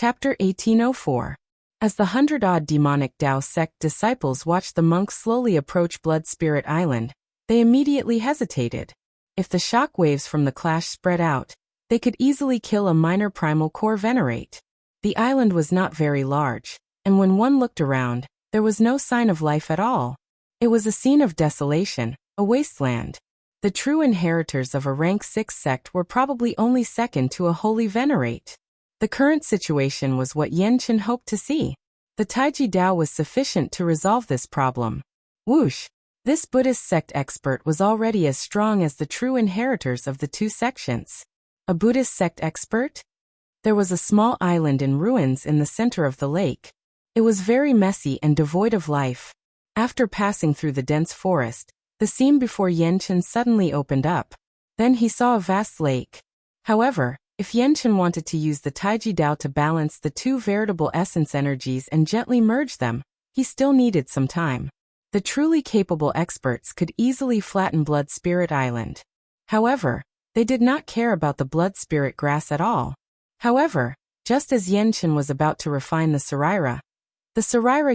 Chapter 1804. As the 100-odd demonic Tao sect disciples watched the monks slowly approach Blood Spirit Island, they immediately hesitated. If the shock waves from the clash spread out, they could easily kill a minor primal core venerate. The island was not very large, and when one looked around, there was no sign of life at all. It was a scene of desolation, a wasteland. The true inheritors of a rank 6 sect were probably only second to a holy venerate. The current situation was what Yan Chen hoped to see. The Taiji Dao was sufficient to resolve this problem. Whoosh! This Buddhist sect expert was already as strong as the true inheritors of the two sections. A Buddhist sect expert? There was a small island in ruins in the center of the lake. It was very messy and devoid of life. After passing through the dense forest, the scene before Yan Chen suddenly opened up. Then he saw a vast lake. However, if Yan Chen wanted to use the Taiji Dao to balance the two veritable essence energies and gently merge them, he still needed some time. The truly capable experts could easily flatten Blood Spirit Island. However, they did not care about the Blood Spirit grass at all. However, just as Yan Chen was about to refine the Saraira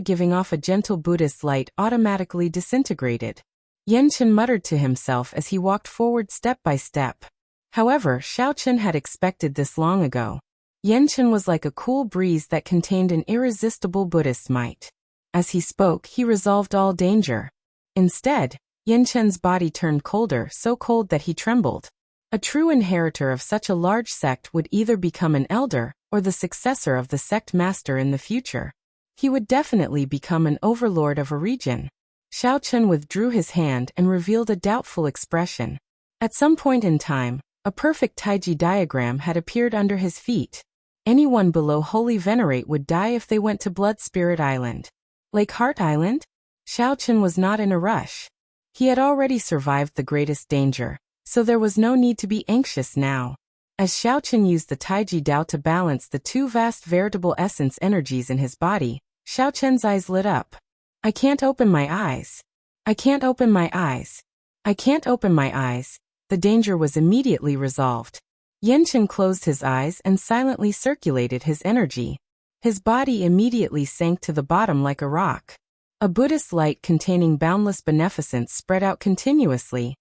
giving off a gentle Buddhist light automatically disintegrated. Yan Chen muttered to himself as he walked forward step by step. However, Xiao Chen had expected this long ago. Yan Chen was like a cool breeze that contained an irresistible Buddhist might. As he spoke, he resolved all danger. Instead, Yan Chen's body turned colder, so cold that he trembled. A true inheritor of such a large sect would either become an elder, or the successor of the sect master in the future. He would definitely become an overlord of a region. Xiao Chen withdrew his hand and revealed a doubtful expression. At some point in time, a perfect Taiji diagram had appeared under his feet. Anyone below Holy Venerate would die if they went to Blood Spirit Island. Lake Heart Island? Xiao Chen was not in a rush. He had already survived the greatest danger, so there was no need to be anxious now. As Xiao Chen used the Taiji Dao to balance the two vast veritable essence energies in his body, Xiao Chen's eyes lit up. I can't open my eyes. I can't open my eyes. I can't open my eyes. The danger was immediately resolved. Yan Chen closed his eyes and silently circulated his energy. His body immediately sank to the bottom like a rock. A Buddhist light containing boundless beneficence spread out continuously,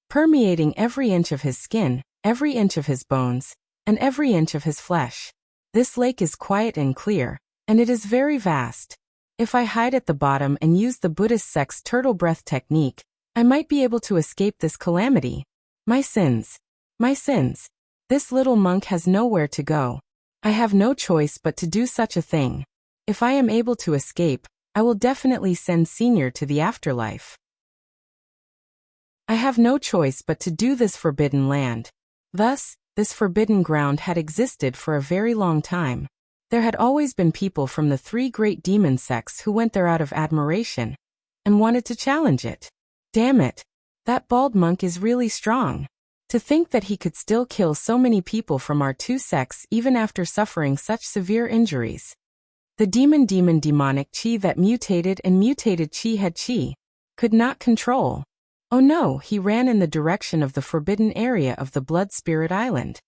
permeating every inch of his skin, every inch of his bones, and every inch of his flesh. This lake is quiet and clear, and it is very vast. If I hide at the bottom and use the Buddhist sect's turtle breath technique, I might be able to escape this calamity. My sins. My sins. This little monk has nowhere to go. I have no choice but to do such a thing. If I am able to escape, I will definitely send Senior to the afterlife. I have no choice but to do this forbidden land. Thus, this forbidden ground had existed for a very long time. There had always been people from the 3 great demon sects who went there out of admiration and wanted to challenge it. Damn it. That bald monk is really strong. To think that he could still kill so many people from our 2 sects even after suffering such severe injuries. The demonic chi that mutated and mutated chi had chi could not control. Oh no, he ran in the direction of the forbidden area of the Blood Spirit Island.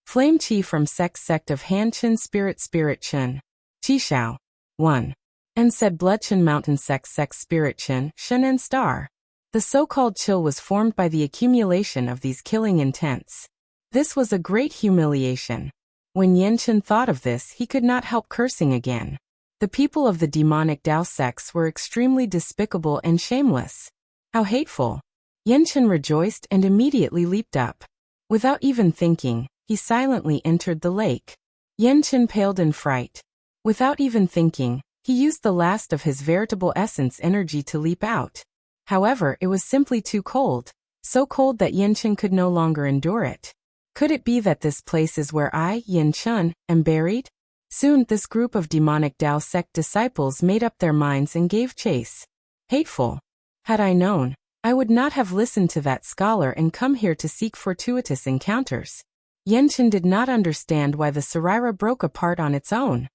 Flame chi from sect of Han Chen Spirit Chen. Chi Shao. 1. And said Blood Chen Mountain sect Spirit Chen, Shen and Star. The so-called chill was formed by the accumulation of these killing intents. This was a great humiliation. When Yan Chen thought of this, he could not help cursing again. The people of the demonic Dao sects were extremely despicable and shameless. How hateful. Yan Chen rejoiced and immediately leaped up. Without even thinking, he silently entered the lake. Yan Chen paled in fright. Without even thinking, he used the last of his veritable essence energy to leap out. However, it was simply too cold, so cold that Yan Chen could no longer endure it. Could it be that this place is where I, Yan Chen, am buried? Soon this group of demonic Dao sect disciples made up their minds and gave chase. Hateful. Had I known, I would not have listened to that scholar and come here to seek fortuitous encounters. Yan Chen did not understand why the Saraira broke apart on its own.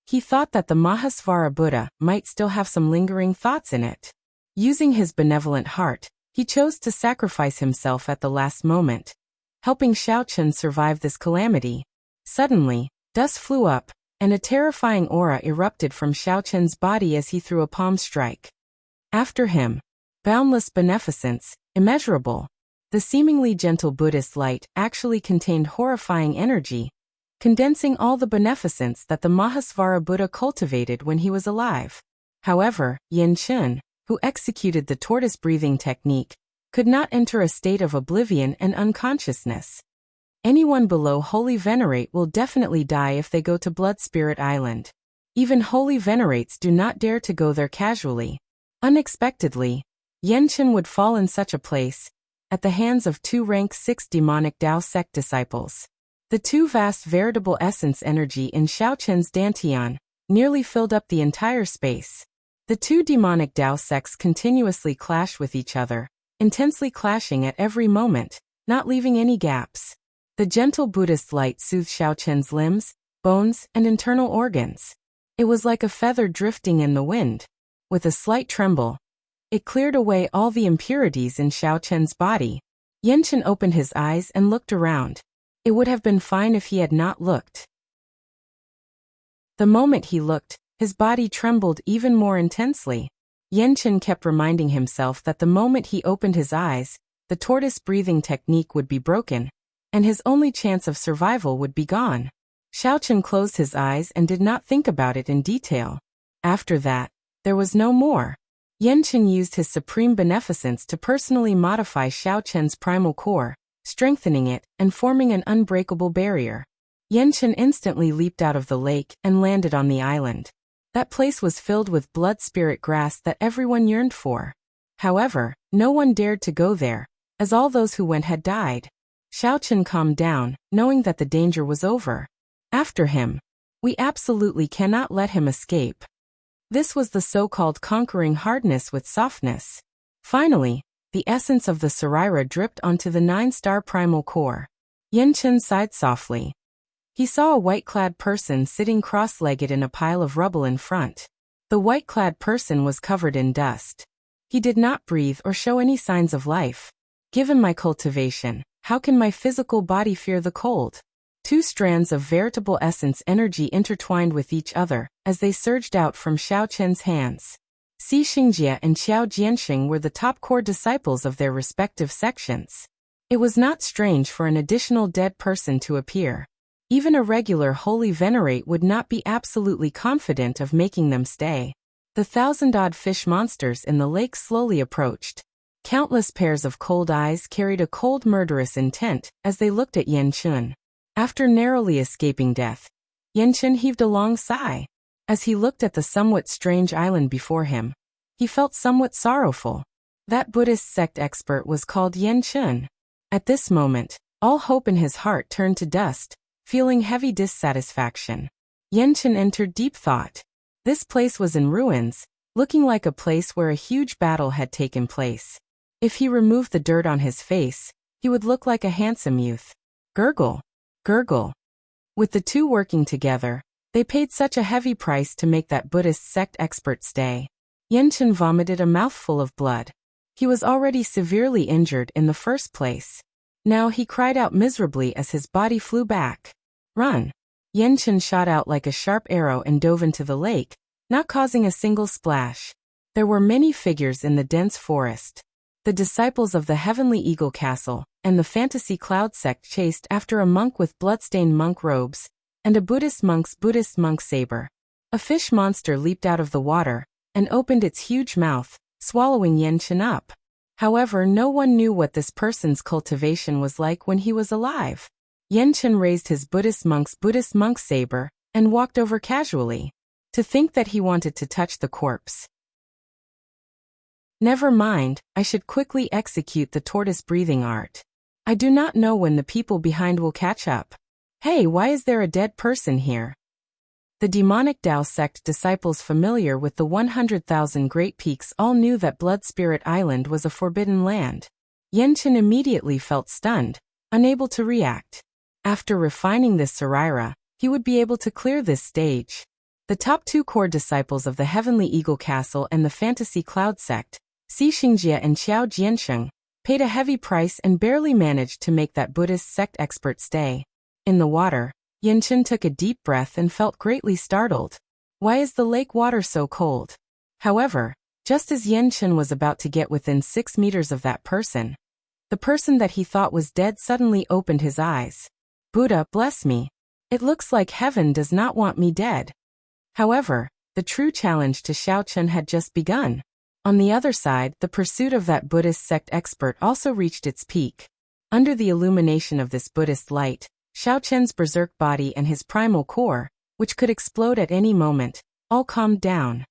He thought that the Mahasvara Buddha might still have some lingering thoughts in it. Using his benevolent heart, he chose to sacrifice himself at the last moment, helping Xiao Chen survive this calamity. Suddenly, dust flew up, and a terrifying aura erupted from Xiaochen's body as he threw a palm strike. After him, boundless beneficence, immeasurable. The seemingly gentle Buddhist light actually contained horrifying energy, condensing all the beneficence that the Mahasvara Buddha cultivated when he was alive. However, Yin Chun, who executed the tortoise breathing technique, could not enter a state of oblivion and unconsciousness. Anyone below Holy Venerate will definitely die if they go to Blood Spirit Island. Even Holy Venerates do not dare to go there casually. Unexpectedly, Yenchen would fall in such a place, at the hands of two rank 6 demonic Tao sect disciples. The two vast veritable essence energy in Xiaochen's dantian nearly filled up the entire space. The two demonic Tao sects continuously clash with each other, intensely clashing at every moment, not leaving any gaps. The gentle Buddhist light soothed Xiaochen's limbs, bones, and internal organs. It was like a feather drifting in the wind. With a slight tremble, it cleared away all the impurities in Xiaochen's body. Yenchen opened his eyes and looked around. It would have been fine if he had not looked. The moment he looked, his body trembled even more intensely. Yenchen kept reminding himself that the moment he opened his eyes, the tortoise breathing technique would be broken, and his only chance of survival would be gone. Xiaochen closed his eyes and did not think about it in detail. After that, there was no more. Yenchen used his supreme beneficence to personally modify Xiaochen's primal core, strengthening it and forming an unbreakable barrier. Yenchen instantly leaped out of the lake and landed on the island. That place was filled with blood spirit grass that everyone yearned for. However, no one dared to go there, as all those who went had died. Xiaochen calmed down, knowing that the danger was over. After him. We absolutely cannot let him escape. This was the so-called conquering hardness with softness. Finally, the essence of the Sarira dripped onto the 9-star primal core. Yenchen sighed softly. He saw a white-clad person sitting cross-legged in a pile of rubble in front. The white-clad person was covered in dust. He did not breathe or show any signs of life. Given my cultivation, how can my physical body fear the cold? Two strands of veritable essence energy intertwined with each other as they surged out from Xiaochen's hands. Xi Xingjie and Qiao Jianxing were the top core disciples of their respective sections. It was not strange for an additional dead person to appear. Even a regular holy venerate would not be absolutely confident of making them stay. The 1,000-odd fish monsters in the lake slowly approached. Countless pairs of cold eyes carried a cold murderous intent as they looked at Yenchen. After narrowly escaping death, Yenchen heaved a long sigh. As he looked at the somewhat strange island before him, he felt somewhat sorrowful. That Buddhist sect expert was called Yenchen. At this moment, all hope in his heart turned to dust, feeling heavy dissatisfaction. Yenchen entered deep thought. This place was in ruins, looking like a place where a huge battle had taken place. If he removed the dirt on his face, he would look like a handsome youth. Gurgle. Gurgle. With the two working together, they paid such a heavy price to make that Buddhist sect expert stay. Yenchen vomited a mouthful of blood. He was already severely injured in the first place. Now he cried out miserably as his body flew back. Run! Yenchen shot out like a sharp arrow and dove into the lake, not causing a single splash. There were many figures in the dense forest. The disciples of the Heavenly Eagle Castle and the Fantasy Cloud sect chased after a monk with bloodstained monk robes and a Buddhist monk's Buddhist monk saber. A fish monster leaped out of the water and opened its huge mouth, swallowing Yenchen up. However, no one knew what this person's cultivation was like when he was alive. Yenchen raised his Buddhist monk's Buddhist monk saber and walked over casually. To think that he wanted to touch the corpse. Never mind, I should quickly execute the tortoise breathing art. I do not know when the people behind will catch up. Hey, why is there a dead person here? The demonic Tao sect disciples familiar with the 100,000 Great Peaks all knew that Blood Spirit Island was a forbidden land. Yenchen immediately felt stunned, unable to react. After refining this Sarira, he would be able to clear this stage. The top two core disciples of the Heavenly Eagle Castle and the Fantasy Cloud sect, Xi Xingjie and Qiao Jianxing, paid a heavy price and barely managed to make that Buddhist sect expert stay. In the water, Chen took a deep breath and felt greatly startled. Why is the lake water so cold? However, just as Chen was about to get within 6 meters of that person, the person that he thought was dead suddenly opened his eyes. Buddha, bless me. It looks like heaven does not want me dead. However, the true challenge to Chen had just begun. On the other side, the pursuit of that Buddhist sect expert also reached its peak. Under the illumination of this Buddhist light, Chen's berserk body and his primal core, which could explode at any moment, all calmed down.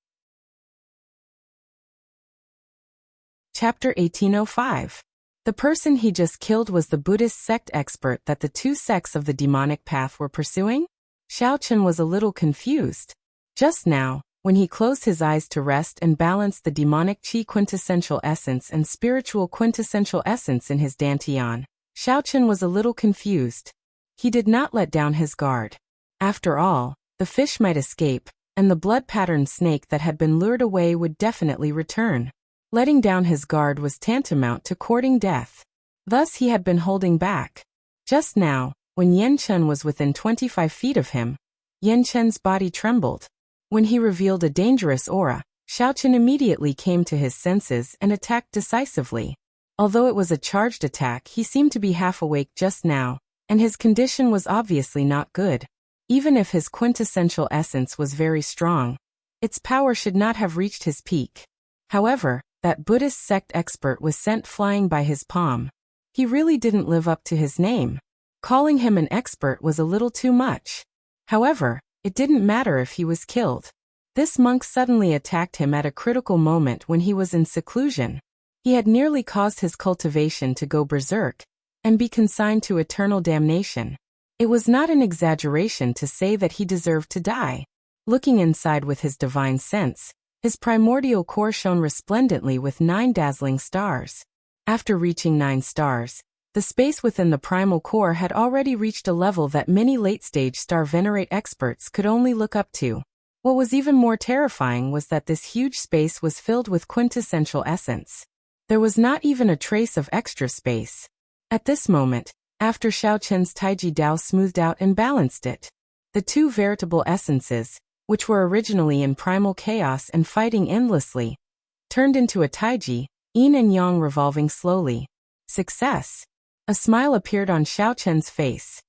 Chapter 1805. The person he just killed was the Buddhist sect expert that the two sects of the demonic path were pursuing? Chen was a little confused. Just now, when he closed his eyes to rest and balanced the demonic chi quintessential essence and spiritual quintessential essence in his dantian, Chen was a little confused. He did not let down his guard. After all, the fish might escape, and the blood-patterned snake that had been lured away would definitely return. Letting down his guard was tantamount to courting death. Thus he had been holding back. Just now, when Chen was within 25 feet of him, Chen's body trembled. When he revealed a dangerous aura, Chen immediately came to his senses and attacked decisively. Although it was a charged attack, he seemed to be half awake just now, and his condition was obviously not good. Even if his quintessential essence was very strong, its power should not have reached his peak. However, that Buddhist sect expert was sent flying by his palm. He really didn't live up to his name. Calling him an expert was a little too much. However, it didn't matter if he was killed. This monk suddenly attacked him at a critical moment when he was in seclusion. He had nearly caused his cultivation to go berserk and be consigned to eternal damnation. It was not an exaggeration to say that he deserved to die. Looking inside with his divine sense, his primordial core shone resplendently with 9 dazzling stars. After reaching 9 stars, the space within the primal core had already reached a level that many late-stage star venerate experts could only look up to. What was even more terrifying was that this huge space was filled with quintessential essence. There was not even a trace of extra space. At this moment, after Chen's Taiji Dao smoothed out and balanced it, the two veritable essences, which were originally in primal chaos and fighting endlessly, turned into a Taiji, yin and yang revolving slowly. Success! A smile appeared on Chen's face.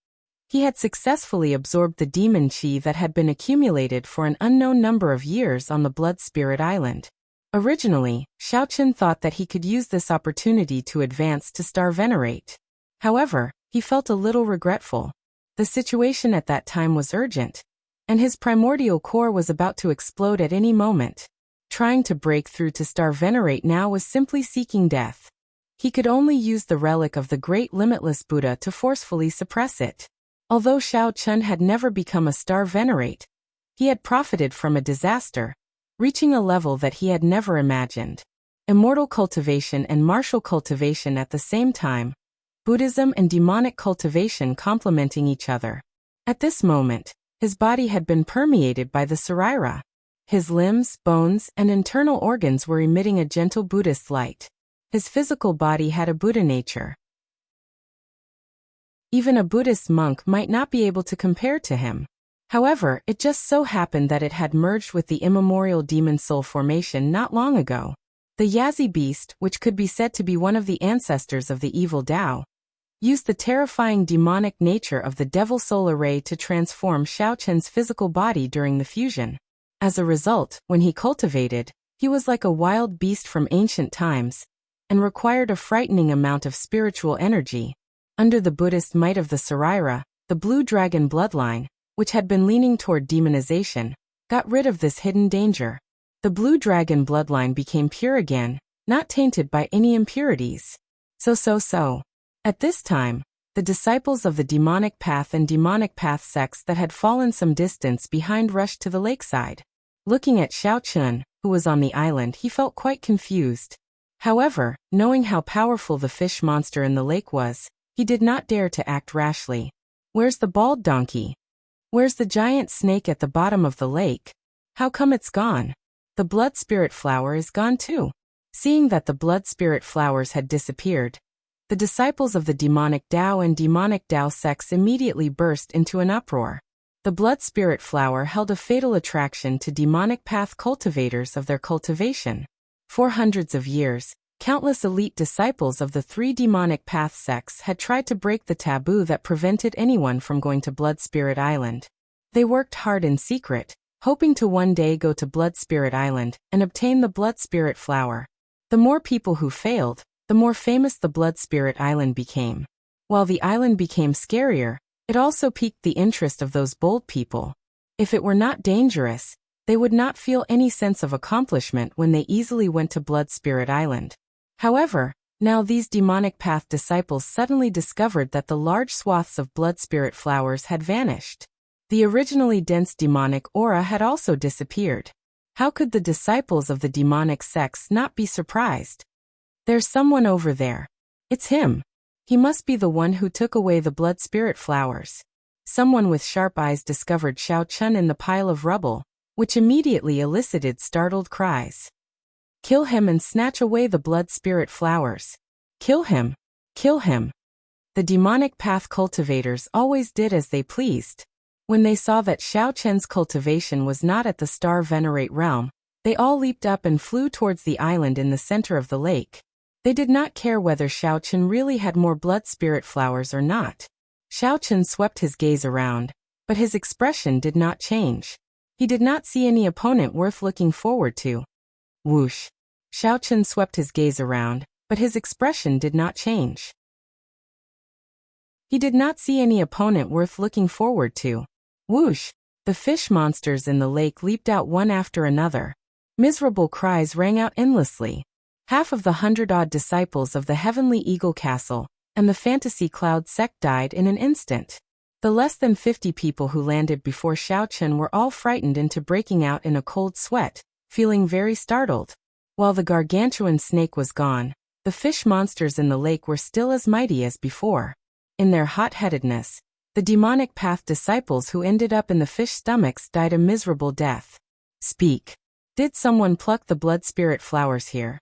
He had successfully absorbed the demon chi that had been accumulated for an unknown number of years on the Blood Spirit Island. Originally, Chen thought that he could use this opportunity to advance to Star Venerate. However, he felt a little regretful. The situation at that time was urgent, and his primordial core was about to explode at any moment. Trying to break through to Star Venerate now was simply seeking death. He could only use the relic of the great limitless Buddha to forcefully suppress it. Although Chen had never become a Star Venerate, he had profited from a disaster, reaching a level that he had never imagined. Immortal cultivation and martial cultivation at the same time, Buddhism and demonic cultivation complementing each other. At this moment, his body had been permeated by the Saraira. His limbs, bones, and internal organs were emitting a gentle Buddhist light. His physical body had a Buddha nature. Even a Buddhist monk might not be able to compare to him. However, it just so happened that it had merged with the immemorial demon soul formation not long ago. The Yazi beast, which could be said to be one of the ancestors of the evil Tao, used the terrifying demonic nature of the devil soul array to transform Chen's physical body during the fusion. As a result, when he cultivated, he was like a wild beast from ancient times, and required a frightening amount of spiritual energy. Under the Buddhist might of the Saraira, the blue dragon bloodline, which had been leaning toward demonization, got rid of this hidden danger. The blue dragon bloodline became pure again, not tainted by any impurities. So. At this time, the disciples of the demonic path and demonic path sects that had fallen some distance behind rushed to the lakeside. Looking at Chen, who was on the island, he felt quite confused. However, knowing how powerful the fish monster in the lake was, he did not dare to act rashly. Where's the bald donkey? Where's the giant snake at the bottom of the lake? How come it's gone? The blood spirit flower is gone too. Seeing that the blood spirit flowers had disappeared, The disciples of the demonic Tao and demonic Tao sects immediately burst into an uproar. The blood spirit flower held a fatal attraction to demonic path cultivators of their cultivation. For hundreds of years, countless elite disciples of the three demonic path sects had tried to break the taboo that prevented anyone from going to Blood Spirit Island. They worked hard in secret, hoping to one day go to Blood Spirit Island and obtain the blood spirit flower. The more people who failed, the more famous the Blood Spirit Island became. While the island became scarier, it also piqued the interest of those bold people. If it were not dangerous, they would not feel any sense of accomplishment when they easily went to Blood Spirit Island. However, now these demonic path disciples suddenly discovered that the large swaths of blood spirit flowers had vanished. The originally dense demonic aura had also disappeared. How could the disciples of the demonic sects not be surprised? There's someone over there. It's him. He must be the one who took away the blood spirit flowers. Someone with sharp eyes discovered Xiao Chun in the pile of rubble, which immediately elicited startled cries. Kill him and snatch away the blood spirit flowers. Kill him! Kill him! The demonic path cultivators always did as they pleased. When they saw that Xiao Chen's cultivation was not at the Star Venerate realm, they all leaped up and flew towards the island in the center of the lake. They did not care whether Xiao Chen really had more blood spirit flowers or not. Xiao Chen swept his gaze around, but his expression did not change. He did not see any opponent worth looking forward to. Whoosh! Xiao Chen swept his gaze around, but his expression did not change. He did not see any opponent worth looking forward to. Whoosh! The fish monsters in the lake leaped out one after another. Miserable cries rang out endlessly. Half of the 100-odd disciples of the Heavenly Eagle Castle and the Fantasy Cloud sect died in an instant. The less than 50 people who landed before Xiao Chen were all frightened into breaking out in a cold sweat, feeling very startled. While the gargantuan snake was gone, the fish monsters in the lake were still as mighty as before. In their hot-headedness, the demonic path disciples who ended up in the fish stomachs died a miserable death. Speak. Did someone pluck the blood spirit flowers here?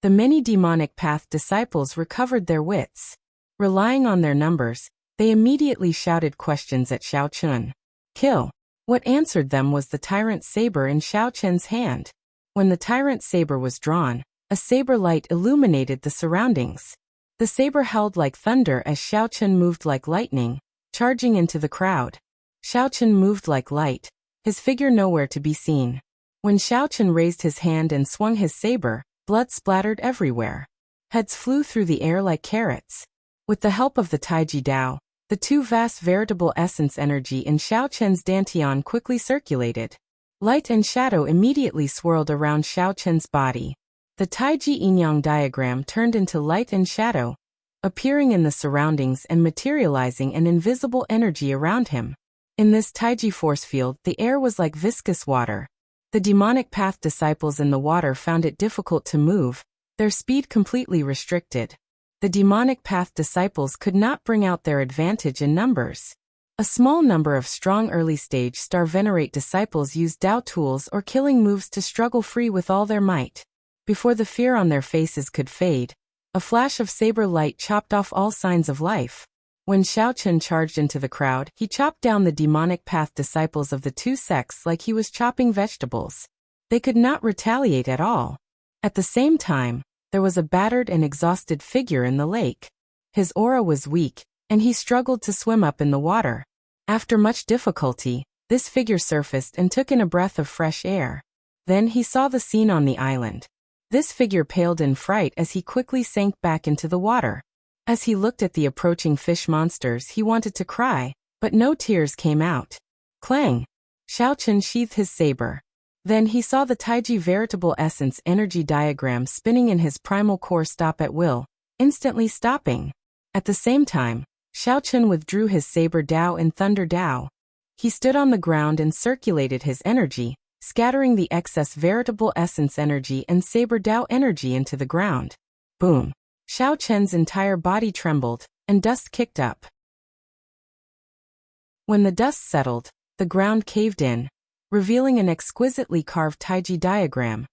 The many demonic path disciples recovered their wits. Relying on their numbers, they immediately shouted questions at Xiao Chen. Kill. What answered them was the tyrant saber in Xiao Chen's hand. When the tyrant saber was drawn, a saber light illuminated the surroundings. The saber held like thunder as Xiao Chen moved like lightning, charging into the crowd. Xiao Chen moved like light, his figure nowhere to be seen. When Xiao Chen raised his hand and swung his saber, blood splattered everywhere. Heads flew through the air like carrots. With the help of the Taiji Dao, the two vast veritable essence energy in Xiao Chen's dantian quickly circulated. Light and shadow immediately swirled around Xiao Chen's body. The Taiji Yin-Yang diagram turned into light and shadow, appearing in the surroundings and materializing an invisible energy around him. In this Taiji force field, the air was like viscous water. The demonic path disciples in the water found it difficult to move, their speed completely restricted. The demonic path disciples could not bring out their advantage in numbers. A small number of strong early-stage Star Venerate disciples used Dao tools or killing moves to struggle free with all their might. Before the fear on their faces could fade, a flash of saber light chopped off all signs of life. When Xiao Chen charged into the crowd, he chopped down the demonic path disciples of the two sects like he was chopping vegetables. They could not retaliate at all. At the same time, there was a battered and exhausted figure in the lake. His aura was weak, and he struggled to swim up in the water. After much difficulty, this figure surfaced and took in a breath of fresh air. Then he saw the scene on the island. This figure paled in fright as he quickly sank back into the water. As he looked at the approaching fish monsters, he wanted to cry, but no tears came out. Clang! Xiao Chen sheathed his saber. Then he saw the Taiji veritable essence energy diagram spinning in his primal core stop at will, instantly stopping. At the same time, Xiao Chen withdrew his saber Dao and thunder Dao. He stood on the ground and circulated his energy, scattering the excess veritable essence energy and saber Dao energy into the ground. Boom! Xiao Chen's entire body trembled, and dust kicked up. When the dust settled, the ground caved in, revealing an exquisitely carved Taiji diagram,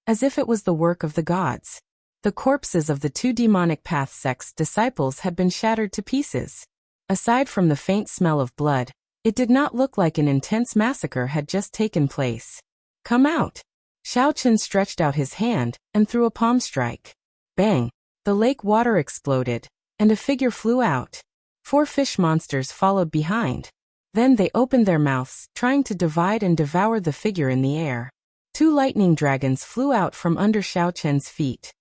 as if it was the work of the gods. The corpses of the 2 demonic path sect's disciples had been shattered to pieces. Aside from the faint smell of blood, it did not look like an intense massacre had just taken place. "Come out!" Xiaochen stretched out his hand and threw a palm strike. Bang! The lake water exploded, and a figure flew out. 4 fish monsters followed behind. Then they opened their mouths, trying to divide and devour the figure in the air. 2 lightning dragons flew out from under Xiaochen's feet.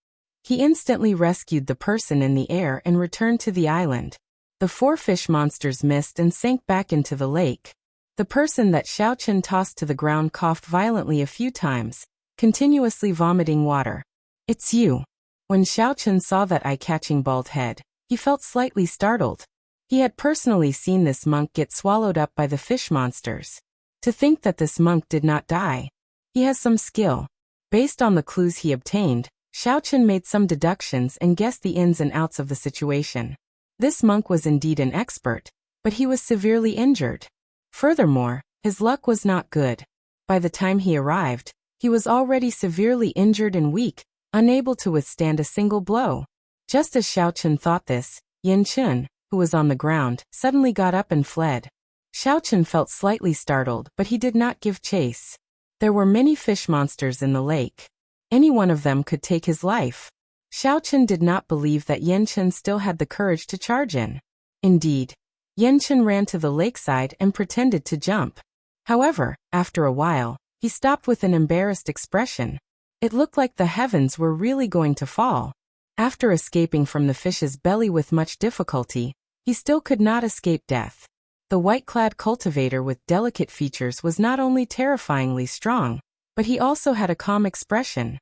He instantly rescued the person in the air and returned to the island. The 4 fish monsters missed and sank back into the lake. The person that Xiaochen tossed to the ground coughed violently a few times, continuously vomiting water. "It's you." When Xiaochen saw that eye-catching bald head, he felt slightly startled. He had personally seen this monk get swallowed up by the fish monsters. To think that this monk did not die. He has some skill. Based on the clues he obtained, Xiaochen made some deductions and guessed the ins and outs of the situation. This monk was indeed an expert, but he was severely injured. Furthermore, his luck was not good. By the time he arrived, he was already severely injured and weak, unable to withstand a single blow. Just as Xiaochen thought this, Yin Chun, who was on the ground, suddenly got up and fled. Xiaochen felt slightly startled, but he did not give chase. There were many fish monsters in the lake. Any one of them could take his life. Xiaochen did not believe that Yin Chun still had the courage to charge in. Indeed, Yin Chun ran to the lakeside and pretended to jump. However, after a while, he stopped with an embarrassed expression. It looked like the heavens were really going to fall. After escaping from the fish's belly with much difficulty, he still could not escape death. The white-clad cultivator with delicate features was not only terrifyingly strong, but he also had a calm expression.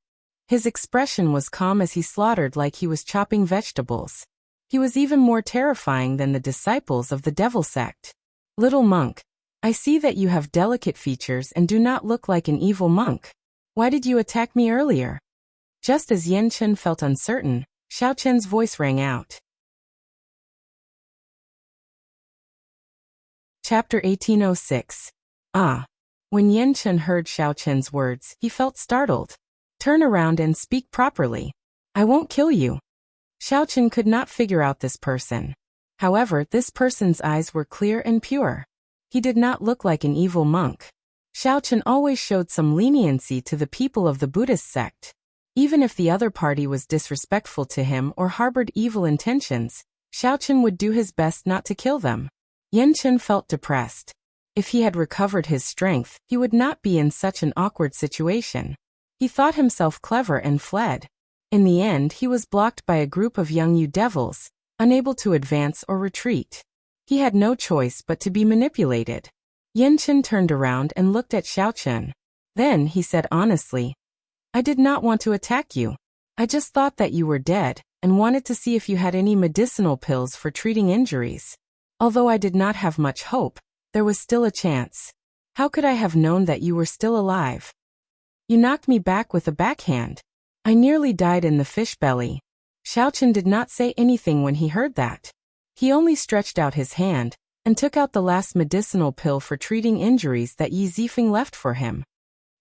His expression was calm as he slaughtered like he was chopping vegetables. He was even more terrifying than the disciples of the devil sect. "Little monk, I see that you have delicate features and do not look like an evil monk. Why did you attack me earlier?" Just as Yin Chun felt uncertain, Xiaochen's voice rang out. Chapter 1806. Ah. When Yin Chun heard Xiaochen's words, he felt startled. "Turn around and speak properly. I won't kill you." Xiaochen could not figure out this person. However, this person's eyes were clear and pure. He did not look like an evil monk. Xiaochen always showed some leniency to the people of the Buddhist sect. Even if the other party was disrespectful to him or harbored evil intentions, Xiaochen would do his best not to kill them. Yin Chun felt depressed. If he had recovered his strength, he would not be in such an awkward situation. He thought himself clever and fled. In the end, he was blocked by a group of young devils, unable to advance or retreat. He had no choice but to be manipulated. Yin Chun turned around and looked at Xiaochen. Then he said honestly, "I did not want to attack you. I just thought that you were dead and wanted to see if you had any medicinal pills for treating injuries. Although I did not have much hope, there was still a chance. How could I have known that you were still alive? You knocked me back with a backhand. I nearly died in the fish belly." Xiaochen did not say anything when he heard that. He only stretched out his hand and took out the last medicinal pill for treating injuries that Yi Zifeng left for him.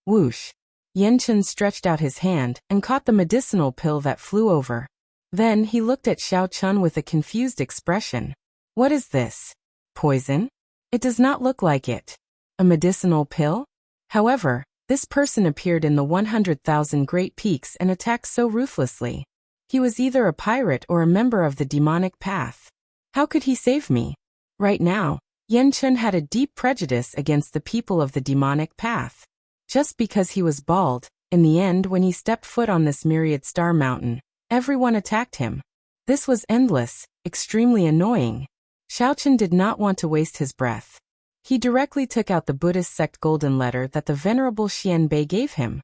Whoosh! Yin Chun stretched out his hand and caught the medicinal pill that flew over. Then he looked at Xiaochen with a confused expression. "What is this? Poison? It does not look like it. A medicinal pill?" However, this person appeared in the 100,000 Great Peaks and attacked so ruthlessly. He was either a pirate or a member of the demonic path. How could he save me? Right now, Yin Chun had a deep prejudice against the people of the demonic path. Just because he was bald, in the end when he stepped foot on this myriad star mountain, everyone attacked him. This was endless, extremely annoying. Xiaochen did not want to waste his breath. He directly took out the Buddhist sect golden letter that the Venerable Xianbei gave him.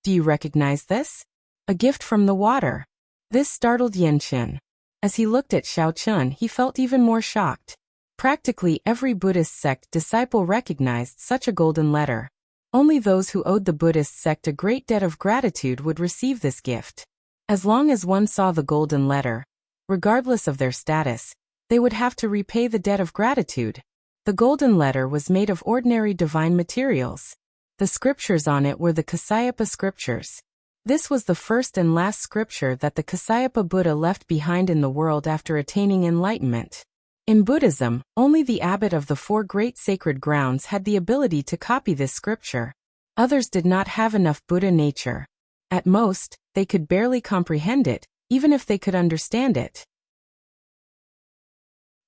"Do you recognize this? A gift from the water." This startled Yin Chun. As he looked at Xiaochen, he felt even more shocked. Practically every Buddhist sect disciple recognized such a golden letter. Only those who owed the Buddhist sect a great debt of gratitude would receive this gift. As long as one saw the golden letter, regardless of their status, they would have to repay the debt of gratitude. The golden letter was made of ordinary divine materials. The scriptures on it were the Kasayapa scriptures. This was the first and last scripture that the Kasyapa Buddha left behind in the world after attaining enlightenment. In Buddhism, only the abbot of the 4 great sacred grounds had the ability to copy this scripture. Others did not have enough Buddha nature. At most, they could barely comprehend it, even if they could understand it.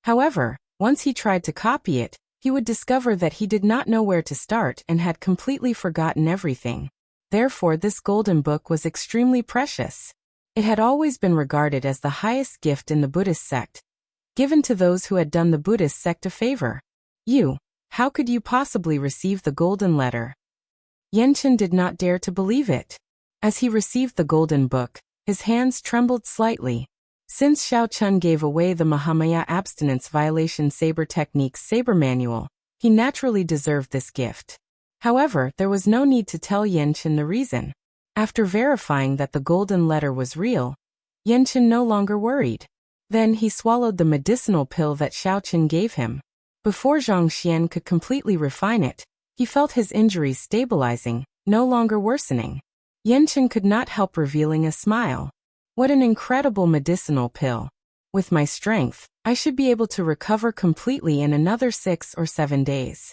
However, once he tried to copy it, he would discover that he did not know where to start and had completely forgotten everything. Therefore, this golden book was extremely precious. It had always been regarded as the highest gift in the Buddhist sect, given to those who had done the Buddhist sect a favor. How could you possibly receive the golden letter? Yenchen did not dare to believe it. As he received the golden book, his hands trembled slightly. Since Xiao Chun gave away the Mahamaya abstinence violation saber techniques saber manual, he naturally deserved this gift. However, there was no need to tell Yenchen the reason. After verifying that the golden letter was real, Yenchen no longer worried. Then he swallowed the medicinal pill that Xiao Chun gave him. Before Zhang Xian could completely refine it, he felt his injuries stabilizing, no longer worsening. Yenchen could not help revealing a smile. What an incredible medicinal pill. With my strength, I should be able to recover completely in another 6 or 7 days.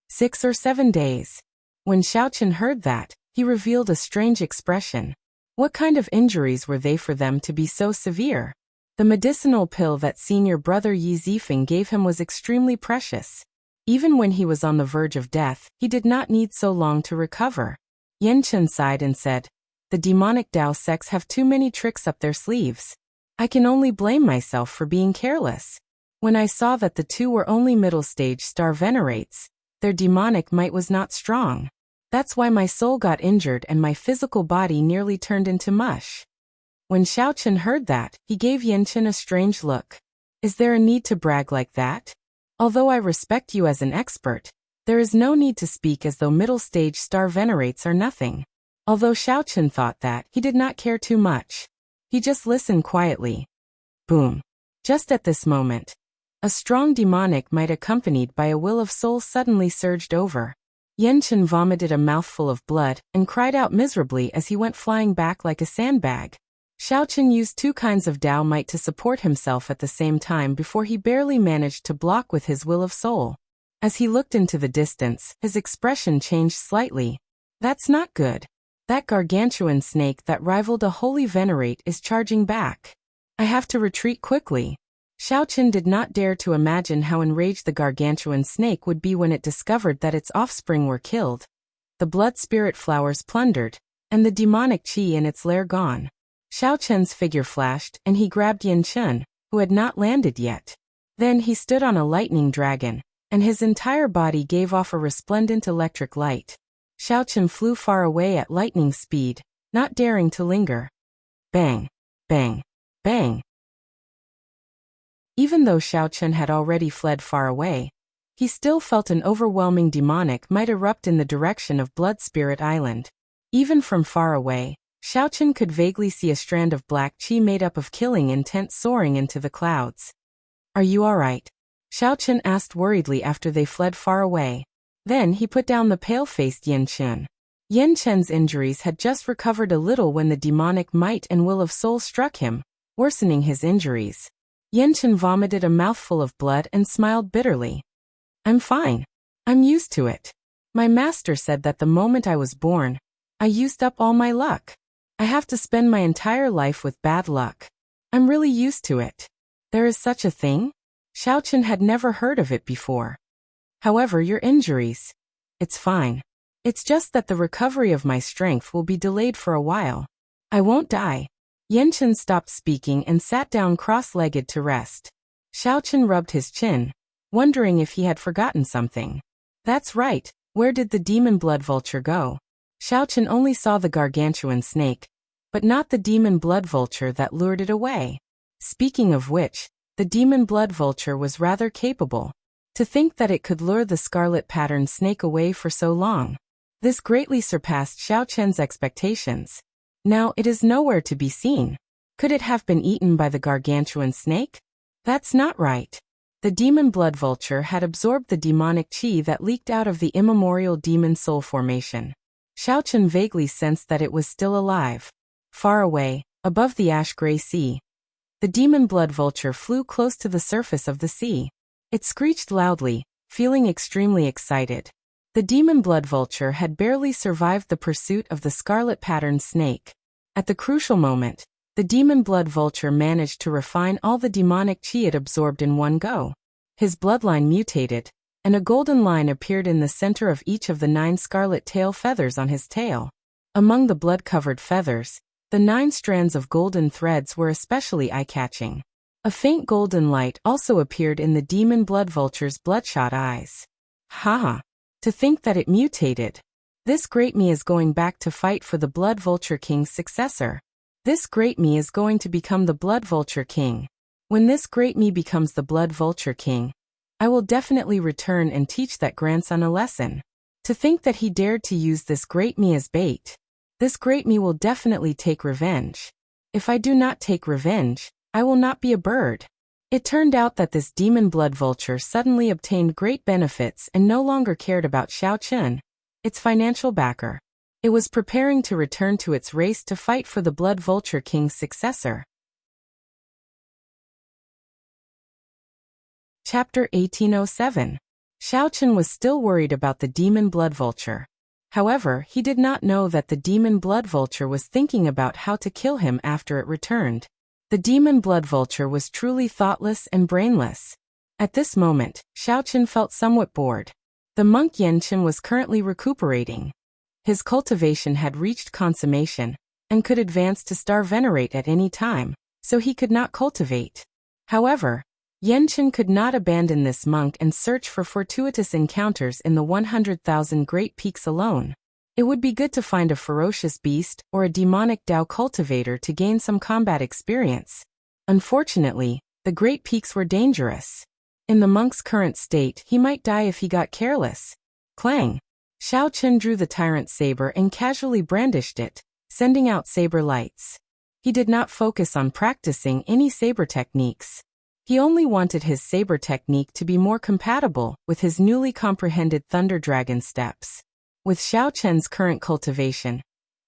6 or 7 days. When Xiao Chun heard that, he revealed a strange expression. What kind of injuries were they for them to be so severe? The medicinal pill that senior brother Yi Zifeng gave him was extremely precious. Even when he was on the verge of death, he did not need so long to recover. Yenchen sighed and said, "The demonic Dao sects have too many tricks up their sleeves. I can only blame myself for being careless. When I saw that the 2 were only middle-stage star venerates, their demonic might was not strong. That's why my soul got injured and my physical body nearly turned into mush." When Xiao Chun heard that, he gave Yenchen a strange look. "Is there a need to brag like that? Although I respect you as an expert, there is no need to speak as though middle-stage star venerates are nothing." Although Xiao Chun thought that, he did not care too much. He just listened quietly. Boom. Just at this moment, a strong demonic might accompanied by a will of soul suddenly surged over. Yenchen vomited a mouthful of blood and cried out miserably as he went flying back like a sandbag. Xiao Chun used 2 kinds of Dao might to support himself at the same time before he barely managed to block with his will of soul. As he looked into the distance, his expression changed slightly. That's not good. That gargantuan snake that rivaled a holy venerate is charging back. I have to retreat quickly. Xiao Chun did not dare to imagine how enraged the gargantuan snake would be when it discovered that its offspring were killed, the blood spirit flowers plundered, and the demonic qi in its lair gone. Xiao Chun's figure flashed and he grabbed Yenchen, who had not landed yet. Then he stood on a lightning dragon, and his entire body gave off a resplendent electric light. Xiao Chun flew far away at lightning speed, not daring to linger. Bang! Bang! Bang! Even though Xiao Chun had already fled far away, he still felt an overwhelming demonic might erupt in the direction of Blood Spirit Island. Even from far away, Xiao Chun could vaguely see a strand of black qi made up of killing intent soaring into the clouds. "Are you alright?" Xiao Chun asked worriedly after they fled far away. Then he put down the pale-faced Yenchen. Yenchen's injuries had just recovered a little when the demonic might and will of soul struck him, worsening his injuries. Yenchen vomited a mouthful of blood and smiled bitterly. "I'm fine. I'm used to it. My master said that the moment I was born, I used up all my luck. I have to spend my entire life with bad luck. I'm really used to it." There is such a thing? Xiao Chun had never heard of it before. "However, your injuries. It's fine. It's just that the recovery of my strength will be delayed for a while. I won't die." Yenchen stopped speaking and sat down cross-legged to rest. Xiao Chun rubbed his chin, wondering if he had forgotten something. That's right, where did the demon blood vulture go? Xiao Chun only saw the gargantuan snake, but not the demon blood vulture that lured it away. Speaking of which, the demon blood vulture was rather capable. To think that it could lure the scarlet patterned snake away for so long. This greatly surpassed Xiao Chun's expectations. Now it is nowhere to be seen. Could it have been eaten by the gargantuan snake? That's not right. The demon blood vulture had absorbed the demonic qi that leaked out of the immemorial demon soul formation. Xiaochen vaguely sensed that it was still alive. Far away, above the ash-gray sea, the demon blood vulture flew close to the surface of the sea. It screeched loudly, feeling extremely excited. The demon blood vulture had barely survived the pursuit of the scarlet-patterned snake. At the crucial moment, the demon blood vulture managed to refine all the demonic chi it absorbed in one go. His bloodline mutated, and a golden line appeared in the center of each of the 9 scarlet tail feathers on his tail. Among the blood-covered feathers, the 9 strands of golden threads were especially eye-catching. A faint golden light also appeared in the demon blood vulture's bloodshot eyes. Ha! To think that it mutated. This great me is going back to fight for the Blood Vulture King's successor. This great me is going to become the Blood Vulture King. When this great me becomes the Blood Vulture King, I will definitely return and teach that grandson a lesson. To think that he dared to use this great me as bait. This great me will definitely take revenge. If I do not take revenge, I will not be a bird. It turned out that this demon blood vulture suddenly obtained great benefits and no longer cared about Xiaochen, its financial backer. It was preparing to return to its race to fight for the Blood Vulture King's successor. Chapter 1807. Xiaochen was still worried about the demon blood vulture. However, he did not know that the demon blood vulture was thinking about how to kill him after it returned. The demon blood vulture was truly thoughtless and brainless. At this moment, Xiaochen felt somewhat bored. The monk Yanchen was currently recuperating. His cultivation had reached consummation, and could advance to star venerate at any time, so he could not cultivate. However, Yanchen could not abandon this monk and search for fortuitous encounters in the 100,000 Great Peaks alone. It would be good to find a ferocious beast or a demonic Dao cultivator to gain some combat experience. Unfortunately, the Great Peaks were dangerous. In the monk's current state, he might die if he got careless. Clang! Xiaochen drew the tyrant saber and casually brandished it, sending out saber lights. He did not focus on practicing any saber techniques. He only wanted his saber technique to be more compatible with his newly comprehended Thunder Dragon steps. With Xiaochen's current cultivation,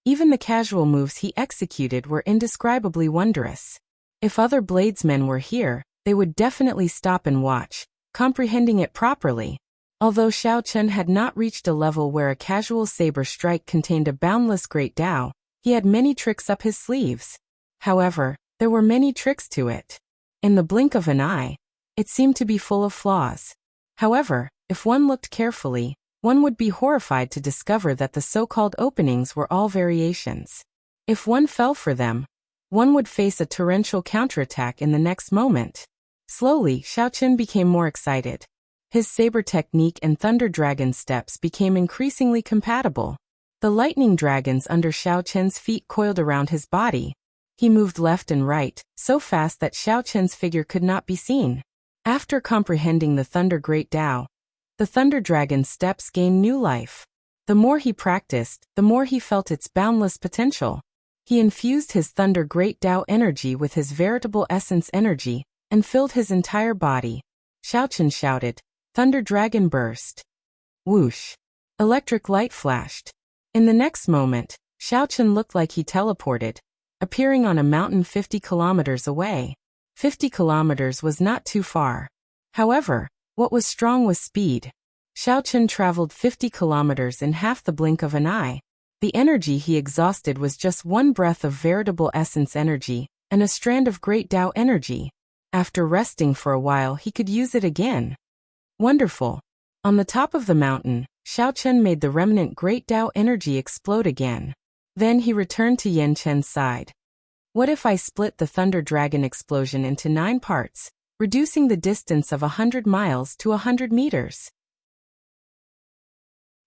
even the casual moves he executed were indescribably wondrous. If other bladesmen were here, they would definitely stop and watch, comprehending it properly. Although Xiaochen had not reached a level where a casual saber strike contained a boundless great Dao, he had many tricks up his sleeves. However, there were many tricks to it. In the blink of an eye, it seemed to be full of flaws. However, if one looked carefully, one would be horrified to discover that the so-called openings were all variations. If one fell for them, one would face a torrential counterattack in the next moment. Slowly, Xiaochen became more excited. His saber technique and Thunder Dragon steps became increasingly compatible. The lightning dragons under Xiaochen's feet coiled around his body. He moved left and right, so fast that Xiaochen's figure could not be seen. After comprehending the Thunder Great Dao, the Thunder Dragon's steps gained new life. The more he practiced, the more he felt its boundless potential. He infused his Thunder Great Dao energy with his veritable essence energy, and filled his entire body. Xiaochen shouted, "Thunder Dragon burst!" Whoosh! Electric light flashed. In the next moment, Xiaochen looked like he teleported, appearing on a mountain 50 kilometers away. 50 kilometers was not too far. However, what was strong was speed. Xiaochen traveled 50 kilometers in half the blink of an eye. The energy he exhausted was just one breath of veritable essence energy, and a strand of great Dao energy. After resting for a while, he could use it again. Wonderful! On the top of the mountain, Xiaochen made the remnant great Dao energy explode again. Then he returned to Yanchen's side. What if I split the Thunder Dragon explosion into 9 parts, reducing the distance of 100 miles to 100 meters?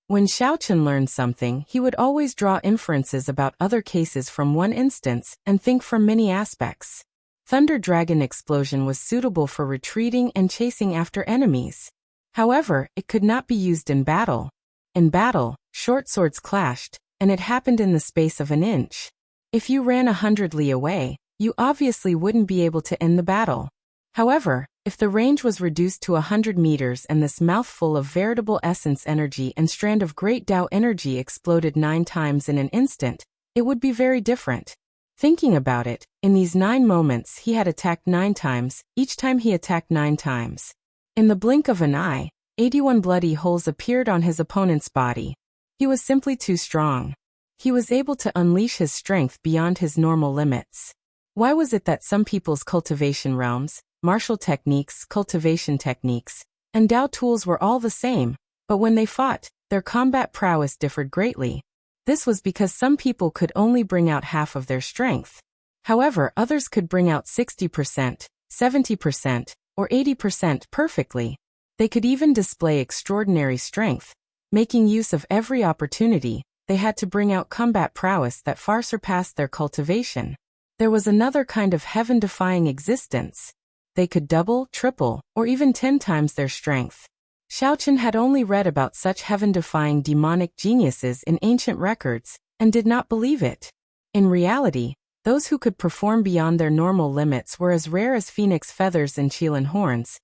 When Xiaochen learned something, he would always draw inferences about other cases from one instance and think from many aspects. Thunder Dragon explosion was suitable for retreating and chasing after enemies. However, it could not be used in battle. In battle, short swords clashed, and it happened in the space of an inch. If you ran 100 li away, you obviously wouldn't be able to end the battle. However, If the range was reduced to 100 meters and this mouthful of veritable essence energy and strand of great Tao energy exploded 9 times in an instant, it would be very different. Thinking about it, in these 9 moments he had attacked 9 times, each time he attacked 9 times. In the blink of an eye, 81 bloody holes appeared on his opponent's body. He was simply too strong. He was able to unleash his strength beyond his normal limits. Why was it that some people's cultivation realms, martial techniques, cultivation techniques, and Tao tools were all the same, but when they fought, their combat prowess differed greatly? This was because some people could only bring out half of their strength. However, others could bring out 60%, 70%, or 80% perfectly. They could even display extraordinary strength. Making use of every opportunity, they had to bring out combat prowess that far surpassed their cultivation. There was another kind of heaven-defying existence. They could double, triple, or even 10 times their strength. Xiaochen had only read about such heaven-defying demonic geniuses in ancient records, and did not believe it. In reality, those who could perform beyond their normal limits were as rare as phoenix feathers and qilin horns,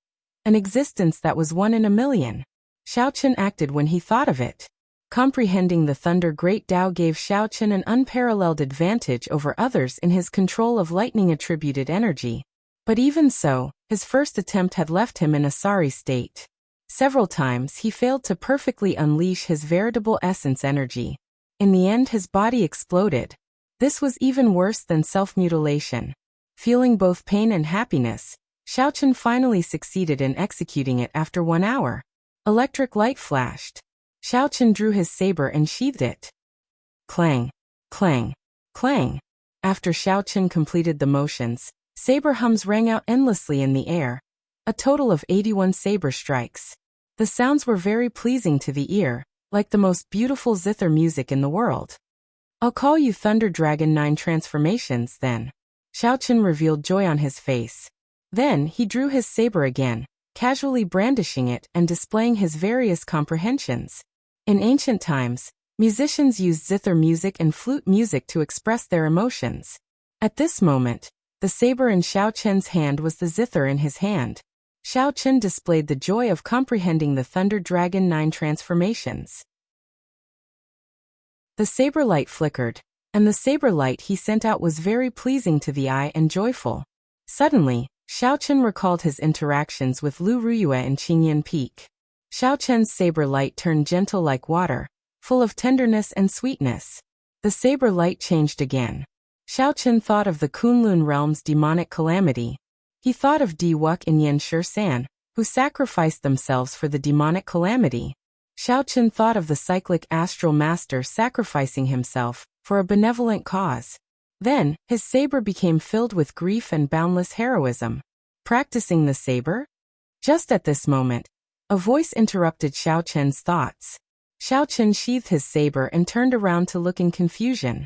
an existence that was 1 in a million. Xiaochen acted when he thought of it. Comprehending the Thunder Great Tao gave Xiaochen an unparalleled advantage over others in his control of lightning-attributed energy. But even so, his first attempt had left him in a sorry state. Several times he failed to perfectly unleash his veritable essence energy. In the end his body exploded. This was even worse than self-mutilation. Feeling both pain and happiness, Xiaochen finally succeeded in executing it after 1 hour. Electric light flashed. Xiaochen drew his saber and sheathed it. Clang, clang, clang. After Xiaochen completed the motions, saber hums rang out endlessly in the air. A total of 81 saber strikes. The sounds were very pleasing to the ear, like the most beautiful zither music in the world. I'll call you Thunder Dragon 9 transformations then. Xiaochen revealed joy on his face. Then he drew his saber again, casually brandishing it and displaying his various comprehensions. In ancient times, musicians used zither music and flute music to express their emotions. At this moment, the saber in Xiaochen's hand was the zither in his hand. Xiaochen displayed the joy of comprehending the Thunder Dragon 9 transformations. The saber light flickered, and the saber light he sent out was very pleasing to the eye and joyful. Suddenly, Xiaochen recalled his interactions with Lu Ruyue in Qingyan Peak. Xiaochen's saber light turned gentle like water, full of tenderness and sweetness. The saber light changed again. Xiaochen thought of the Kunlun realm's demonic calamity. He thought of Di Wuk and Yan Shisan, who sacrificed themselves for the demonic calamity. Xiaochen thought of the cyclic astral master sacrificing himself for a benevolent cause. Then, his saber became filled with grief and boundless heroism. Practicing the saber? Just at this moment, a voice interrupted Xiaochen's thoughts. Xiaochen sheathed his saber and turned around to look in confusion.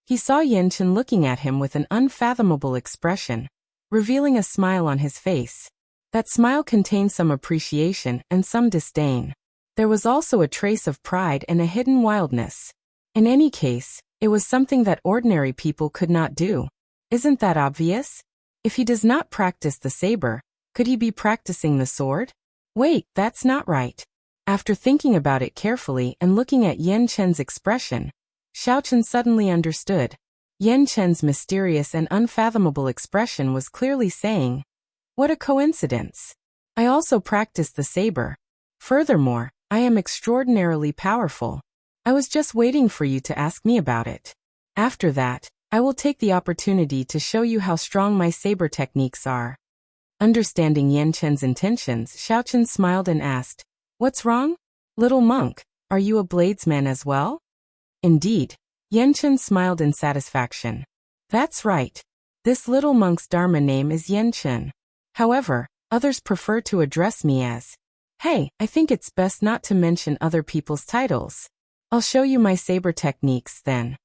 He saw Yanchen looking at him with an unfathomable expression, revealing a smile on his face. That smile contained some appreciation and some disdain. There was also a trace of pride and a hidden wildness. In any case, it was something that ordinary people could not do. Isn't that obvious? If he does not practice the saber, could he be practicing the sword? Wait, that's not right. After thinking about it carefully and looking at Yan Chen's expression, Xiaochen suddenly understood. Yan Chen's mysterious and unfathomable expression was clearly saying, "What a coincidence. I also practice the saber. Furthermore, I am extraordinarily powerful. I was just waiting for you to ask me about it. After that, I will take the opportunity to show you how strong my saber techniques are." Understanding Yan Chen's intentions, Xiaochen smiled and asked, "What's wrong? Little monk, are you a bladesman as well?" Indeed. Yan Chen smiled in satisfaction. That's right. This little monk's Dharma name is Yan Chen. However, others prefer to address me as, "Hey, I think it's best not to mention other people's titles. I'll show you my saber techniques then."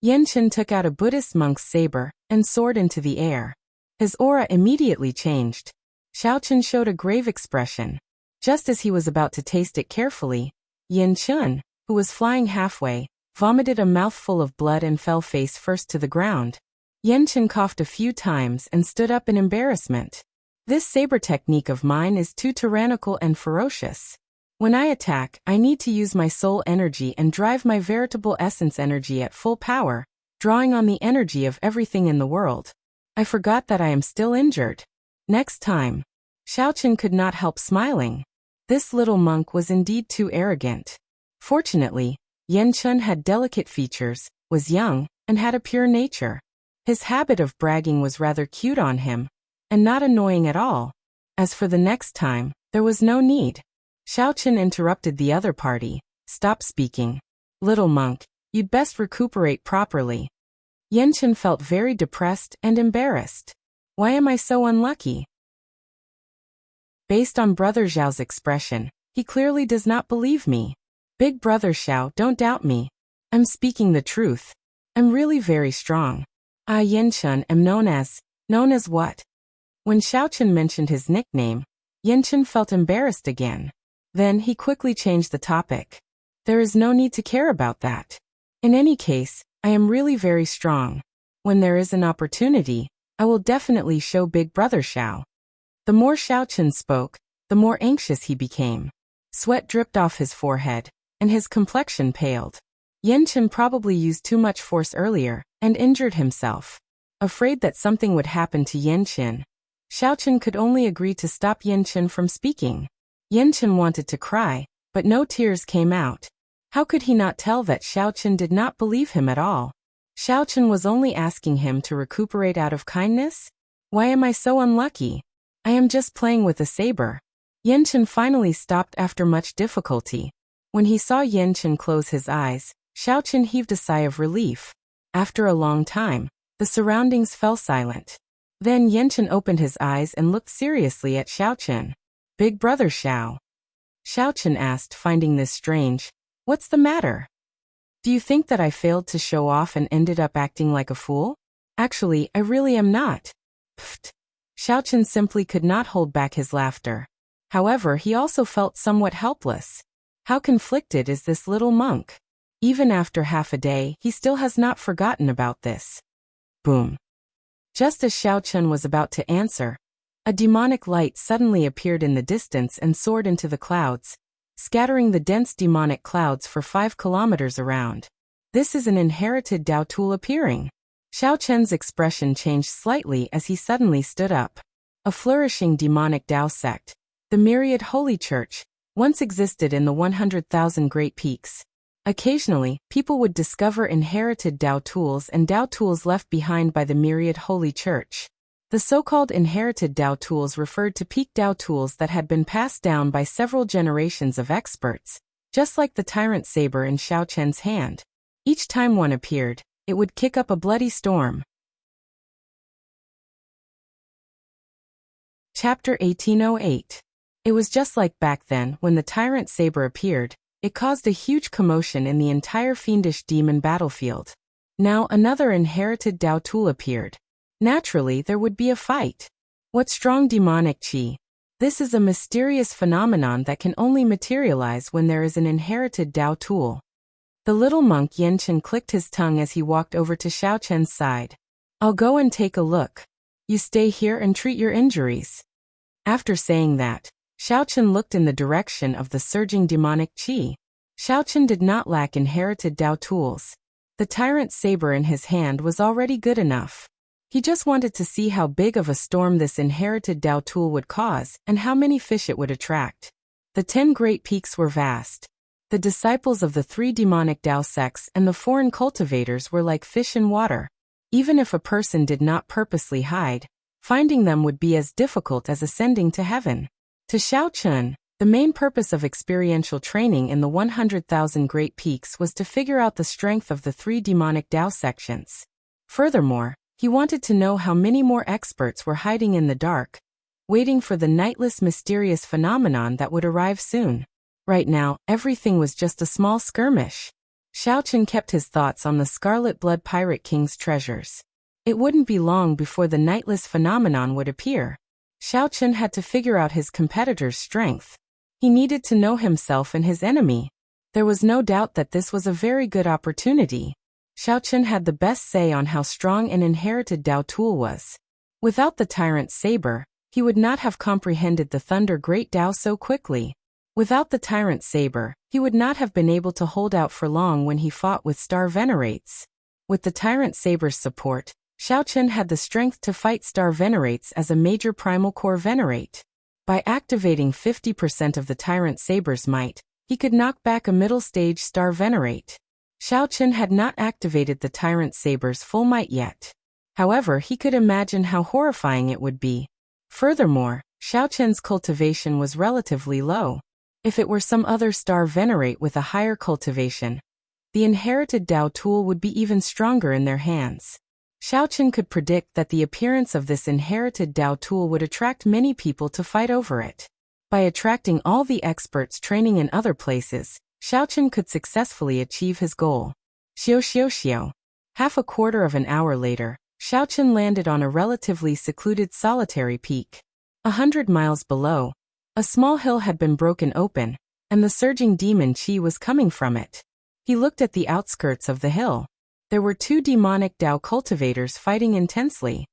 Yan Chen took out a Buddhist monk's saber and soared into the air. His aura immediately changed. Xiaochen showed a grave expression. Just as he was about to taste it carefully, Yan Chen, who was flying halfway, vomited a mouthful of blood and fell face first to the ground. Yan Chen coughed a few times and stood up in embarrassment. This saber technique of mine is too tyrannical and ferocious. When I attack, I need to use my soul energy and drive my veritable essence energy at full power, drawing on the energy of everything in the world. I forgot that I am still injured. Next time. Xiaochen could not help smiling. This little monk was indeed too arrogant. Fortunately, Yanchun had delicate features, was young, and had a pure nature. His habit of bragging was rather cute on him, and not annoying at all. As for the next time, there was no need. Xiaochen interrupted the other party. Stop speaking. Little monk, you'd best recuperate properly. Yanchun felt very depressed and embarrassed. Why am I so unlucky? Based on Brother Xiao's expression, he clearly does not believe me. Big Brother Xiao, don't doubt me. I'm speaking the truth. I'm really very strong. Yanchun am known as what? When Xiaochen mentioned his nickname, Yanchun felt embarrassed again. Then he quickly changed the topic. There is no need to care about that. In any case, I am really very strong. When there is an opportunity, I will definitely show Big Brother Xiao. The more Xiaochen spoke, the more anxious he became. Sweat dripped off his forehead, and his complexion paled. Yanchun probably used too much force earlier, and injured himself. Afraid that something would happen to Yanchun, Xiaochen could only agree to stop Yanchun from speaking. Yanchun wanted to cry, but no tears came out. How could he not tell that Xiaochen did not believe him at all? Xiaochen was only asking him to recuperate out of kindness? Why am I so unlucky? I am just playing with a saber. Yanchun finally stopped after much difficulty. When he saw Yanchun close his eyes, Xiaochen heaved a sigh of relief. After a long time, the surroundings fell silent. Then Yanchun opened his eyes and looked seriously at Xiaochen. Big Brother Xiao. Xiaochen asked, finding this strange. What's the matter? Do you think that I failed to show off and ended up acting like a fool? Actually, I really am not. Pfft. Xiaochen simply could not hold back his laughter. However, he also felt somewhat helpless. How conflicted is this little monk? Even after half a day, he still has not forgotten about this. Boom. Just as Xiaochen was about to answer, a demonic light suddenly appeared in the distance and soared into the clouds, scattering the dense demonic clouds for 5 kilometers around. This is an inherited Dao tool appearing. Xiaochen's expression changed slightly as he suddenly stood up. A flourishing demonic Dao sect, the Myriad Holy Church, once existed in the 100,000 Great Peaks. Occasionally, people would discover inherited Dao tools and Dao tools left behind by the Myriad Holy Church. The so-called inherited Dao tools referred to peak Dao tools that had been passed down by several generations of experts, just like the tyrant saber in Xiaochen's hand. Each time one appeared, it would kick up a bloody storm. Chapter 1808. It was just like back then when the tyrant saber appeared. It caused a huge commotion in the entire fiendish demon battlefield. Now another inherited Dao tool appeared. Naturally, there would be a fight. What strong demonic qi? This is a mysterious phenomenon that can only materialize when there is an inherited Dao tool. The little monk Yanchun clicked his tongue as he walked over to Xiaochen's side. I'll go and take a look. You stay here and treat your injuries. After saying that, Xiaochen looked in the direction of the surging demonic qi. Xiaochen did not lack inherited Dao tools. The tyrant saber in his hand was already good enough. He just wanted to see how big of a storm this inherited Dao tool would cause and how many fish it would attract. The 10 Great Peaks were vast. The disciples of the 3 demonic Dao sects and the foreign cultivators were like fish in water. Even if a person did not purposely hide, finding them would be as difficult as ascending to heaven. To Xiaochen, the main purpose of experiential training in the 100,000 Great Peaks was to figure out the strength of the 3 demonic Dao sections. Furthermore, he wanted to know how many more experts were hiding in the dark, waiting for the nightless mysterious phenomenon that would arrive soon. Right now, everything was just a small skirmish. Xiaochen kept his thoughts on the Scarlet Blood Pirate King's treasures. It wouldn't be long before the nightless phenomenon would appear. Xiaochen had to figure out his competitor's strength. He needed to know himself and his enemy. There was no doubt that this was a very good opportunity. Xiaochen had the best say on how strong an inherited Dao tool was. Without the tyrant saber, he would not have comprehended the Thunder Great Tao so quickly. Without the Tyrant Saber, he would not have been able to hold out for long when he fought with Star Venerates. With the Tyrant Saber's support, Xiaochen had the strength to fight Star Venerates as a major Primal Core Venerate. By activating 50% of the Tyrant Saber's might, he could knock back a middle-stage Star Venerate. Xiaochen had not activated the Tyrant Saber's full might yet. However, he could imagine how horrifying it would be. Furthermore, Xiaochen's cultivation was relatively low. If it were some other Star Venerate with a higher cultivation, the inherited Tao tool would be even stronger in their hands. Xiaochen could predict that the appearance of this inherited Tao tool would attract many people to fight over it. By attracting all the experts training in other places, Xiaochen could successfully achieve his goal. Xiao. Half a quarter of an hour later, Xiaochen landed on a relatively secluded solitary peak. 100 miles below, a small hill had been broken open, and the surging demon chi was coming from it. He looked at the outskirts of the hill. There were 2 demonic Tao cultivators fighting intensely.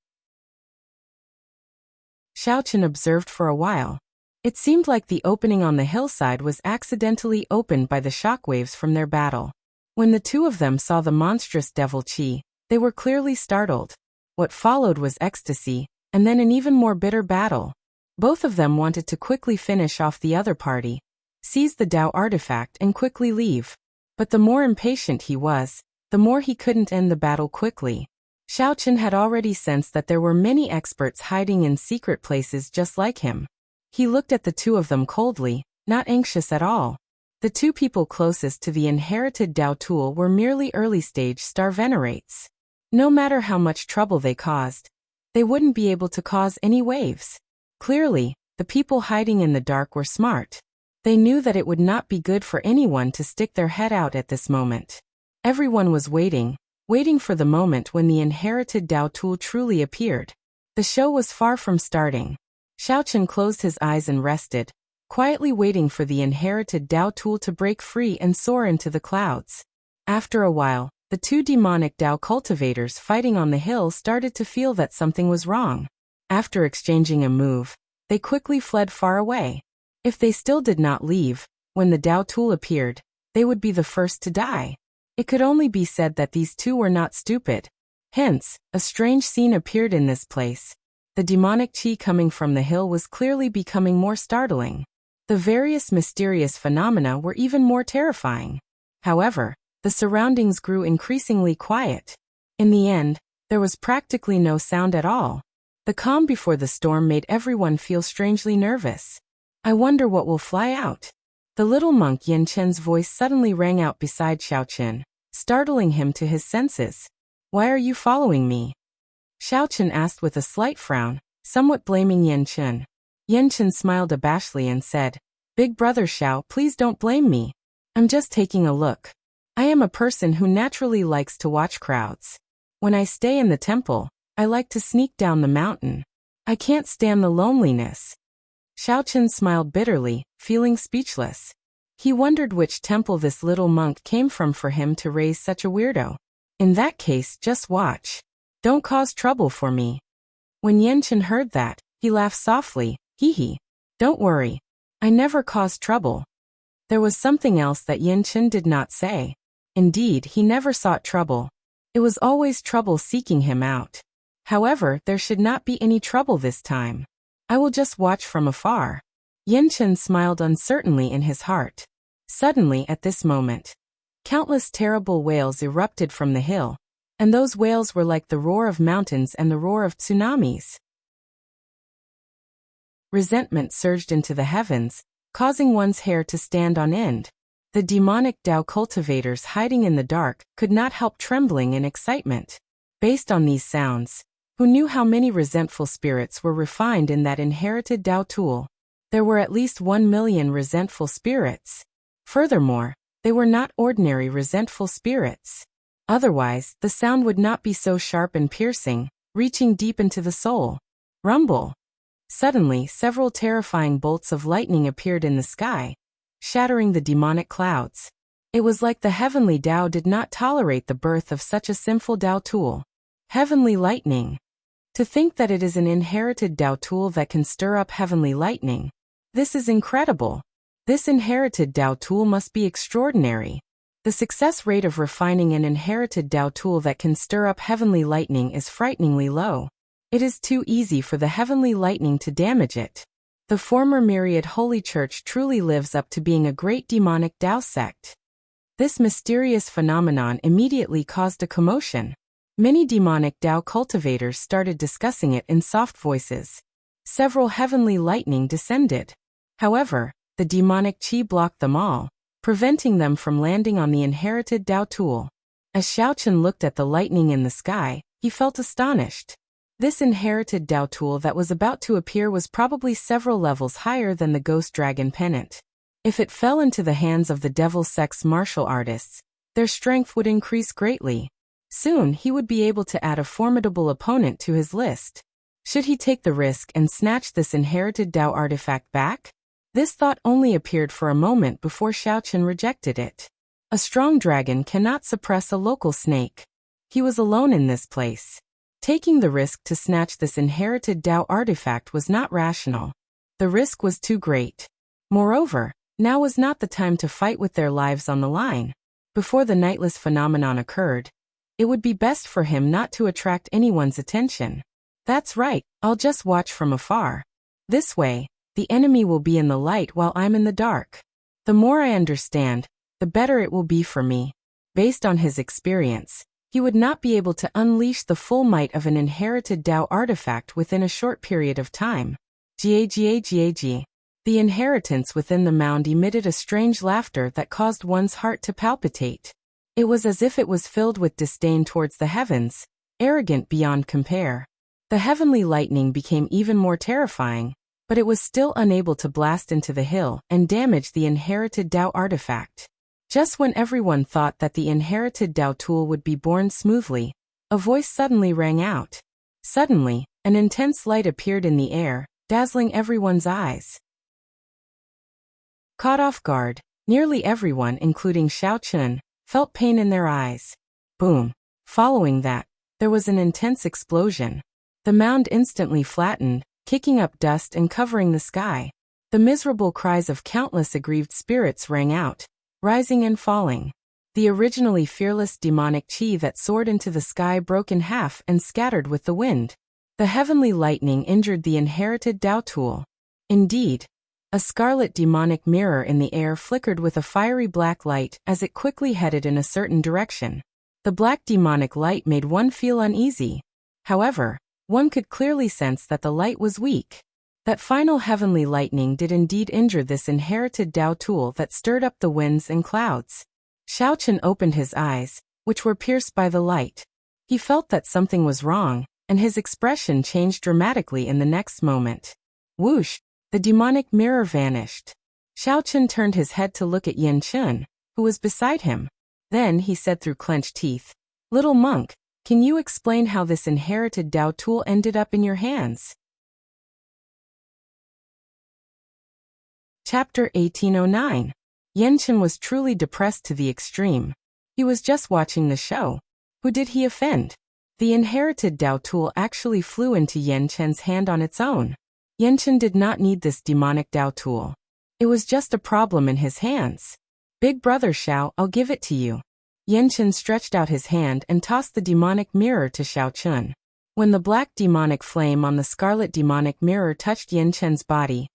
Xiaochen observed for a while. It seemed like the opening on the hillside was accidentally opened by the shockwaves from their battle. When the 2 of them saw the monstrous devil chi, they were clearly startled. What followed was ecstasy, and then an even more bitter battle. Both of them wanted to quickly finish off the other party, seize the Tao artifact and quickly leave. But the more impatient he was, the more he couldn't end the battle quickly. Xiaochen had already sensed that there were many experts hiding in secret places just like him. He looked at the 2 of them coldly, not anxious at all. The 2 people closest to the inherited Tao tool were merely early-stage Star Venerates. No matter how much trouble they caused, they wouldn't be able to cause any waves. Clearly, the people hiding in the dark were smart. They knew that it would not be good for anyone to stick their head out at this moment. Everyone was waiting for the moment when the inherited Tao tool truly appeared. The show was far from starting. Xiaochen closed his eyes and rested, quietly waiting for the inherited Tao tool to break free and soar into the clouds. After a while, the 2 demonic Tao cultivators fighting on the hill started to feel that something was wrong. After exchanging a move, they quickly fled far away. If they still did not leave, when the Tao tool appeared, they would be the first to die. It could only be said that these 2 were not stupid. Hence, a strange scene appeared in this place. The demonic chi coming from the hill was clearly becoming more startling. The various mysterious phenomena were even more terrifying. However, the surroundings grew increasingly quiet. In the end, there was practically no sound at all. The calm before the storm made everyone feel strangely nervous. I wonder what will fly out. The little monk Yan Chen's voice suddenly rang out beside Xiaochen, startling him to his senses. Why are you following me? Xiaochen asked with a slight frown, somewhat blaming Yan Chen. Yan Chen smiled abashedly and said, Big brother Xiao, please don't blame me. I'm just taking a look. I am a person who naturally likes to watch crowds. When I stay in the temple, I like to sneak down the mountain. I can't stand the loneliness. Xiaochen smiled bitterly, feeling speechless. He wondered which temple this little monk came from for him to raise such a weirdo. In that case, just watch. Don't cause trouble for me. When Yan Chen heard that, he laughed softly, hee. Don't worry. I never caused trouble. There was something else that Yan Chen did not say. Indeed, he never sought trouble. It was always trouble seeking him out. However, there should not be any trouble this time. I will just watch from afar. Yan Chen smiled uncertainly in his heart. Suddenly, at this moment, countless terrible wails erupted from the hill, and those wails were like the roar of mountains and the roar of tsunamis. Resentment surged into the heavens, causing one's hair to stand on end. The demonic Tao cultivators hiding in the dark could not help trembling in excitement. Based on these sounds, who knew how many resentful spirits were refined in that inherited Tao tool? There were at least 1 million resentful spirits. Furthermore, they were not ordinary resentful spirits. Otherwise, the sound would not be so sharp and piercing, reaching deep into the soul. Rumble! Suddenly, several terrifying bolts of lightning appeared in the sky, shattering the demonic clouds. It was like the heavenly Tao did not tolerate the birth of such a sinful Tao tool. Heavenly lightning. To think that it is an inherited Dao tool that can stir up heavenly lightning. This is incredible. This inherited Dao tool must be extraordinary. The success rate of refining an inherited Dao tool that can stir up heavenly lightning is frighteningly low. It is too easy for the heavenly lightning to damage it. The former Myriad Holy Church truly lives up to being a great demonic Dao sect. This mysterious phenomenon immediately caused a commotion. Many demonic Dao cultivators started discussing it in soft voices. Several heavenly lightning descended. However, the demonic Qi blocked them all, preventing them from landing on the inherited Dao tool. As Xiaochen looked at the lightning in the sky, he felt astonished. This inherited Dao tool that was about to appear was probably several levels higher than the Ghost Dragon Pennant. If it fell into the hands of the Devil Sect's martial artists, their strength would increase greatly. Soon he would be able to add a formidable opponent to his list. Should he take the risk and snatch this inherited Dao artifact back? This thought only appeared for a moment before Xiaochen rejected it. A strong dragon cannot suppress a local snake. He was alone in this place. Taking the risk to snatch this inherited Dao artifact was not rational. The risk was too great. Moreover, now was not the time to fight with their lives on the line. Before the nightless phenomenon occurred, it would be best for him not to attract anyone's attention. That's right, I'll just watch from afar. This way, the enemy will be in the light while I'm in the dark. The more I understand, the better it will be for me. Based on his experience, he would not be able to unleash the full might of an inherited Dao artifact within a short period of time. Gag. The inheritance within the mound emitted a strange laughter that caused one's heart to palpitate. It was as if it was filled with disdain towards the heavens, arrogant beyond compare. The heavenly lightning became even more terrifying, but it was still unable to blast into the hill and damage the inherited Dao artifact. Just when everyone thought that the inherited Dao tool would be born smoothly, a voice suddenly rang out. Suddenly, an intense light appeared in the air, dazzling everyone's eyes. Caught off guard, nearly everyone, including Xiaochen, felt pain in their eyes. Boom. Following that, there was an intense explosion. The mound instantly flattened, kicking up dust and covering the sky. The miserable cries of countless aggrieved spirits rang out, rising and falling. The originally fearless demonic Qi that soared into the sky broke in half and scattered with the wind. The heavenly lightning injured the inherited Dao tool. Indeed, a scarlet demonic mirror in the air flickered with a fiery black light as it quickly headed in a certain direction. The black demonic light made one feel uneasy. However, one could clearly sense that the light was weak. That final heavenly lightning did indeed injure this inherited Dao tool that stirred up the winds and clouds. Xiaochen opened his eyes, which were pierced by the light. He felt that something was wrong, and his expression changed dramatically in the next moment. Whoosh! The demonic mirror vanished. Xiaochen turned his head to look at Yan Chun, who was beside him. Then he said through clenched teeth, "Little monk, can you explain how this inherited Dao tool ended up in your hands?" Chapter 1809. Yanchen was truly depressed to the extreme. He was just watching the show. Who did he offend? The inherited Dao tool actually flew into Yanchen's hand on its own. Yanchen did not need this demonic Dao tool. It was just a problem in his hands. "Big brother Xiao, I'll give it to you." Yanchen stretched out his hand and tossed the demonic mirror to Xiaochen. When the black demonic flame on the scarlet demonic mirror touched Yanchen's body,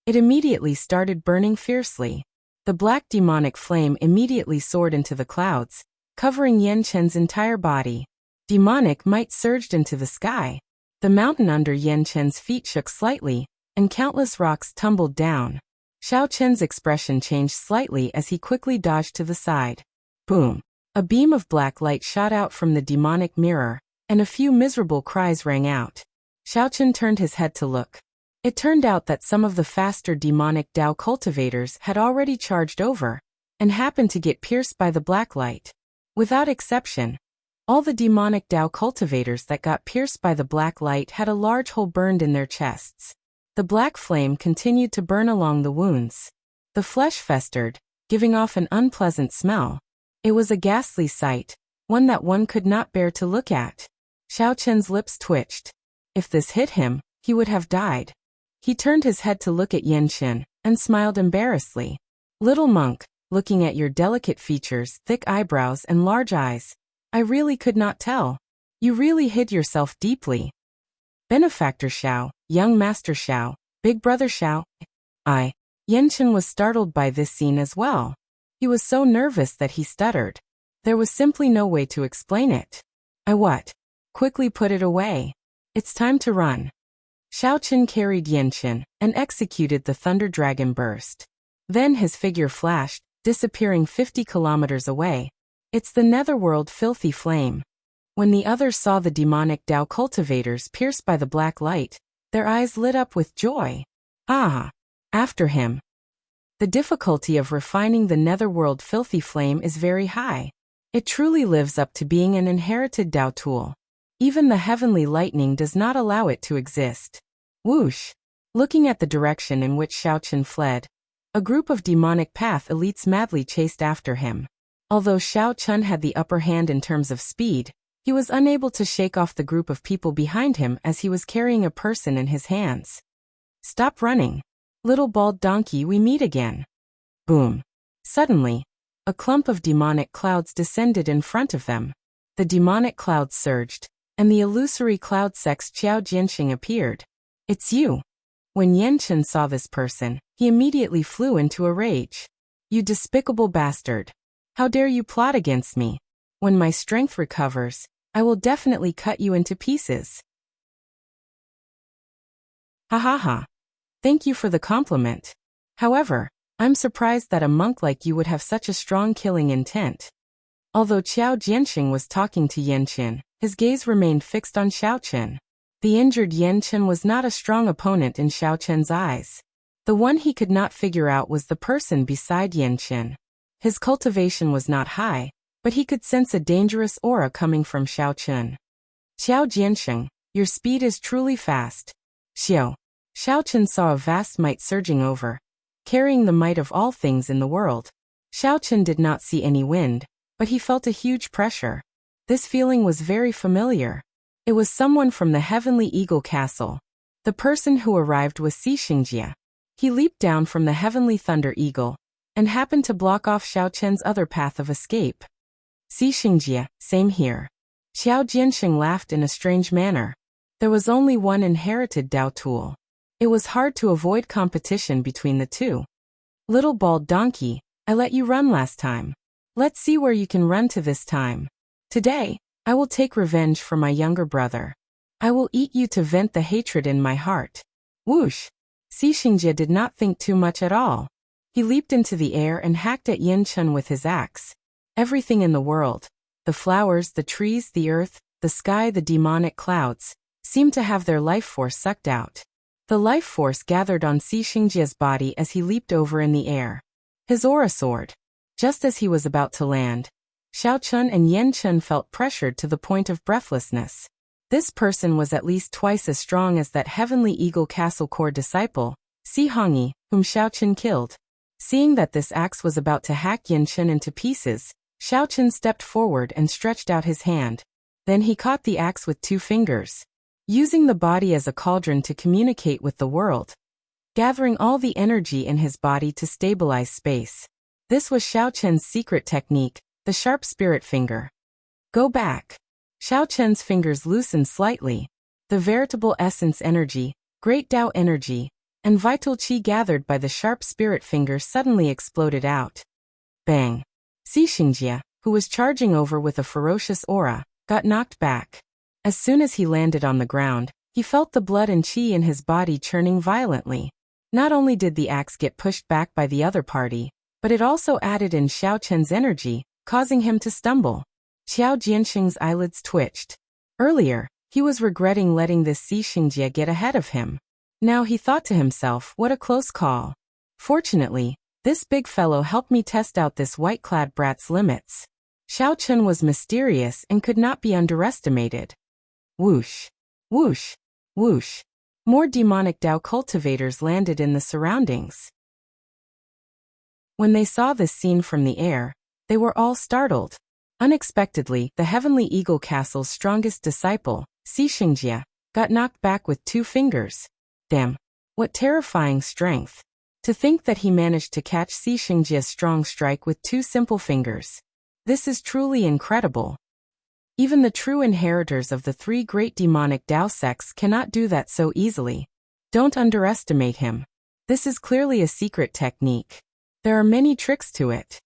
it immediately started burning fiercely. The black demonic flame immediately soared into the clouds, covering Yanchen's entire body. Demonic might surged into the sky. The mountain under Yanchen's feet shook slightly, and countless rocks tumbled down. Xiaochen's expression changed slightly as he quickly dodged to the side. Boom! A beam of black light shot out from the demonic mirror, and a few miserable cries rang out. Xiaochen turned his head to look. It turned out that some of the faster demonic Dao cultivators had already charged over, and happened to get pierced by the black light. Without exception, all the demonic Dao cultivators that got pierced by the black light had a large hole burned in their chests. The black flame continued to burn along the wounds. The flesh festered, giving off an unpleasant smell. It was a ghastly sight, one that one could not bear to look at. Xiaochen's lips twitched. If this hit him, he would have died. He turned his head to look at Yanqin, and smiled embarrassedly. Little monk, looking at your delicate features, thick eyebrows and large eyes, I really could not tell. You really hid yourself deeply. Benefactor Xiao, young master Xiao, big brother Xiao. Yanqin was startled by this scene as well. He was so nervous that he stuttered. There was simply no way to explain it. Quickly put it away. It's time to run. Xiaoqin carried Yanqin and executed the Thunder Dragon burst. Then his figure flashed, disappearing 50 kilometers away. It's the netherworld filthy flame. When the others saw the demonic Dao cultivators pierced by the black light, their eyes lit up with joy. After him. The difficulty of refining the netherworld filthy flame is very high. It truly lives up to being an inherited Dao tool. Even the heavenly lightning does not allow it to exist. Whoosh! Looking at the direction in which Xiaoqin fled, a group of demonic path elites madly chased after him. Although Xiaoqin had the upper hand in terms of speed, he was unable to shake off the group of people behind him as he was carrying a person in his hands. Stop running. Little bald donkey, we meet again. Boom. Suddenly, a clump of demonic clouds descended in front of them. The demonic clouds surged, and the illusory cloud sex Qiao Jianxing appeared. It's you. When Yanqin saw this person, he immediately flew into a rage. You despicable bastard. How dare you plot against me? When my strength recovers, I will definitely cut you into pieces. Ha ha ha. Thank you for the compliment. However, I'm surprised that a monk like you would have such a strong killing intent. Although Qiao Jianxing was talking to Yanqin, his gaze remained fixed on Xiaoqin. The injured Yanqin was not a strong opponent in Xiaoqin's eyes. The one he could not figure out was the person beside Yanqin. His cultivation was not high, but he could sense a dangerous aura coming from Xiaoqin. Qiao Jianxing, your speed is truly fast. Xiaoqin saw a vast might surging over, carrying the might of all things in the world. Xiaoqin did not see any wind, but he felt a huge pressure. This feeling was very familiar. It was someone from the Heavenly Eagle Castle. The person who arrived was Xixingjie. He leaped down from the Heavenly Thunder Eagle, and happened to block off Xiaoqin's other path of escape. Xixingjie, same here. Qiao Jianxing laughed in a strange manner. There was only one inherited Dao tool. It was hard to avoid competition between the two. Little bald donkey, I let you run last time. Let's see where you can run to this time. Today, I will take revenge for my younger brother. I will eat you to vent the hatred in my heart. Whoosh! Xixingjie did not think too much at all. He leaped into the air and hacked at Yanqin with his axe. Everything in the world, the flowers, the trees, the earth, the sky, the demonic clouds, seemed to have their life force sucked out. The life force gathered on Xixingjie's body as he leaped over in the air. His aura soared. Just as he was about to land, Xiaoqin and Yanqin felt pressured to the point of breathlessness. This person was at least twice as strong as that Heavenly Eagle Castle core disciple, Si Hongyi, whom Xiaoqin killed. Seeing that this axe was about to hack Yanqin into pieces, Xiaoqin stepped forward and stretched out his hand. Then he caught the axe with 2 fingers. Using the body as a cauldron to communicate with the world, gathering all the energy in his body to stabilize space. This was Xiaoqin's secret technique, the sharp spirit finger. Go back. Xiaoqin's fingers loosened slightly. The veritable essence energy, great Dao energy, and vital qi gathered by the sharp spirit finger suddenly exploded out. Bang! Xixingjie, who was charging over with a ferocious aura, got knocked back. As soon as he landed on the ground, he felt the blood and qi in his body churning violently. Not only did the axe get pushed back by the other party, but it also added in Xiaoqin's energy, causing him to stumble. Qiao Jianxing's eyelids twitched. Earlier, he was regretting letting this Xixingjie get ahead of him. Now he thought to himself, what a close call. Fortunately, this big fellow helped me test out this white-clad brat's limits. Xiaoqin was mysterious and could not be underestimated. Whoosh! Whoosh! Whoosh! More demonic Dao cultivators landed in the surroundings. When they saw this scene from the air, they were all startled. Unexpectedly, the Heavenly Eagle Castle's strongest disciple, Xixingjie, got knocked back with 2 fingers. Damn. What terrifying strength. To think that he managed to catch Xingjia's strong strike with 2 simple fingers. This is truly incredible. Even the true inheritors of the 3 great demonic Dao sects cannot do that so easily. Don't underestimate him. This is clearly a secret technique. There are many tricks to it.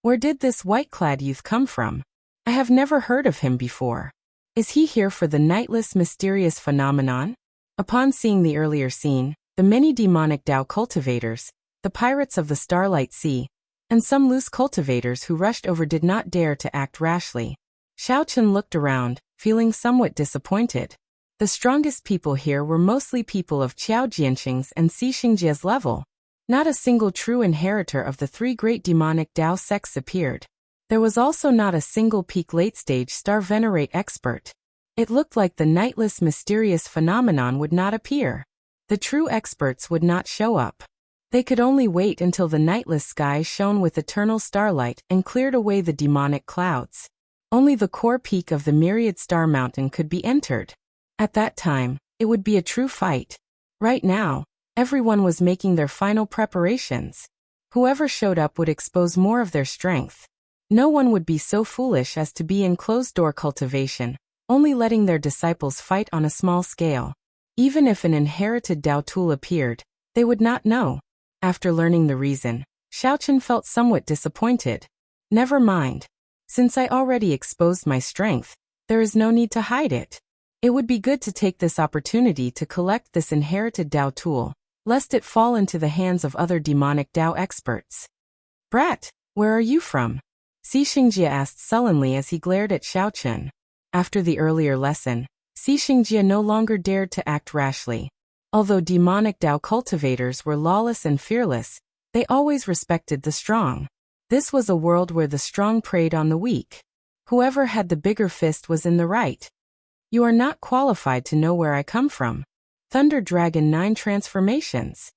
Where did this white-clad youth come from? I have never heard of him before. Is he here for the nightless mysterious phenomenon? Upon seeing the earlier scene, the many demonic Dao cultivators, the pirates of the Starlight Sea, and some loose cultivators who rushed over did not dare to act rashly. Xiaochen looked around, feeling somewhat disappointed. The strongest people here were mostly people of Qiao Jianxing's and Xingjia's level. Not a single true inheritor of the 3 great demonic Dao sects appeared. There was also not a single peak late-stage star venerate expert. It looked like the nightless mysterious phenomenon would not appear. The true experts would not show up. They could only wait until the nightless sky shone with eternal starlight and cleared away the demonic clouds. Only the core peak of the myriad star mountain could be entered. At that time, it would be a true fight. Right now, everyone was making their final preparations. Whoever showed up would expose more of their strength. No one would be so foolish as to be in closed-door cultivation, only letting their disciples fight on a small scale. Even if an inherited Dao tool appeared, they would not know. After learning the reason, Xiaochen felt somewhat disappointed. Never mind. Since I already exposed my strength, there is no need to hide it. It would be good to take this opportunity to collect this inherited Dao tool, lest it fall into the hands of other demonic Dao experts. Brat, where are you from? Xingjia asked sullenly as he glared at Xiaochen. After the earlier lesson, Xingjia no longer dared to act rashly. Although demonic Dao cultivators were lawless and fearless, they always respected the strong. This was a world where the strong preyed on the weak. Whoever had the bigger fist was in the right. You are not qualified to know where I come from. Thunder Dragon 9 transformations.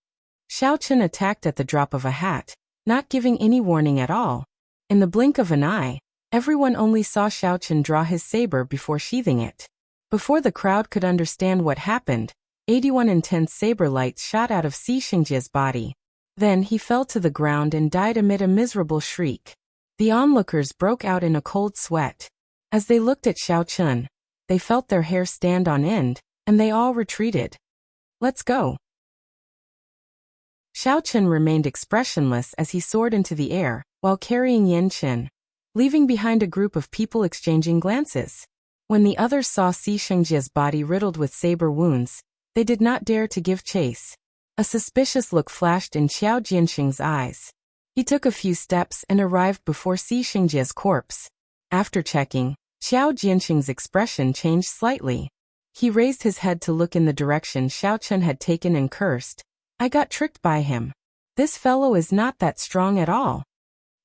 Xiaochen attacked at the drop of a hat, not giving any warning at all. In the blink of an eye, everyone only saw Xiaochen draw his saber before sheathing it. Before the crowd could understand what happened, 81 intense saber lights shot out of Xingjia's body. Then he fell to the ground and died amid a miserable shriek. The onlookers broke out in a cold sweat. As they looked at Xiaochen, they felt their hair stand on end, and they all retreated. Let's go. Xiaochen remained expressionless as he soared into the air, while carrying Yanqin, leaving behind a group of people exchanging glances. When the others saw Xingjia's body riddled with saber wounds, they did not dare to give chase. A suspicious look flashed in Qiao Jianxing's eyes. He took a few steps and arrived before Xingjia's corpse. After checking, Qiao Jianxing's expression changed slightly. He raised his head to look in the direction Xiaochen had taken and cursed. I got tricked by him. This fellow is not that strong at all.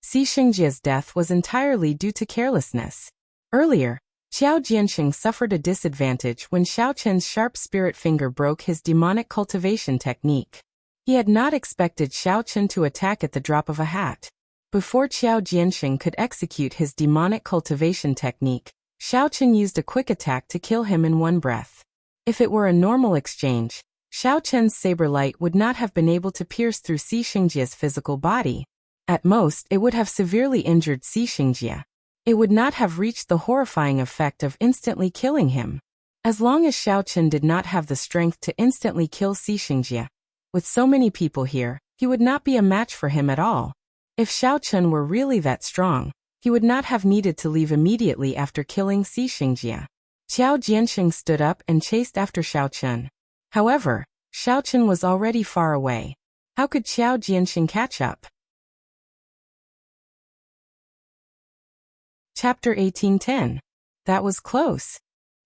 Xingjia's death was entirely due to carelessness. Earlier, Qiao Jianxing suffered a disadvantage when Xiaochen's sharp spirit finger broke his demonic cultivation technique. He had not expected Xiaochen to attack at the drop of a hat. Before Qiao Jianxing could execute his demonic cultivation technique, Xiaochen used a quick attack to kill him in one breath. If it were a normal exchange, Xiaochen's saber light would not have been able to pierce through Xingjia's physical body. At most, it would have severely injured Xingjia. It would not have reached the horrifying effect of instantly killing him. As long as Xiaochen did not have the strength to instantly kill Xingjia, with so many people here, he would not be a match for him at all. If Xiaochen were really that strong, he would not have needed to leave immediately after killing Xingjia. Qiao Jianxing stood up and chased after Xiaochen. However, Xiaochen was already far away. How could Qiao Jianxing catch up? Chapter 1810. That was close.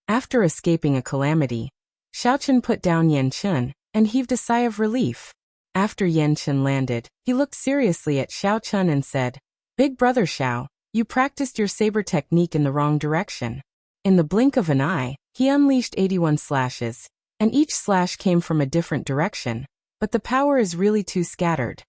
After escaping a calamity, Xiaochen put down Yanqin and heaved a sigh of relief. After Yanqin landed, he looked seriously at Xiaochen and said, "Big brother Xiao, you practiced your saber technique in the wrong direction." In the blink of an eye, he unleashed 81 slashes, and each slash came from a different direction, but the power is really too scattered.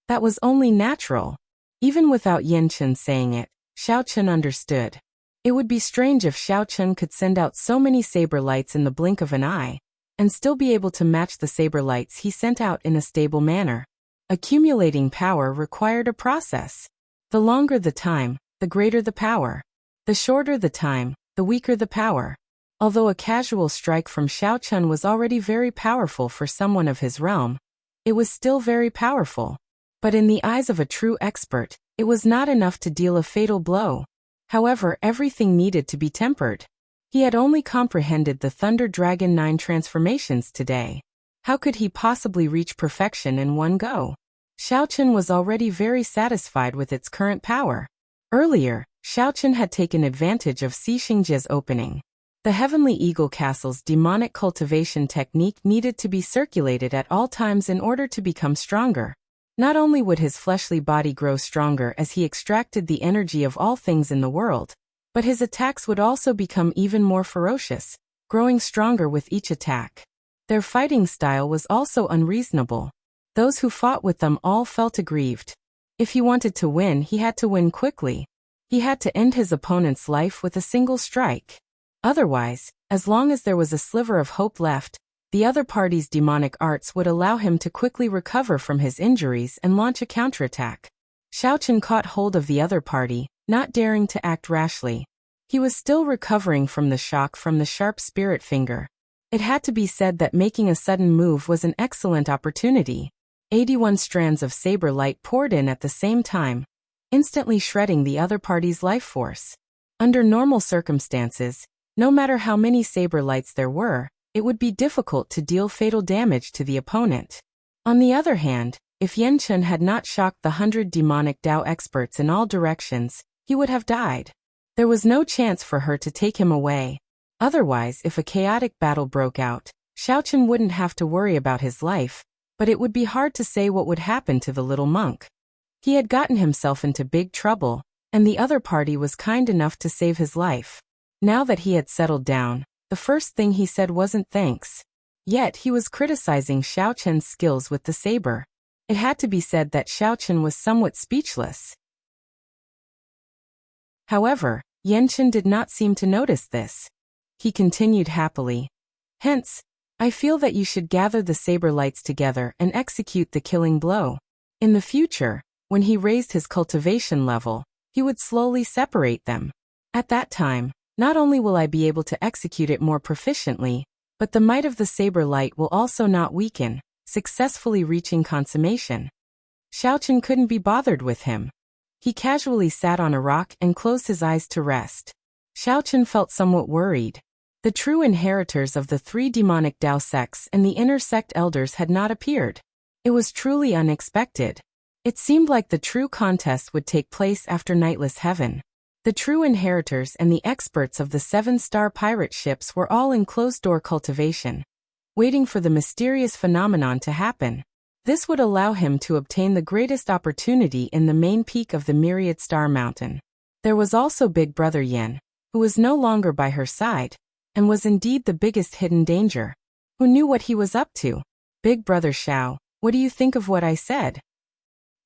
That was only natural. Even without Yanqin saying it, Xiaochen understood. It would be strange if Xiao Chun could send out so many saber lights in the blink of an eye, and still be able to match the saber lights he sent out in a stable manner. Accumulating power required a process. The longer the time, the greater the power. The shorter the time, the weaker the power. Although a casual strike from Xiao Chun was already very powerful for someone of his realm, it was still very powerful. But in the eyes of a true expert, it was not enough to deal a fatal blow. However, everything needed to be tempered. He had only comprehended the Thunder Dragon 9 transformations today. How could he possibly reach perfection in one go? Xiao Chun was already very satisfied with its current power. Earlier, Xiao Chun had taken advantage of Si Xingjia's opening. The Heavenly Eagle Castle's demonic cultivation technique needed to be circulated at all times in order to become stronger. Not only would his fleshly body grow stronger as he extracted the energy of all things in the world, but his attacks would also become even more ferocious, growing stronger with each attack. Their fighting style was also unreasonable. Those who fought with them all felt aggrieved. If he wanted to win, he had to win quickly. He had to end his opponent's life with a single strike. Otherwise, as long as there was a sliver of hope left, the other party's demonic arts would allow him to quickly recover from his injuries and launch a counterattack. Xiao Chun caught hold of the other party, not daring to act rashly. He was still recovering from the shock from the sharp spirit finger. It had to be said that making a sudden move was an excellent opportunity. 81 strands of saber light poured in at the same time, instantly shredding the other party's life force. Under normal circumstances, no matter how many saber lights there were, it would be difficult to deal fatal damage to the opponent. On the other hand, if Yan Chun had not shocked the 100 demonic Dao experts in all directions, he would have died. There was no chance for her to take him away. Otherwise, if a chaotic battle broke out, Xiao Chun wouldn't have to worry about his life, but it would be hard to say what would happen to the little monk. He had gotten himself into big trouble, and the other party was kind enough to save his life. Now that he had settled down, the first thing he said wasn't thanks. Yet he was criticizing Xiao Chun's skills with the saber. It had to be said that Xiao Chun was somewhat speechless. However, Yan Chun did not seem to notice this. He continued happily. Hence, I feel that you should gather the saber lights together and execute the killing blow. In the future, when he raised his cultivation level, he would slowly separate them. At that time, not only will I be able to execute it more proficiently, but the might of the saber light will also not weaken, successfully reaching consummation. Xiao Chun couldn't be bothered with him. He casually sat on a rock and closed his eyes to rest. Xiao Chun felt somewhat worried. The true inheritors of the 3 demonic Dao sects and the inner sect elders had not appeared. It was truly unexpected. It seemed like the true contest would take place after Nightless Heaven. The true inheritors and the experts of the 7-star pirate ships were all in closed-door cultivation, waiting for the mysterious phenomenon to happen. This would allow him to obtain the greatest opportunity in the main peak of the Myriad Star Mountain. There was also Big Brother Yen, who was no longer by her side, and was indeed the biggest hidden danger. Who knew what he was up to? Big Brother Xiao, what do you think of what I said?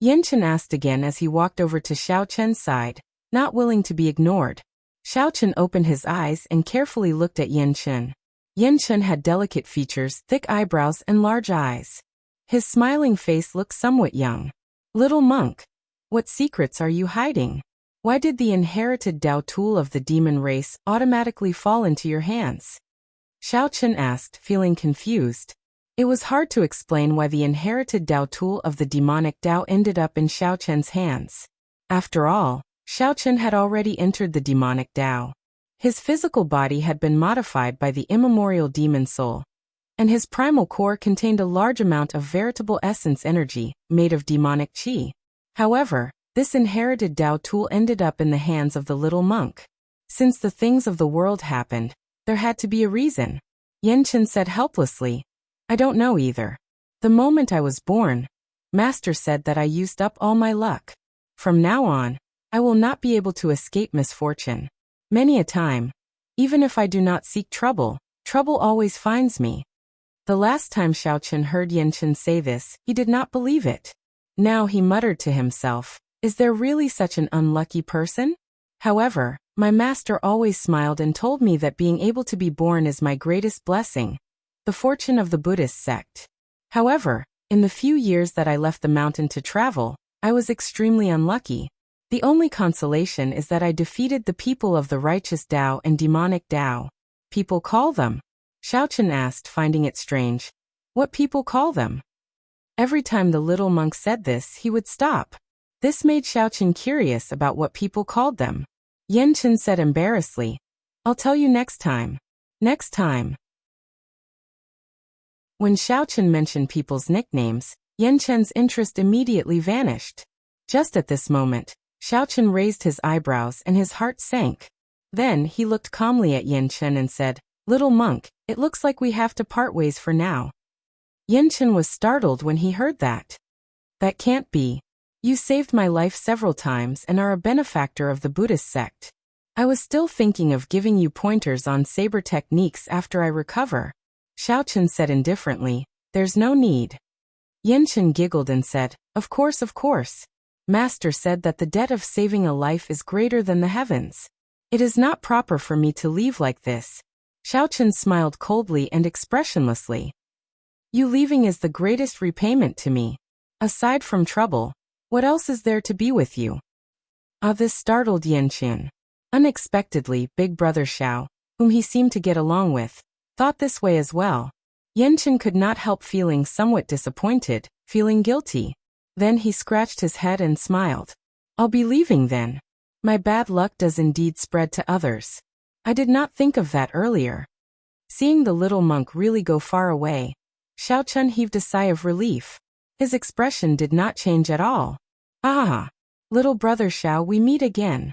Yan Chun asked again as he walked over to Xiao Chen's side, not willing to be ignored. Xiao Chun opened his eyes and carefully looked at Yan Chun. Yan Chun had delicate features, thick eyebrows, and large eyes. His smiling face looked somewhat young. Little monk, what secrets are you hiding? Why did the inherited Dao tool of the demon race automatically fall into your hands? Xiao Chun asked, feeling confused. It was hard to explain why the inherited Dao tool of the demonic Dao ended up in Xiao Chun's hands. After all, Xiao Chun had already entered the demonic Dao. His physical body had been modified by the immemorial demon soul, and his primal core contained a large amount of veritable essence energy, made of demonic qi. However, this inherited Dao tool ended up in the hands of the little monk. Since the things of the world happened, there had to be a reason. Yan Chun said helplessly, I don't know either. The moment I was born, Master said that I used up all my luck. From now on, I will not be able to escape misfortune. Many a time, even if I do not seek trouble, trouble always finds me. The last time Xiao Chun heard Yan Chun say this, he did not believe it. Now he muttered to himself, is there really such an unlucky person? However, My master always smiled and told me that being able to be born is my greatest blessing, the fortune of the Buddhist sect. However, in the few years that I left the mountain to travel, I was extremely unlucky. The only consolation is that I defeated the people of the righteous Tao and demonic Tao. People call them? Xiaochen asked, finding it strange. What people call them? Every time the little monk said this, he would stop. This made Xiaochen curious about what people called them. Yanchen said embarrassedly, I'll tell you next time. Next time. When Xiaochen mentioned people's nicknames, Yanchen's interest immediately vanished. Just at this moment, Xiaochen raised his eyebrows and his heart sank. Then he looked calmly at Yanchen and said, Little monk, it looks like we have to part ways for now. Yanchen was startled when he heard that. That can't be. You saved my life several times and are a benefactor of the Buddhist sect. I was still thinking of giving you pointers on saber techniques after I recover. Xiaochen said indifferently, There's no need. Yanchen giggled and said, Of course, of course. Master said that the debt of saving a life is greater than the heavens. It is not proper for me to leave like this. Xiaochen smiled coldly and expressionlessly. You leaving is the greatest repayment to me. Aside from trouble, what else is there to be with you? This startled Yanchen. Unexpectedly, Big Brother Xiao, whom he seemed to get along with, thought this way as well. Yanchen could not help feeling somewhat disappointed, feeling guilty. Then he scratched his head and smiled. I'll be leaving then. My bad luck does indeed spread to others. I did not think of that earlier. Seeing the little monk really go far away, Xiaochen heaved a sigh of relief. His expression did not change at all. Ah! Little brother Xiao, we meet again.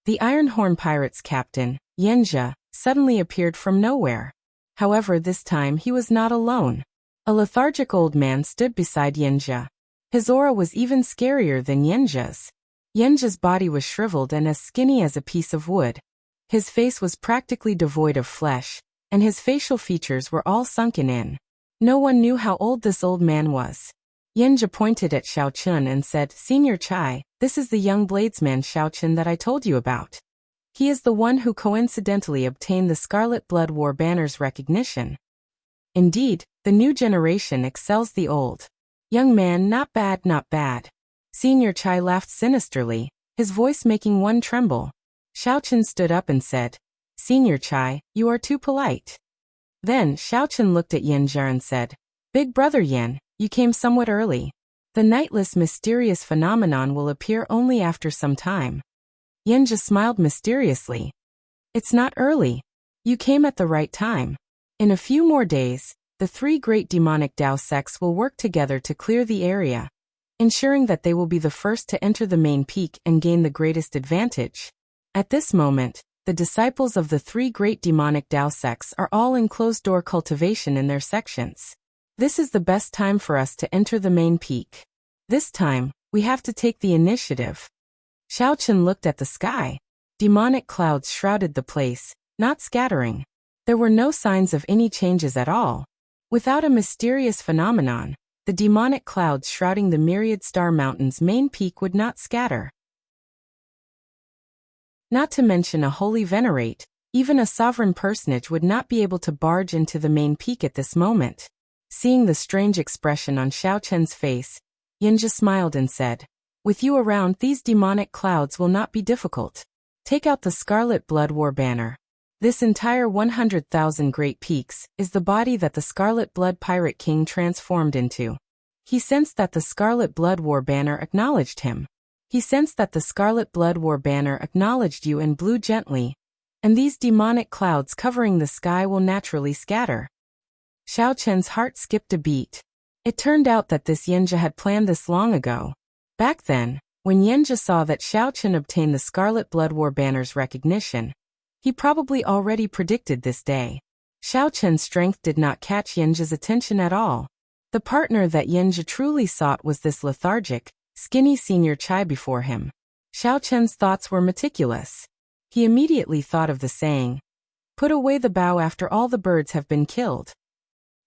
The Ironhorn Pirates captain, Yanjia, suddenly appeared from nowhere. However, this time he was not alone. A lethargic old man stood beside Yanjia. His aura was even scarier than Yanjia's. Yanjia's body was shriveled and as skinny as a piece of wood. His face was practically devoid of flesh, and his facial features were all sunken in. No one knew how old this old man was. Yanjia pointed at Xiaochen and said, Senior Chai, this is the young bladesman Xiaochen that I told you about. He is the one who coincidentally obtained the Scarlet Blood War banner's recognition. Indeed, the new generation excels the old. Young man, not bad, not bad. Senior Chai laughed sinisterly, his voice making one tremble. Xiaochen stood up and said, Senior Chai, you are too polite. Then Xiaochen looked at Yanjia and said, Big brother Yan, you came somewhat early. The nightless mysterious phenomenon will appear only after some time. Yanjia smiled mysteriously. It's not early. You came at the right time. In a few more days, the three great demonic Tao sects will work together to clear the area, ensuring that they will be the first to enter the main peak and gain the greatest advantage. At this moment, the disciples of the three great demonic Tao sects are all in closed-door cultivation in their sections. This is the best time for us to enter the main peak. This time, we have to take the initiative. Xiaochen looked at the sky. Demonic clouds shrouded the place, not scattering. There were no signs of any changes at all. Without a mysterious phenomenon, the demonic clouds shrouding the myriad star mountain's main peak would not scatter. Not to mention a holy venerate, even a sovereign personage would not be able to barge into the main peak at this moment. Seeing the strange expression on Xiaochen's face, Yanjia smiled and said, With you around, these demonic clouds will not be difficult. Take out the Scarlet Blood War banner. This entire 100,000 Great Peaks is the body that the Scarlet Blood Pirate King transformed into. He sensed that the Scarlet Blood War banner acknowledged him. He sensed that the Scarlet Blood War banner acknowledged you and blew gently, and these demonic clouds covering the sky will naturally scatter. Xiaochen's heart skipped a beat. It turned out that this Yanjia had planned this long ago. Back then, when Yanjia saw that Xiaochen obtained the Scarlet Blood War banner's recognition, he probably already predicted this day. Xiaochen's strength did not catch Yanjia's attention at all. The partner that Yanjia truly sought was this lethargic, skinny Senior Chai before him. Xiaochen's thoughts were meticulous. He immediately thought of the saying, Put away the bow after all the birds have been killed.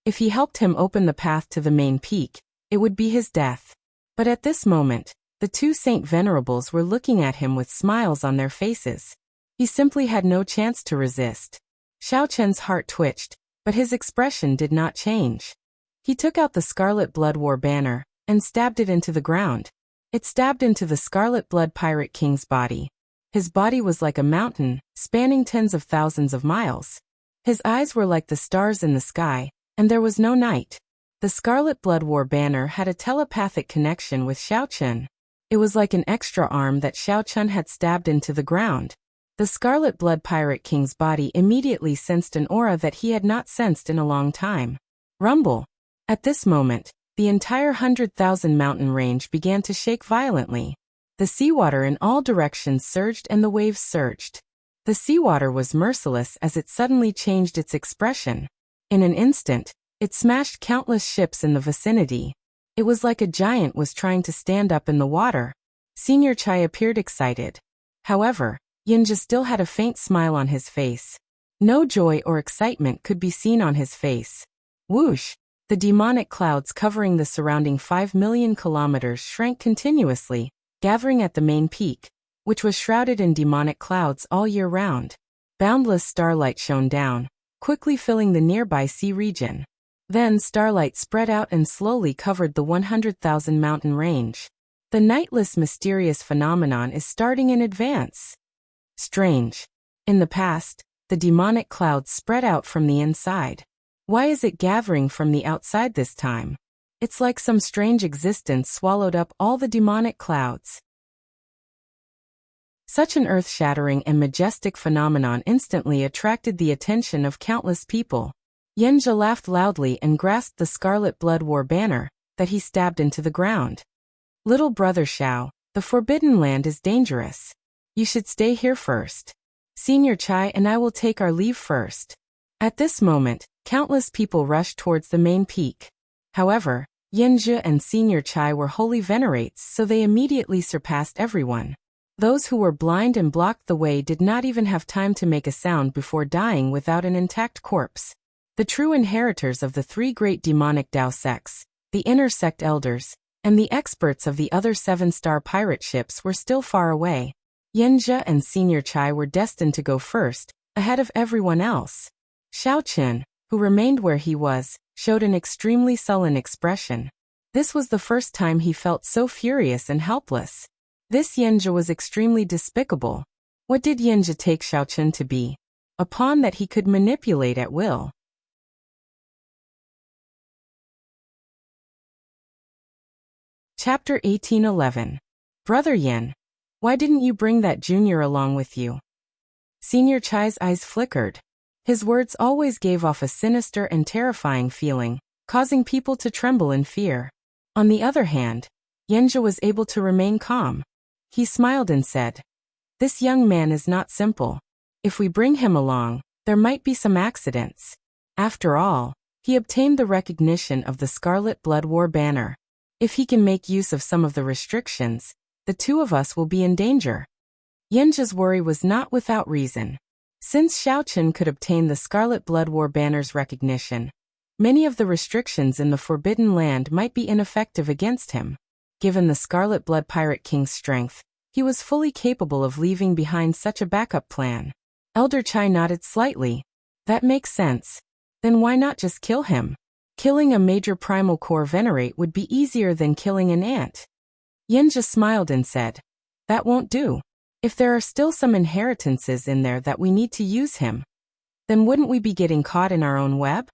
If he helped him open the path to the main peak, it would be his death. But at this moment, the two Saint Venerables were looking at him with smiles on their faces. He simply had no chance to resist. Xiao Chen's heart twitched, but his expression did not change. He took out the Scarlet Blood War banner and stabbed it into the ground. It stabbed into the Scarlet Blood Pirate King's body. His body was like a mountain, spanning tens of thousands of miles. His eyes were like the stars in the sky, and there was no night. The Scarlet Blood War banner had a telepathic connection with Xiao Chen. It was like an extra arm that Xiao Chen had stabbed into the ground. The Scarlet Blood Pirate King's body immediately sensed an aura that he had not sensed in a long time. Rumble. At this moment, the entire 100,000 mountain range began to shake violently. The seawater in all directions surged and the waves surged. The seawater was merciless as it suddenly changed its expression. In an instant, it smashed countless ships in the vicinity. It was like a giant was trying to stand up in the water. Senior Chai appeared excited. However, Yinja still had a faint smile on his face. No joy or excitement could be seen on his face. Whoosh! The demonic clouds covering the surrounding 5 million kilometers shrank continuously, gathering at the main peak, which was shrouded in demonic clouds all year round. Boundless starlight shone down, quickly filling the nearby sea region. Then starlight spread out and slowly covered the 100,000 mountain range. The nightless mysterious phenomenon is starting in advance. Strange. In the past, the demonic clouds spread out from the inside. Why is it gathering from the outside this time? It's like some strange existence swallowed up all the demonic clouds. Such an earth-shattering and majestic phenomenon instantly attracted the attention of countless people. Yinja laughed loudly and grasped the Scarlet Blood War banner that he stabbed into the ground. Little brother Xiao, the Forbidden Land is dangerous. You should stay here first. Senior Chai and I will take our leave first. At this moment, countless people rushed towards the main peak. However, Yinja and Senior Chai were holy venerates, so they immediately surpassed everyone. Those who were blind and blocked the way did not even have time to make a sound before dying without an intact corpse. The true inheritors of the 3 great demonic Dao sects, the inner sect elders, and the experts of the other 7-star pirate ships were still far away. Yinja and Senior Chai were destined to go first, ahead of everyone else. Xiao Chen, who remained where he was, showed an extremely sullen expression. This was the first time he felt so furious and helpless. This Yinja was extremely despicable. What did Yinja take Xiao Chen to be? A pawn that he could manipulate at will. Chapter 1811. Brother Yin, why didn't you bring that junior along with you? Senior Chai's eyes flickered. His words always gave off a sinister and terrifying feeling, causing people to tremble in fear. On the other hand, Yinja was able to remain calm. He smiled and said, "This young man is not simple. If we bring him along, there might be some accidents. After all, he obtained the recognition of the Scarlet Blood War banner. If he can make use of some of the restrictions, the 2 of us will be in danger." Yinja's worry was not without reason. Since Xiao Chen could obtain the Scarlet Blood War banner's recognition, many of the restrictions in the Forbidden Land might be ineffective against him. Given the Scarlet Blood Pirate King's strength, he was fully capable of leaving behind such a backup plan. Elder Chai nodded slightly. That makes sense. Then why not just kill him? Killing a major primal core venerate would be easier than killing an ant. Yinja smiled and said, "That won't do. If there are still some inheritances in there that we need to use him, then wouldn't we be getting caught in our own web?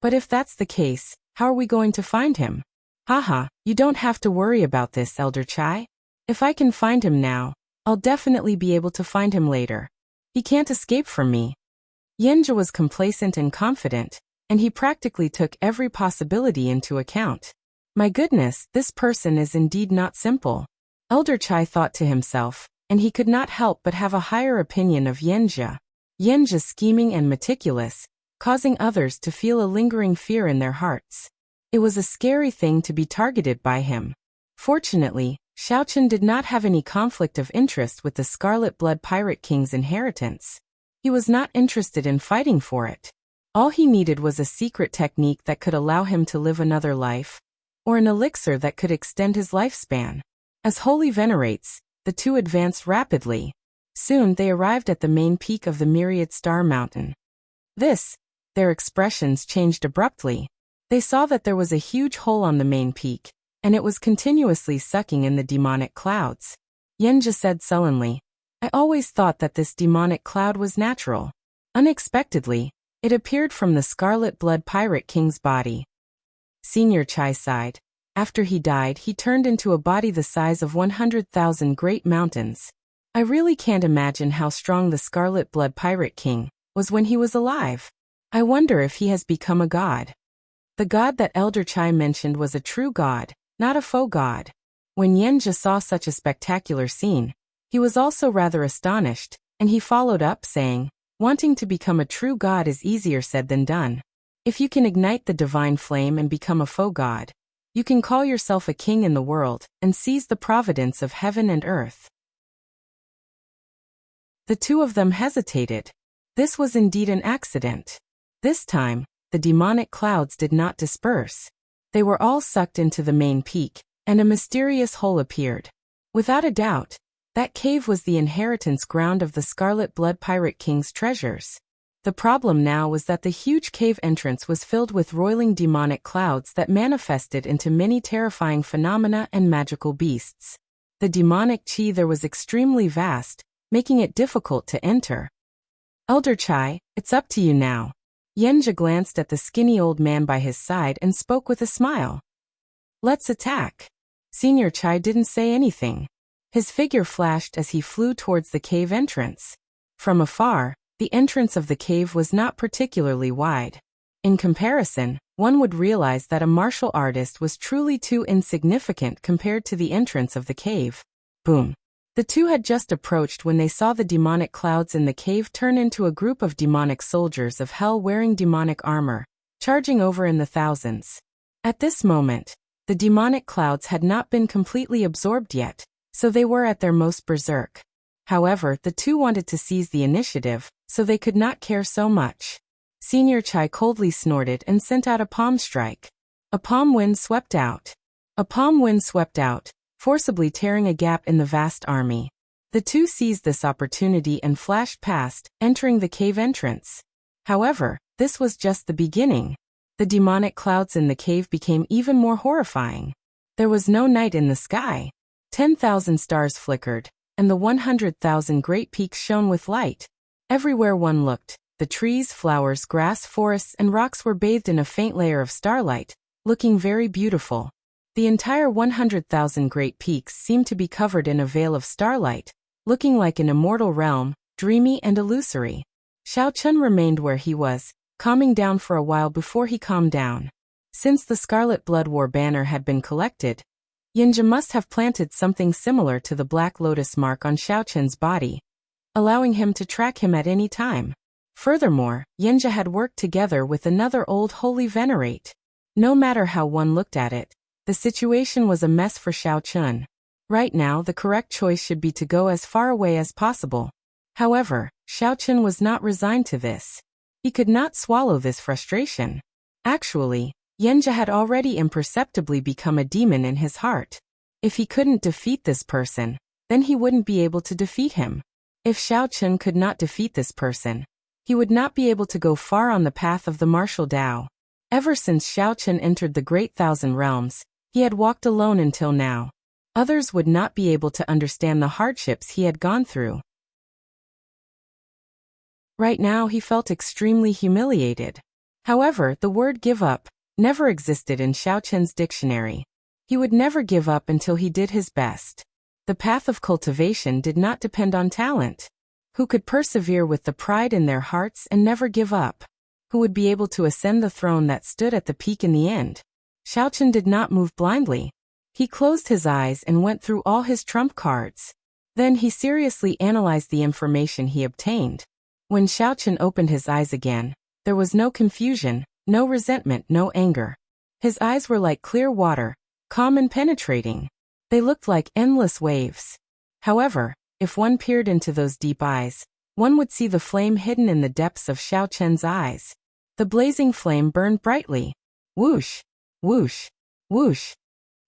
But if that's the case, how are we going to find him?" "Haha, you don't have to worry about this, Elder Chai. If I can find him now, I'll definitely be able to find him later. He can't escape from me." Yinja was complacent and confident, and he practically took every possibility into account. My goodness, this person is indeed not simple. Elder Chai thought to himself, and he could not help but have a higher opinion of Yinja. Yinja scheming and meticulous, causing others to feel a lingering fear in their hearts. It was a scary thing to be targeted by him. Fortunately, Xiao Chen did not have any conflict of interest with the Scarlet Blood Pirate King's inheritance. He was not interested in fighting for it. All he needed was a secret technique that could allow him to live another life, or an elixir that could extend his lifespan. As holy venerates, the 2 advanced rapidly. Soon they arrived at the main peak of the myriad star mountain. Their expressions changed abruptly. They saw that there was a huge hole on the main peak, and it was continuously sucking in the demonic clouds. Yenja said sullenly, "I always thought that this demonic cloud was natural." Unexpectedly, it appeared from the Scarlet Blood Pirate King's body. Senior Chai sighed. After he died, he turned into a body the size of 100,000 great mountains. I really can't imagine how strong the Scarlet Blood Pirate King was when he was alive. I wonder if he has become a god. The god that Elder Chai mentioned was a true god, not a faux god. When Yenja saw such a spectacular scene, he was also rather astonished, and he followed up saying, "Wanting to become a true god is easier said than done. If you can ignite the divine flame and become a faux god, you can call yourself a king in the world and seize the providence of heaven and earth." The two of them hesitated. This was indeed an accident. This time, the demonic clouds did not disperse. They were all sucked into the main peak, and a mysterious hole appeared. Without a doubt, that cave was the inheritance ground of the Scarlet Blood Pirate King's treasures. The problem now was that the huge cave entrance was filled with roiling demonic clouds that manifested into many terrifying phenomena and magical beasts. The demonic chi there was extremely vast, making it difficult to enter. "Elder Chai, it's up to you now." Yenja glanced at the skinny old man by his side and spoke with a smile. "Let's attack." Senior Chai didn't say anything. His figure flashed as he flew towards the cave entrance. From afar, the entrance of the cave was not particularly wide. In comparison, one would realize that a martial artist was truly too insignificant compared to the entrance of the cave. Boom. The two had just approached when they saw the demonic clouds in the cave turn into a group of demonic soldiers of hell wearing demonic armor, charging over in the thousands. At this moment, the demonic clouds had not been completely absorbed yet, so they were at their most berserk. However, the two wanted to seize the initiative, so they could not care so much. Senior Chai coldly snorted and sent out a palm strike. A palm wind swept out. Forcibly tearing a gap in the vast army. The two seized this opportunity and flashed past, entering the cave entrance. However, this was just the beginning. The demonic clouds in the cave became even more horrifying. There was no night in the sky. 10,000 stars flickered, and the 100,000 great peaks shone with light. Everywhere one looked, the trees, flowers, grass, forests, and rocks were bathed in a faint layer of starlight, looking very beautiful. The entire 100,000 great peaks seemed to be covered in a veil of starlight, looking like an immortal realm, dreamy and illusory. Xiao Chun remained where he was, calming down for a while before he calmed down. Since the Scarlet Blood War banner had been collected, Yenja must have planted something similar to the Black Lotus mark on Xiao Chun's body, allowing him to track him at any time. Furthermore, Yenja had worked together with another old holy venerate. No matter how one looked at it, the situation was a mess for Xiao Chun. Right now, the correct choice should be to go as far away as possible. However, Xiao Chun was not resigned to this. He could not swallow this frustration. Actually, Yenja had already imperceptibly become a demon in his heart. If he couldn't defeat this person, then he wouldn't be able to defeat him. If Xiao Chun could not defeat this person, he would not be able to go far on the path of the martial Tao. Ever since Xiao Chun entered the Great Thousand Realms, he had walked alone until now. Others would not be able to understand the hardships he had gone through. Right now he felt extremely humiliated. However, the word give up never existed in Xiao Chun's dictionary. He would never give up until he did his best. The path of cultivation did not depend on talent. Who could persevere with the pride in their hearts and never give up? Who would be able to ascend the throne that stood at the peak in the end? Xiao Chun did not move blindly. He closed his eyes and went through all his trump cards. Then he seriously analyzed the information he obtained. When Xiao Chun opened his eyes again, there was no confusion, no resentment, no anger. His eyes were like clear water, calm and penetrating. They looked like endless waves. However, if one peered into those deep eyes, one would see the flame hidden in the depths of Xiao Chun's eyes. The blazing flame burned brightly. Whoosh, whoosh, whoosh.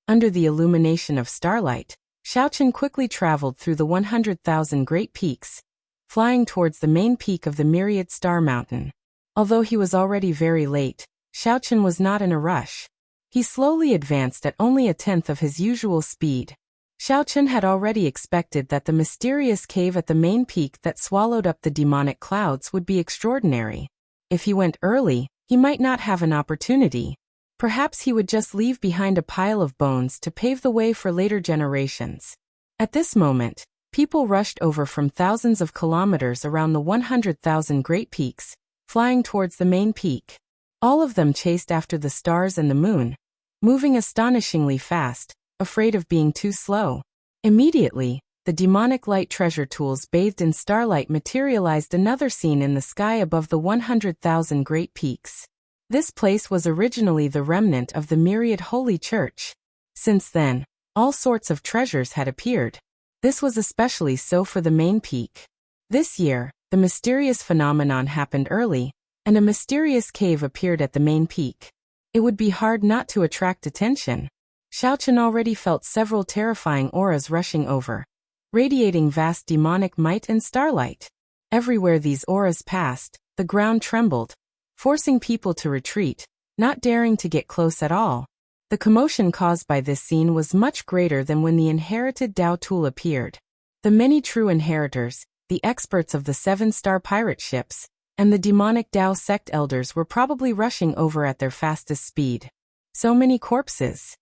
Under the illumination of starlight, Xiaochen quickly traveled through the 100,000 great peaks, flying towards the main peak of the myriad star mountain. Although he was already very late, Xiaochen was not in a rush. He slowly advanced at only a tenth of his usual speed. Xiaochen had already expected that the mysterious cave at the main peak that swallowed up the demonic clouds would be extraordinary. If he went early, he might not have an opportunity. Perhaps he would just leave behind a pile of bones to pave the way for later generations. At this moment, people rushed over from thousands of kilometers around the 100,000 great peaks, flying towards the main peak. All of them chased after the stars and the moon, moving astonishingly fast, afraid of being too slow. Immediately, the demonic light treasure tools bathed in starlight materialized another scene in the sky above the 100,000 great peaks. This place was originally the remnant of the myriad holy church. Since then, all sorts of treasures had appeared. This was especially so for the main peak. This year, the mysterious phenomenon happened early, and a mysterious cave appeared at the main peak. It would be hard not to attract attention. Xiaochen already felt several terrifying auras rushing over, radiating vast demonic might and starlight. Everywhere these auras passed, the ground trembled, forcing people to retreat, not daring to get close at all. The commotion caused by this scene was much greater than when the inherited Dao tool appeared. The many true inheritors, the experts of the 7-star pirate ships, and the demonic Dao sect elders were probably rushing over at their fastest speed. So many corpses.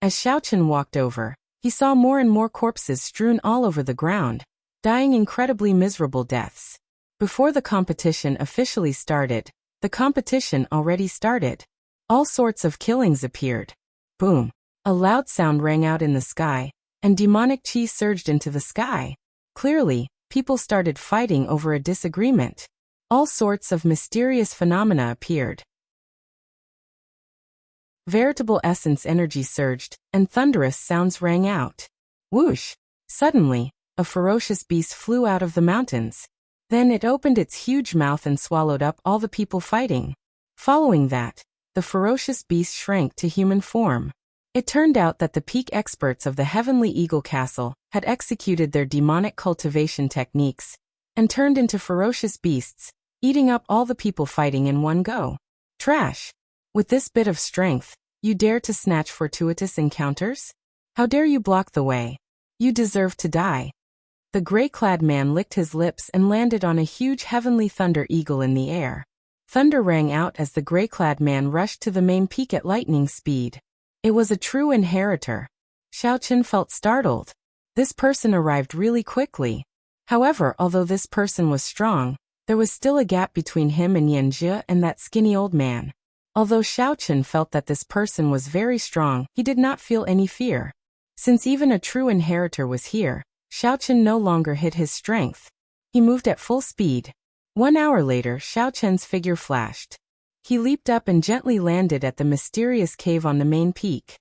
As Xiaochen walked over, he saw more and more corpses strewn all over the ground, dying incredibly miserable deaths. Before the competition officially started, the competition already started. All sorts of killings appeared. Boom! A loud sound rang out in the sky, and demonic chi surged into the sky. Clearly, people started fighting over a disagreement. All sorts of mysterious phenomena appeared. Veritable essence energy surged, and thunderous sounds rang out. Whoosh! Suddenly, a ferocious beast flew out of the mountains. Then it opened its huge mouth and swallowed up all the people fighting. Following that, the ferocious beast shrank to human form. It turned out that the peak experts of the Heavenly Eagle Castle had executed their demonic cultivation techniques and turned into ferocious beasts, eating up all the people fighting in one go. Trash! With this bit of strength, you dare to snatch fortuitous encounters? How dare you block the way? You deserve to die. The gray-clad man licked his lips and landed on a huge heavenly thunder eagle in the air. Thunder rang out as the gray-clad man rushed to the main peak at lightning speed. It was a true inheritor. Xiaochen felt startled. This person arrived really quickly. However, although this person was strong, there was still a gap between him and Yanjie and that skinny old man. Although Xiaochen felt that this person was very strong, he did not feel any fear. Since even a true inheritor was here, Xiaochen no longer hid his strength. He moved at full speed. 1 hour later, Xiaochen's figure flashed. He leaped up and gently landed at the mysterious cave on the main peak.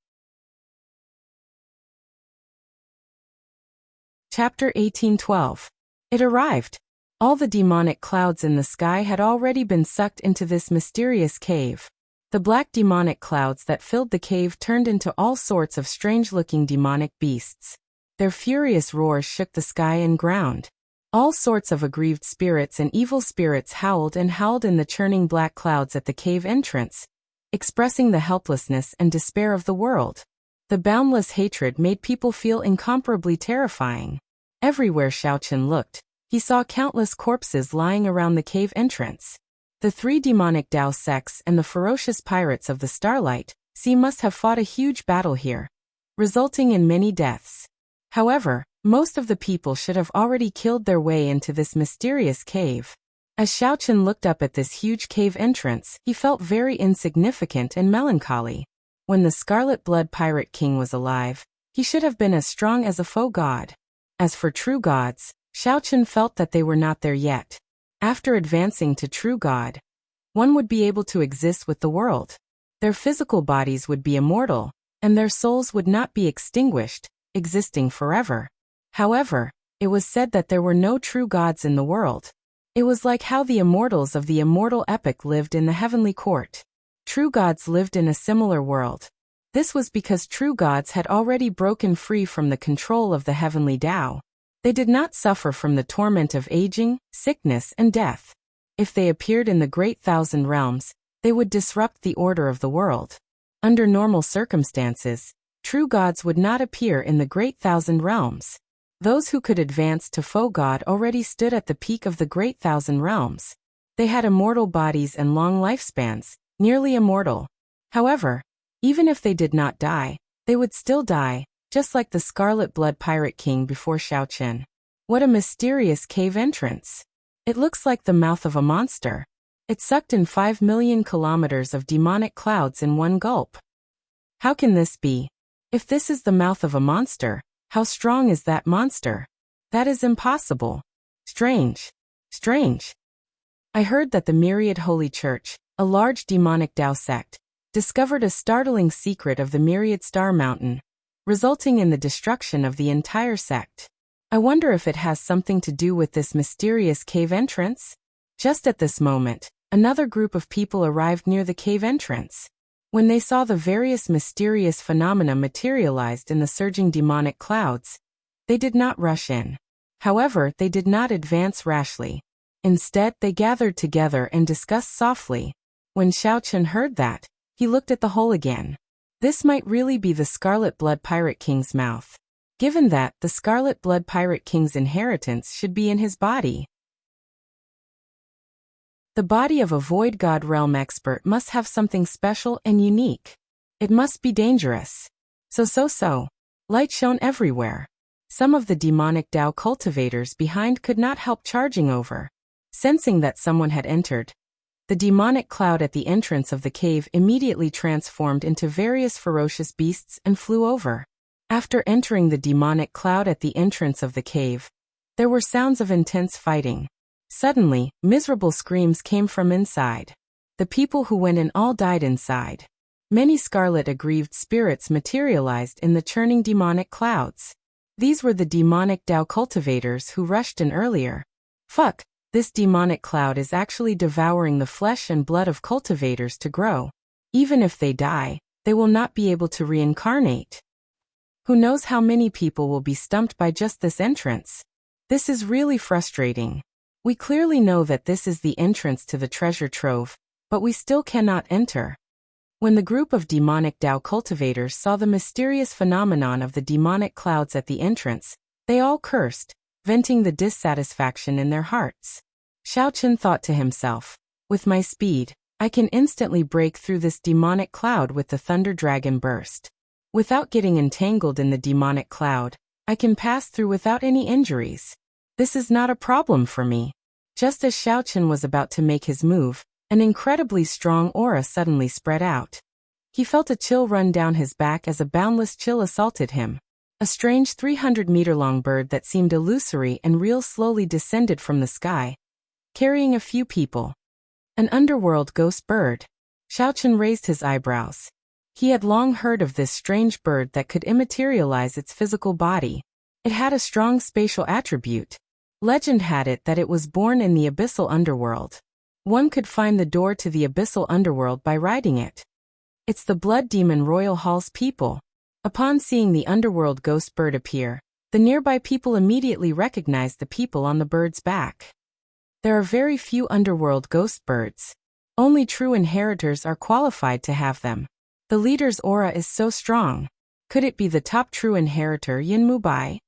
Chapter 1812. It arrived. All the demonic clouds in the sky had already been sucked into this mysterious cave. The black demonic clouds that filled the cave turned into all sorts of strange-looking demonic beasts. Their furious roars shook the sky and ground. All sorts of aggrieved spirits and evil spirits howled and howled in the churning black clouds at the cave entrance, expressing the helplessness and despair of the world. The boundless hatred made people feel incomparably terrifying. Everywhere Xiaochen looked, he saw countless corpses lying around the cave entrance. The 3 demonic Dao sects and the ferocious pirates of the Starlight Sea must have fought a huge battle here, resulting in many deaths. However, most of the people should have already killed their way into this mysterious cave. As Xiaochen looked up at this huge cave entrance, he felt very insignificant and melancholy. When the Scarlet Blood Pirate King was alive, he should have been as strong as a faux god. As for true gods, Xiaochen felt that they were not there yet. After advancing to true god, one would be able to exist with the world. Their physical bodies would be immortal, and their souls would not be extinguished, existing forever. However, it was said that there were no true gods in the world. It was like how the immortals of the immortal epic lived in the heavenly court. True gods lived in a similar world. This was because true gods had already broken free from the control of the heavenly Tao. They did not suffer from the torment of aging, sickness, and death. If they appeared in the Great Thousand Realms, they would disrupt the order of the world. Under normal circumstances, true gods would not appear in the Great Thousand Realms. Those who could advance to foe god already stood at the peak of the Great Thousand Realms. They had immortal bodies and long lifespans, nearly immortal. However, even if they did not die, they would still die, just like the Scarlet Blood Pirate King before Xiaochen. What a mysterious cave entrance! It looks like the mouth of a monster. It sucked in 5 million kilometers of demonic clouds in one gulp. How can this be? If this is the mouth of a monster, how strong is that monster? That is impossible. Strange. Strange. I heard that the Myriad Holy Church, a large demonic Tao sect, discovered a startling secret of the Myriad Star Mountain, resulting in the destruction of the entire sect. I wonder if it has something to do with this mysterious cave entrance? Just at this moment, another group of people arrived near the cave entrance. When they saw the various mysterious phenomena materialized in the surging demonic clouds, they did not rush in. However, they did not advance rashly. Instead, they gathered together and discussed softly. When Xiaochen heard that, he looked at the hole again. This might really be the Scarlet Blood Pirate King's mouth. Given that, the Scarlet Blood Pirate King's inheritance should be in his body. The body of a Void God Realm expert must have something special and unique. It must be dangerous. So. Light shone everywhere. Some of the demonic Tao cultivators behind could not help charging over. Sensing that someone had entered, the demonic cloud at the entrance of the cave immediately transformed into various ferocious beasts and flew over. After entering the demonic cloud at the entrance of the cave, there were sounds of intense fighting. Suddenly, miserable screams came from inside. The people who went in all died inside. Many scarlet aggrieved spirits materialized in the churning demonic clouds. These were the demonic Tao cultivators who rushed in earlier. Fuck, this demonic cloud is actually devouring the flesh and blood of cultivators to grow. Even if they die, they will not be able to reincarnate. Who knows how many people will be stumped by just this entrance? This is really frustrating. We clearly know that this is the entrance to the treasure trove, but we still cannot enter. When the group of demonic Tao cultivators saw the mysterious phenomenon of the demonic clouds at the entrance, they all cursed, venting the dissatisfaction in their hearts. Xiaochen thought to himself, with my speed, I can instantly break through this demonic cloud with the Thunder Dragon Burst. Without getting entangled in the demonic cloud, I can pass through without any injuries. This is not a problem for me. Just as Xiaochen was about to make his move, an incredibly strong aura suddenly spread out. He felt a chill run down his back as a boundless chill assaulted him. A strange 300-meter-long bird that seemed illusory and real slowly descended from the sky, carrying a few people. An underworld ghost bird. Xiaochen raised his eyebrows. He had long heard of this strange bird that could immaterialize its physical body. It had a strong spatial attribute. Legend had it that it was born in the abyssal underworld. One could find the door to the abyssal underworld by riding it. It's the Blood Demon Royal Hall's people. Upon seeing the underworld ghost bird appear, the nearby people immediately recognized the people on the bird's back. There are very few underworld ghost birds. Only true inheritors are qualified to have them. The leader's aura is so strong. Could it be the top true inheritor Yinmu Bai?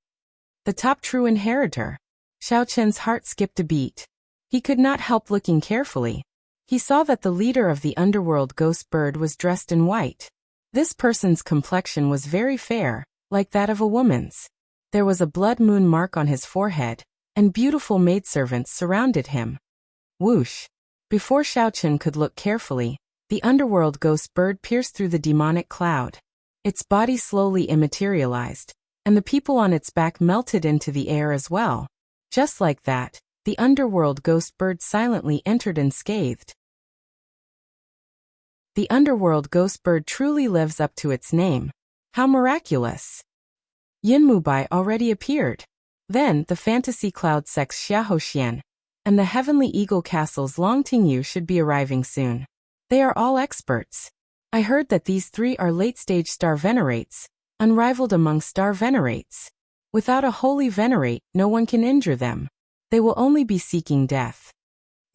The top true inheritor. Xiaochen's heart skipped a beat. He could not help looking carefully. He saw that the leader of the underworld ghost bird was dressed in white. This person's complexion was very fair, like that of a woman's. There was a blood moon mark on his forehead, and beautiful maidservants surrounded him. Whoosh! Before Xiaochen could look carefully, the underworld ghost bird pierced through the demonic cloud. Its body slowly immaterialized, and the people on its back melted into the air as well. Just like that, the underworld ghost bird silently entered unscathed. The underworld ghost bird truly lives up to its name. How miraculous! Yinmu Bai already appeared. Then, the fantasy cloud sect's Xiaoxian and the heavenly eagle castle's Long Tingyu should be arriving soon. They are all experts. I heard that these three are late-stage star venerates, unrivaled among star venerates. Without a holy venerate, no one can injure them. They will only be seeking death.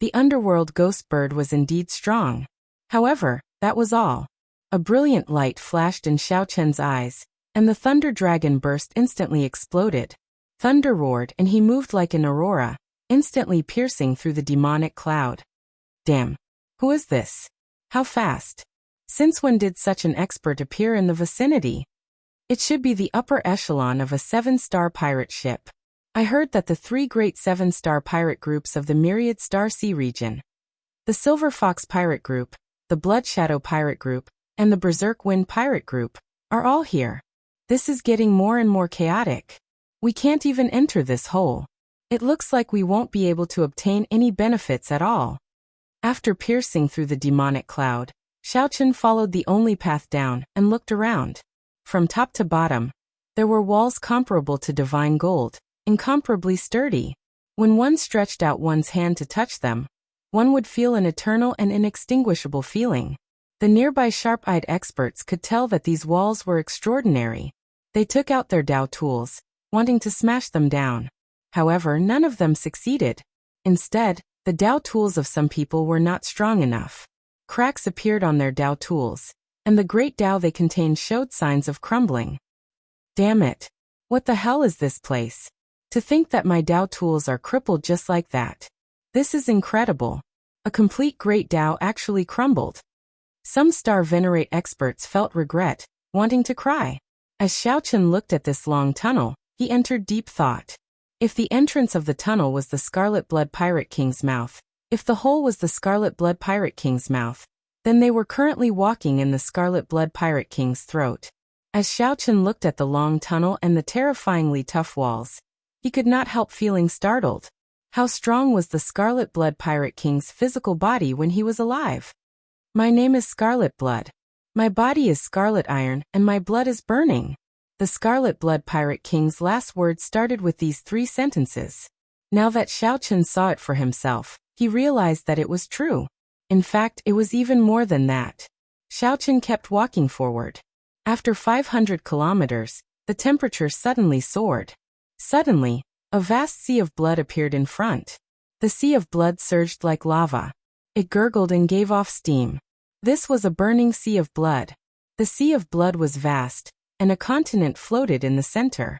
The underworld ghost bird was indeed strong. However, that was all. A brilliant light flashed in Xiao Chen's eyes, and the thunder dragon burst instantly exploded. Thunder roared and he moved like an aurora, instantly piercing through the demonic cloud. Damn! Who is this? How fast? Since when did such an expert appear in the vicinity? It should be the upper echelon of a 7-star pirate ship. I heard that the 3 great 7-star pirate groups of the Myriad Star Sea region, the Silver Fox Pirate Group, the Blood Shadow Pirate Group, and the Berserk Wind Pirate Group, are all here. This is getting more and more chaotic. We can't even enter this hole. It looks like we won't be able to obtain any benefits at all. After piercing through the demonic cloud, Xiao Chen followed the only path down and looked around. From top to bottom, there were walls comparable to divine gold, incomparably sturdy. When one stretched out one's hand to touch them, one would feel an eternal and inextinguishable feeling. The nearby sharp-eyed experts could tell that these walls were extraordinary. They took out their Dao tools, wanting to smash them down. However, none of them succeeded. Instead, the Dao tools of some people were not strong enough. Cracks appeared on their Dao tools, and the great Dao they contained showed signs of crumbling. Damn it! What the hell is this place? To think that my Dao tools are crippled just like that. This is incredible. A complete great Dao actually crumbled. Some star venerate experts felt regret, wanting to cry. As Xiao Chen looked at this long tunnel, he entered deep thought. If the entrance of the tunnel was the Scarlet Blood Pirate King's mouth, if the hole was the Scarlet Blood Pirate King's mouth, then they were currently walking in the Scarlet Blood Pirate King's throat. As Xiao Chen looked at the long tunnel and the terrifyingly tough walls, he could not help feeling startled. How strong was the Scarlet Blood Pirate King's physical body when he was alive? My name is Scarlet Blood. My body is scarlet iron and my blood is burning. The Scarlet Blood Pirate King's last words started with these 3 sentences. Now that Xiao Chen saw it for himself, he realized that it was true. In fact, it was even more than that. Xiao Chen kept walking forward. After 500 kilometers, the temperature suddenly soared. Suddenly, a vast sea of blood appeared in front. The sea of blood surged like lava. It gurgled and gave off steam. This was a burning sea of blood. The sea of blood was vast, and a continent floated in the center.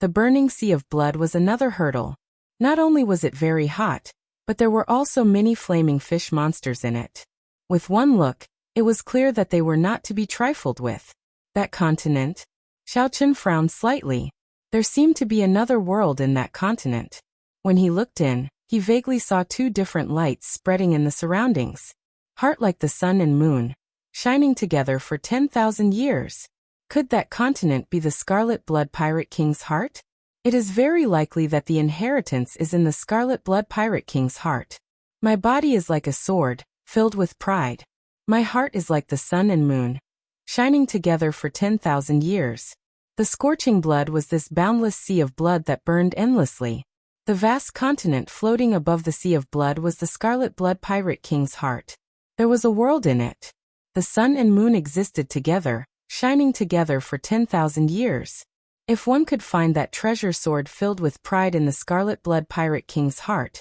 The burning sea of blood was another hurdle. Not only was it very hot, but there were also many flaming fish monsters in it. With one look, it was clear that they were not to be trifled with. That continent? Xiao Chen frowned slightly. There seemed to be another world in that continent. When he looked in, he vaguely saw 2 different lights spreading in the surroundings. Heart like the sun and moon, shining together for 10,000 years. Could that continent be the Scarlet Blood Pirate King's heart? It is very likely that the inheritance is in the Scarlet Blood Pirate King's heart. My body is like a sword, filled with pride. My heart is like the sun and moon, shining together for 10,000 years. The scorching blood was this boundless sea of blood that burned endlessly. The vast continent floating above the sea of blood was the Scarlet Blood Pirate King's heart. There was a world in it. The sun and moon existed together, shining together for 10,000 years. If one could find that treasure sword filled with pride in the Scarlet Blood Pirate King's heart,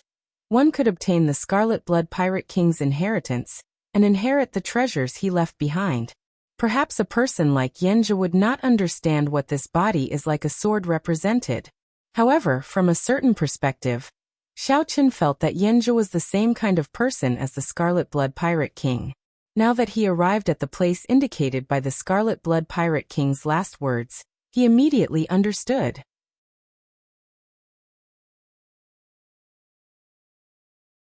one could obtain the Scarlet Blood Pirate King's inheritance, and inherit the treasures he left behind. Perhaps a person like Yanjia would not understand what this body is like a sword represented. However, from a certain perspective, Xiao Chen felt that Yanjia was the same kind of person as the Scarlet Blood Pirate King. Now that he arrived at the place indicated by the Scarlet Blood Pirate King's last words, he immediately understood.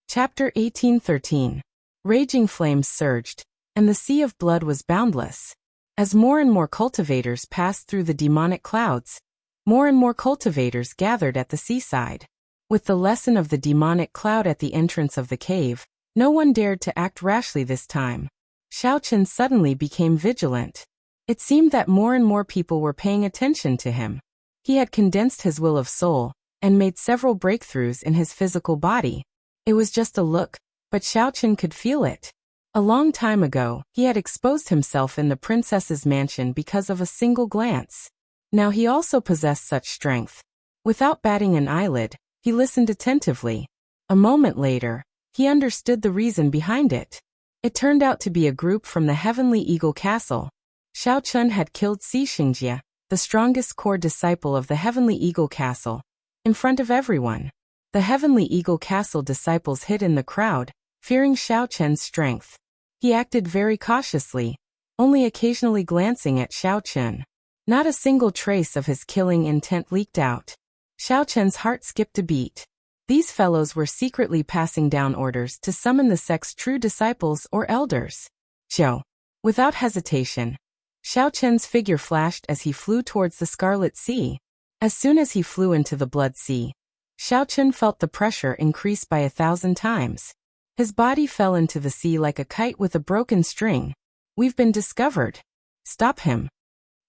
Chapter 1813. Raging flames surged, and the sea of blood was boundless. As more and more cultivators passed through the demonic clouds, more and more cultivators gathered at the seaside. With the lesson of the demonic cloud at the entrance of the cave, no one dared to act rashly this time. Xiao Chen suddenly became vigilant. It seemed that more and more people were paying attention to him. He had condensed his will of soul, and made several breakthroughs in his physical body. It was just a look, but Xiao Chen could feel it. A long time ago, he had exposed himself in the princess's mansion because of a single glance. Now he also possessed such strength. Without batting an eyelid, he listened attentively. A moment later, he understood the reason behind it. It turned out to be a group from the Heavenly Eagle Castle. Xiao Chun had killed Xingjie, the strongest core disciple of the Heavenly Eagle Castle, in front of everyone. The Heavenly Eagle Castle disciples hid in the crowd, fearing Xiao Chun's strength. He acted very cautiously, only occasionally glancing at Xiao Chun. Not a single trace of his killing intent leaked out. Xiao Chun's heart skipped a beat. These fellows were secretly passing down orders to summon the sect's true disciples or elders. Zhou. Without hesitation, Xiao Chun's figure flashed as he flew towards the Scarlet Sea. As soon as he flew into the Blood Sea, Xiao Chun felt the pressure increase by 1,000 times. His body fell into the sea like a kite with a broken string. We've been discovered. Stop him.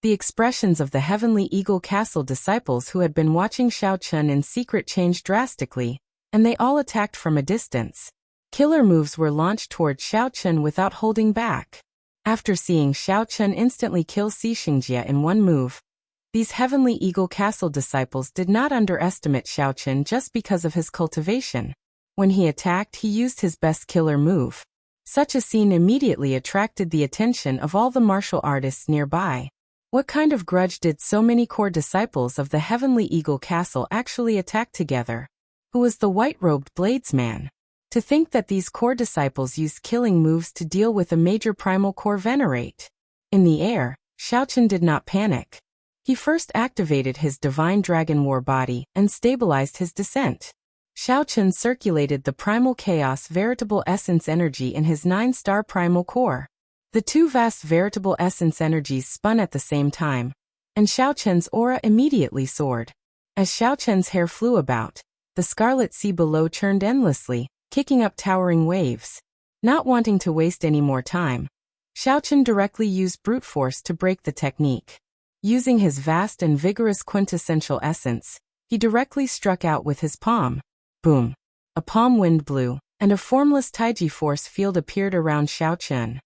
The expressions of the Heavenly Eagle Castle disciples who had been watching Xiao Chun in secret changed drastically, and they all attacked from a distance. Killer moves were launched toward Xiao Chun without holding back. After seeing Xiao Chun instantly kill Xingjie in one move, these Heavenly Eagle Castle disciples did not underestimate Xiao Chun just because of his cultivation. When he attacked, he used his best killer move. Such a scene immediately attracted the attention of all the martial artists nearby. What kind of grudge did so many core disciples of the Heavenly Eagle Castle actually attack together? Who was the white-robed bladesman? To think that these core disciples used killing moves to deal with a major primal core venerate. In the air, Xiao Chun did not panic. He first activated his Divine Dragon War body and stabilized his descent. Xiao Chun circulated the primal chaos veritable essence energy in his 9-star primal core. The two vast veritable essence energies spun at the same time, and Xiao Chun's aura immediately soared. As Xiao Chun's hair flew about, the Scarlet Sea below churned endlessly, kicking up towering waves. Not wanting to waste any more time, Xiao Chun directly used brute force to break the technique. Using his vast and vigorous quintessential essence, he directly struck out with his palm. Boom! A palm wind blew, and a formless Taiji force field appeared around Xiao Chun.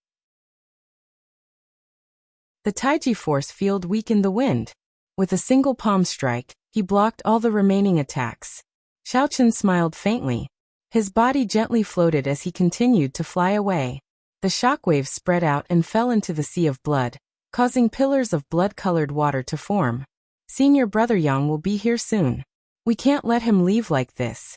The Taiji force field weakened the wind. With a single palm strike, he blocked all the remaining attacks. Xiao Chun smiled faintly. His body gently floated as he continued to fly away. The shockwaves spread out and fell into the sea of blood, causing pillars of blood-colored water to form. Senior Brother Yang will be here soon. We can't let him leave like this.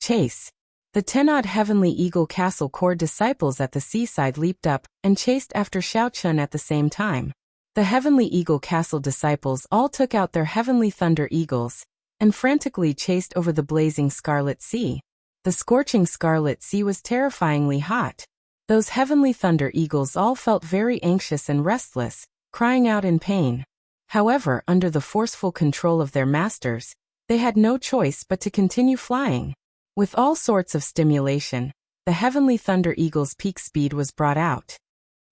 Chase. The 10-odd Heavenly Eagle Castle core disciples at the seaside leaped up and chased after Xiao Chun at the same time. The Heavenly Eagle Castle disciples all took out their Heavenly Thunder Eagles and frantically chased over the blazing Scarlet Sea. The scorching Scarlet Sea was terrifyingly hot. Those Heavenly Thunder Eagles all felt very anxious and restless, crying out in pain. However, under the forceful control of their masters, they had no choice but to continue flying. With all sorts of stimulation, the Heavenly Thunder Eagle's peak speed was brought out.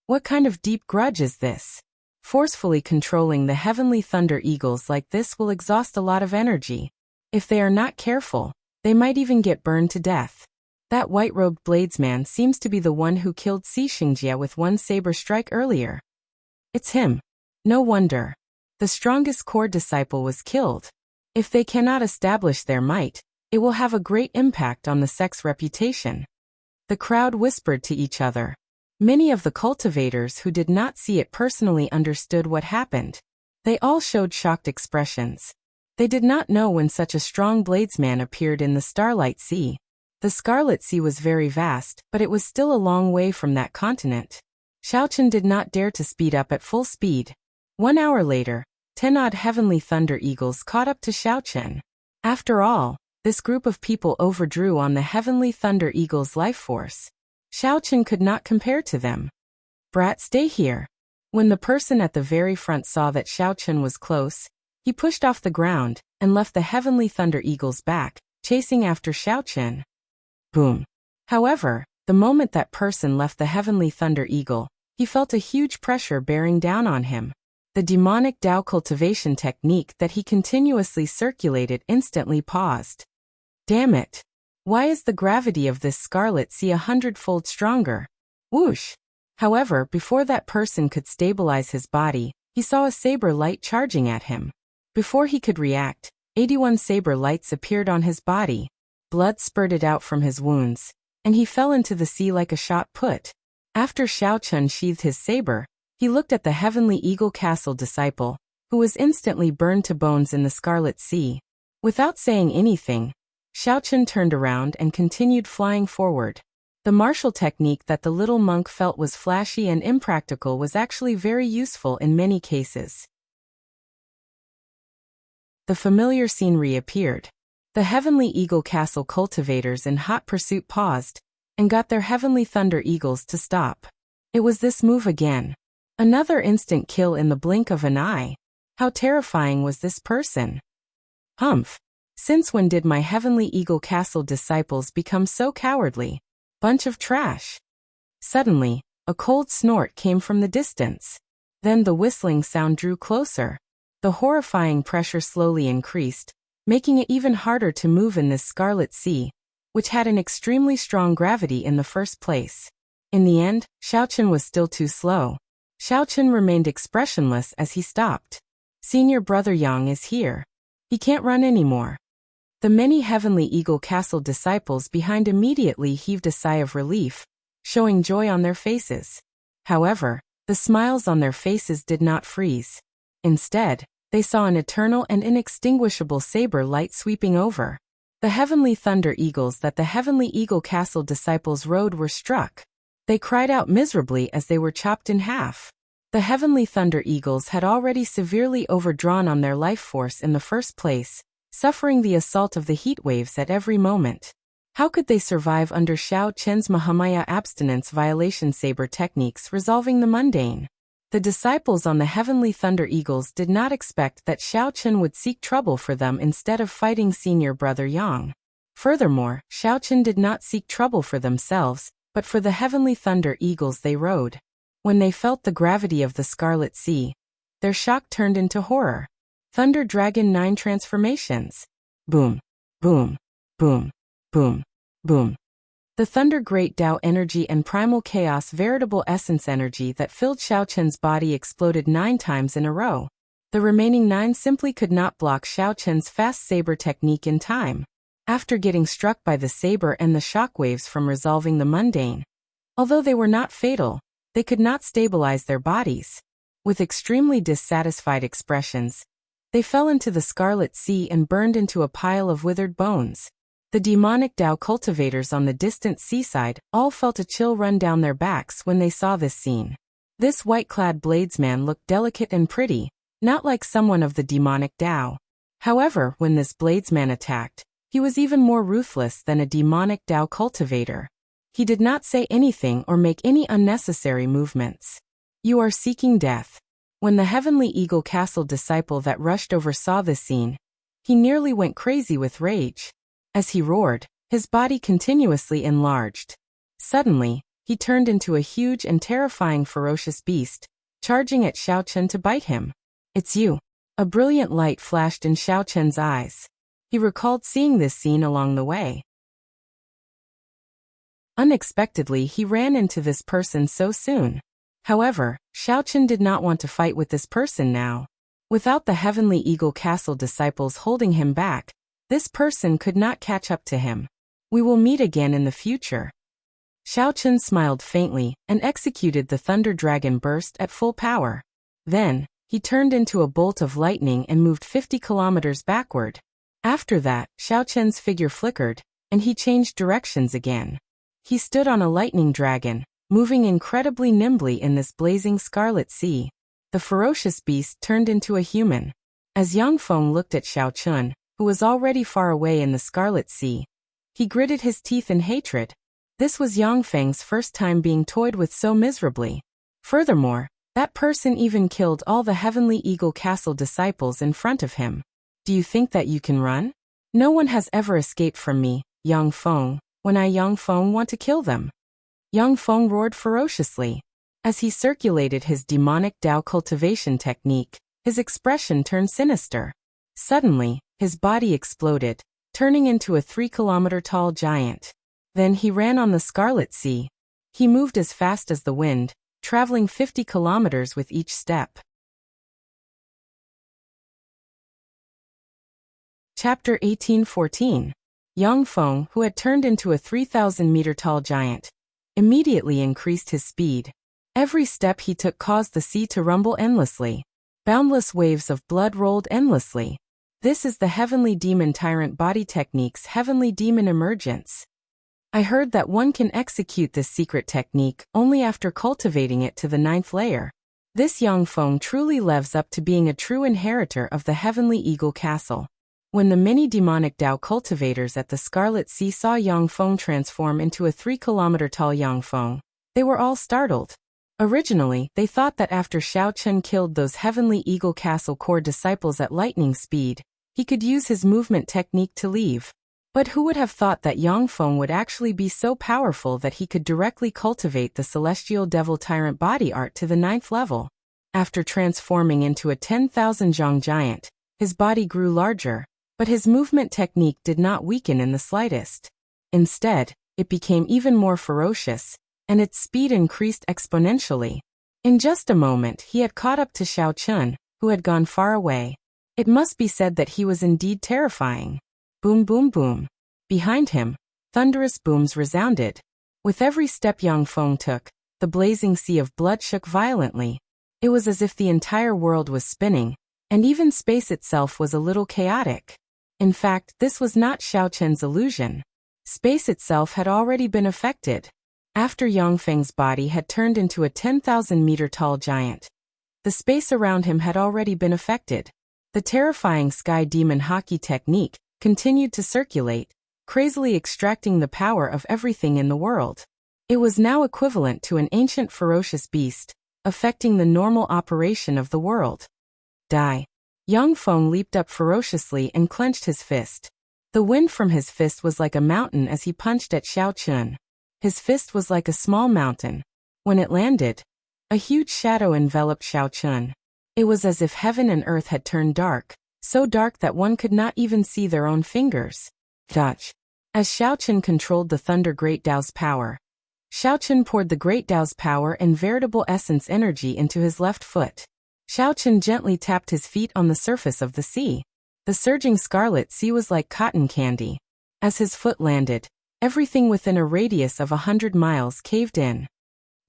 What kind of deep grudge is this? Forcefully controlling the Heavenly Thunder Eagles like this will exhaust a lot of energy. If they are not careful, they might even get burned to death. That white-robed bladesman seems to be the one who killed Xingjie with one saber strike earlier. It's him. No wonder. The strongest core disciple was killed. If they cannot establish their might, it will have a great impact on the sect's reputation. The crowd whispered to each other. Many of the cultivators who did not see it personally understood what happened. They all showed shocked expressions. They did not know when such a strong bladesman appeared in the Starlight Sea. The Scarlet Sea was very vast, but it was still a long way from that continent. Xiao Chun did not dare to speed up at full speed. 1 hour later, 10-odd Heavenly Thunder Eagles caught up to Xiao Chun. After all, this group of people overdrew on the Heavenly Thunder Eagle's life force. Xiao Chun could not compare to them. Brat, stay here. When the person at the very front saw that Xiao Chun was close, he pushed off the ground and left the Heavenly Thunder Eagles back, chasing after Xiao Chun. Boom. However, the moment that person left the Heavenly Thunder Eagle, he felt a huge pressure bearing down on him. The demonic Dao cultivation technique that he continuously circulated instantly paused. Damn it! Why is the gravity of this Scarlet Sea 100-fold stronger? Whoosh! However, before that person could stabilize his body, he saw a saber light charging at him. Before he could react, 81 saber lights appeared on his body. Blood spurted out from his wounds, and he fell into the sea like a shot put. After Xiao Chun sheathed his saber, he looked at the Heavenly Eagle Castle disciple, who was instantly burned to bones in the Scarlet Sea. Without saying anything, Xiao Chun turned around and continued flying forward. The martial technique that the little monk felt was flashy and impractical was actually very useful in many cases. The familiar scene reappeared. The Heavenly Eagle Castle cultivators in hot pursuit paused and got their Heavenly Thunder Eagles to stop. It was this move again. Another instant kill in the blink of an eye. How terrifying was this person? Humph! Since when did my Heavenly Eagle Castle disciples become so cowardly? Bunch of trash. Suddenly, a cold snort came from the distance. Then the whistling sound drew closer. The horrifying pressure slowly increased, making it even harder to move in this Scarlet Sea, which had an extremely strong gravity in the first place. In the end, Xiao Chun was still too slow. Xiao Chun remained expressionless as he stopped. Senior brother Yang is here. He can't run anymore. The many Heavenly Eagle Castle disciples behind immediately heaved a sigh of relief, showing joy on their faces. However, the smiles on their faces did not freeze. Instead, they saw an eternal and inextinguishable saber light sweeping over. The Heavenly Thunder Eagles that the Heavenly Eagle Castle disciples rode were struck. They cried out miserably as they were chopped in half. The Heavenly Thunder Eagles had already severely overdrawn on their life force in the first place, suffering the assault of the heat waves at every moment. How could they survive under Xiao Chen's Mahamaya abstinence violation saber techniques resolving the mundane? The disciples on the Heavenly Thunder Eagles did not expect that Xiao Chen would seek trouble for them instead of fighting senior brother Yang. Furthermore, Xiao Chen did not seek trouble for themselves, but for the Heavenly Thunder Eagles they rode. When they felt the gravity of the Scarlet Sea, their shock turned into horror. Thunder Dragon 9 transformations. Boom, boom, boom, boom, boom. The Thunder Great Tao energy and Primal Chaos veritable essence energy that filled Xiao Chen's body exploded 9 times in a row. The remaining 9 simply could not block Xiao Chen's fast saber technique in time. After getting struck by the saber and the shockwaves from resolving the mundane, although they were not fatal, they could not stabilize their bodies. With extremely dissatisfied expressions, they fell into the Scarlet Sea and burned into a pile of withered bones. The demonic Tao cultivators on the distant seaside all felt a chill run down their backs when they saw this scene. This white-clad bladesman looked delicate and pretty, not like someone of the demonic Tao. However, when this bladesman attacked, he was even more ruthless than a demonic Tao cultivator. He did not say anything or make any unnecessary movements. You are seeking death. When the Heavenly Eagle Castle disciple that rushed over saw this scene, he nearly went crazy with rage. As he roared, his body continuously enlarged. Suddenly, he turned into a huge and terrifying ferocious beast, charging at Xiao Chen to bite him. It's you. A brilliant light flashed in Xiao Chen's eyes. He recalled seeing this scene along the way. Unexpectedly, he ran into this person so soon. However, Xiao Chen did not want to fight with this person now. Without the Heavenly Eagle Castle disciples holding him back, this person could not catch up to him. We will meet again in the future. Xiao Chen smiled faintly and executed the Thunder Dragon burst at full power. Then, he turned into a bolt of lightning and moved 50 kilometers backward. After that, Xiao Chen's figure flickered, and he changed directions again. He stood on a lightning dragon, moving incredibly nimbly in this blazing Scarlet Sea. The ferocious beast turned into a human. As Yang Feng looked at Xiao Chun, who was already far away in the Scarlet Sea, he gritted his teeth in hatred. This was Yang Feng's first time being toyed with so miserably. Furthermore, that person even killed all the Heavenly Eagle Castle disciples in front of him. Do you think that you can run? No one has ever escaped from me, Yang Feng, when I Yang Feng want to kill them. Yang Feng roared ferociously. As he circulated his demonic Tao cultivation technique, his expression turned sinister. Suddenly, his body exploded, turning into a 3-kilometer tall giant. Then he ran on the Scarlet Sea. He moved as fast as the wind, traveling 50 kilometers with each step. Chapter 18:14. Yang Feng, who had turned into a 3,000-meter-tall giant, immediately increased his speed. Every step he took caused the sea to rumble endlessly. Boundless waves of blood rolled endlessly. This is the Heavenly Demon Tyrant Body Technique's Heavenly Demon Emergence. I heard that one can execute this secret technique only after cultivating it to the 9th layer. This Yang Feng truly lives up to being a true inheritor of the Heavenly Eagle Castle. When the many demonic Dao cultivators at the Scarlet Sea saw Yang Feng transform into a 3-kilometer-tall Yang Feng, they were all startled. Originally, they thought that after Xiao Chun killed those Heavenly Eagle Castle core disciples at lightning speed, he could use his movement technique to leave. But who would have thought that Yang Feng would actually be so powerful that he could directly cultivate the Celestial Devil Tyrant body art to the 9th level? After transforming into a 10,000 zhang giant, his body grew larger, but his movement technique did not weaken in the slightest. Instead, it became even more ferocious, and its speed increased exponentially. In just a moment he had caught up to Xiao Chun, who had gone far away. It must be said that he was indeed terrifying. Boom boom boom. Behind him, thunderous booms resounded. With every step Yang Feng took, the blazing sea of blood shook violently. It was as if the entire world was spinning, and even space itself was a little chaotic. In fact, this was not Xiao Chun's illusion. Space itself had already been affected. After Yang Feng's body had turned into a 10,000-meter-tall giant, the space around him had already been affected. The terrifying sky demon hockey technique continued to circulate, crazily extracting the power of everything in the world. It was now equivalent to an ancient ferocious beast, affecting the normal operation of the world. Die. Yang Feng leaped up ferociously and clenched his fist. The wind from his fist was like a mountain as he punched at Xiao Chun. His fist was like a small mountain. When it landed, a huge shadow enveloped Xiao Chun. It was as if heaven and earth had turned dark, so dark that one could not even see their own fingers. Dodge. As Xiao Chun controlled the Thunder Great Dao's power, Xiao Chun poured the Great Dao's power and veritable essence energy into his left foot. Xiao Chun gently tapped his feet on the surface of the sea. The surging Scarlet Sea was like cotton candy. As his foot landed, everything within a radius of 100 miles caved in.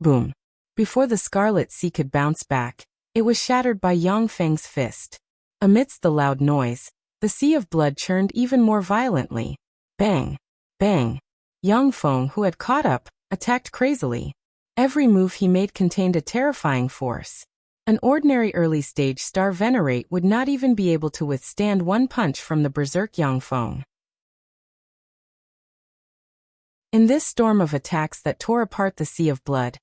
Boom. Before the Scarlet Sea could bounce back, it was shattered by Yang Feng's fist. Amidst the loud noise, the sea of blood churned even more violently. Bang! Bang! Yang Feng, who had caught up, attacked crazily. Every move he made contained a terrifying force. An ordinary early-stage star venerate would not even be able to withstand one punch from the berserk Yang Feng. In this storm of attacks that tore apart the sea of blood,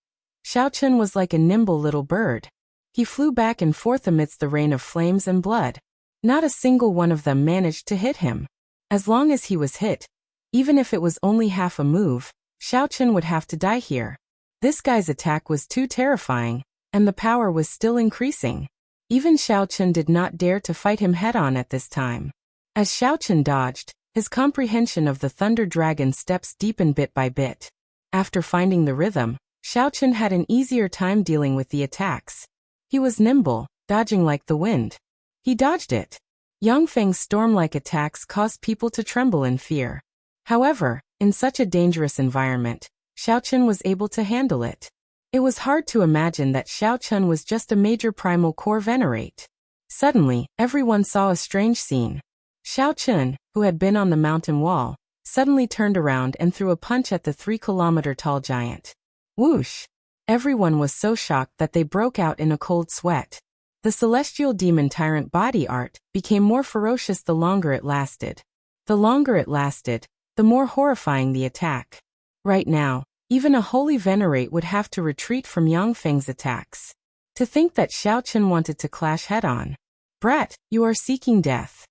Xiao Chun was like a nimble little bird. He flew back and forth amidst the rain of flames and blood. Not a single one of them managed to hit him. As long as he was hit, even if it was only half a move, Xiao Chun would have to die here. This guy's attack was too terrifying, and the power was still increasing. Even Xiao Chun did not dare to fight him head-on at this time. As Xiao Chun dodged, his comprehension of the Thunder Dragon's steps deepened bit by bit. After finding the rhythm, Xiao Chun had an easier time dealing with the attacks. He was nimble, dodging like the wind. He dodged it. Yang Feng's storm-like attacks caused people to tremble in fear. However, in such a dangerous environment, Xiao Chun was able to handle it. It was hard to imagine that Xiao Chun was just a major primal core venerate. Suddenly, everyone saw a strange scene. Xiao Chun, who had been on the mountain wall, suddenly turned around and threw a punch at the 3-kilometer-tall giant. Whoosh! Everyone was so shocked that they broke out in a cold sweat. The Celestial Demon Tyrant body art became more ferocious the longer it lasted. The longer it lasted, the more horrifying the attack. Right now, even a holy venerate would have to retreat from Yang Feng's attacks. To think that Xiao Chun wanted to clash head-on. Brat, you are seeking death.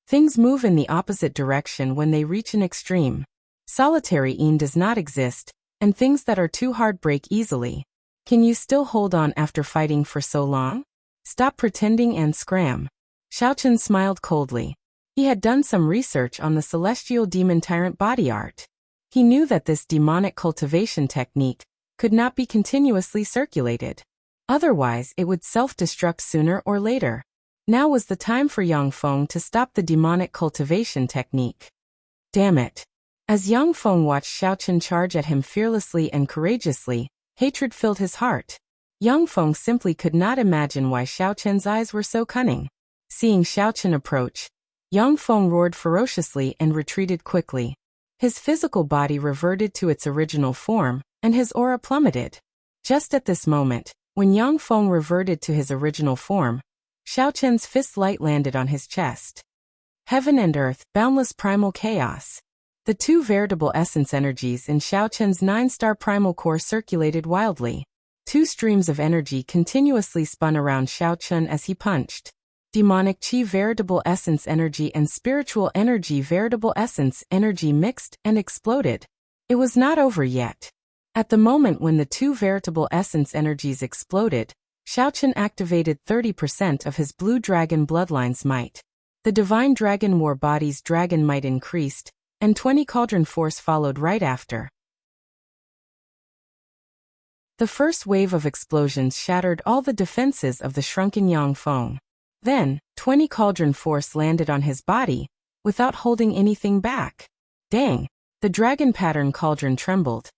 Things move in the opposite direction when they reach an extreme. Solitary Een does not exist, and things that are too hard break easily. Can you still hold on after fighting for so long? Stop pretending and scram. Xiao Chun smiled coldly. He had done some research on the Celestial Demon Tyrant body art. He knew that this demonic cultivation technique could not be continuously circulated. Otherwise, it would self-destruct sooner or later. Now was the time for Yang Feng to stop the demonic cultivation technique. Damn it. As Yang Feng watched Xiaochen charge at him fearlessly and courageously, hatred filled his heart. Yang Feng simply could not imagine why Xiaochen's eyes were so cunning. Seeing Xiaochen approach, Yang Feng roared ferociously and retreated quickly. His physical body reverted to its original form, and his aura plummeted. Just at this moment, when Yang Feng reverted to his original form, Xiaochen's fist light landed on his chest. Heaven and earth, boundless primal chaos. The two veritable essence energies in Xiaochen's 9-star primal core circulated wildly. Two streams of energy continuously spun around Xiaochen as he punched. Demonic chi veritable essence energy and spiritual energy veritable essence energy mixed and exploded. It was not over yet. At the moment when the two veritable essence energies exploded, Xiaochen activated 30% of his blue dragon bloodline's might. The divine dragon war body's dragon might increased, and 20 cauldron force followed right after. The first wave of explosions shattered all the defenses of the shrunken Yang Feng. Then, 20 cauldron force landed on his body, without holding anything back. Dang! The dragon pattern cauldron trembled,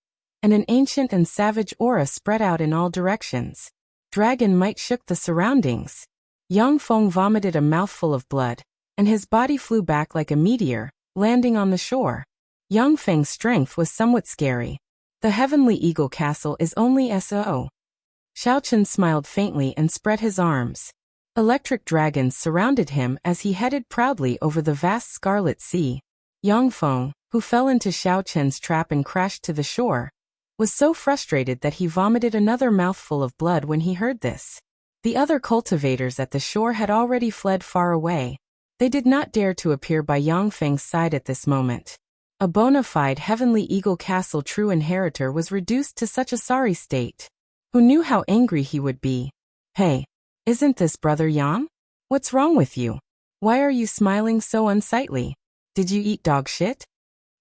and an ancient and savage aura spread out in all directions. Dragon might shook the surroundings. Yang Feng vomited a mouthful of blood, and his body flew back like a meteor, landing on the shore. Yang Feng's strength was somewhat scary. The Heavenly Eagle Castle is only SO. Xiaochen smiled faintly and spread his arms. Electric dragons surrounded him as he headed proudly over the vast Scarlet Sea. Yang Feng, who fell into Xiaochen's trap and crashed to the shore, was so frustrated that he vomited another mouthful of blood when he heard this. The other cultivators at the shore had already fled far away. They did not dare to appear by Yang Feng's side at this moment. A bona fide Heavenly Eagle Castle true inheritor was reduced to such a sorry state. Who knew how angry he would be? Hey, isn't this Brother Yang? What's wrong with you? Why are you smiling so unsightly? Did you eat dog shit?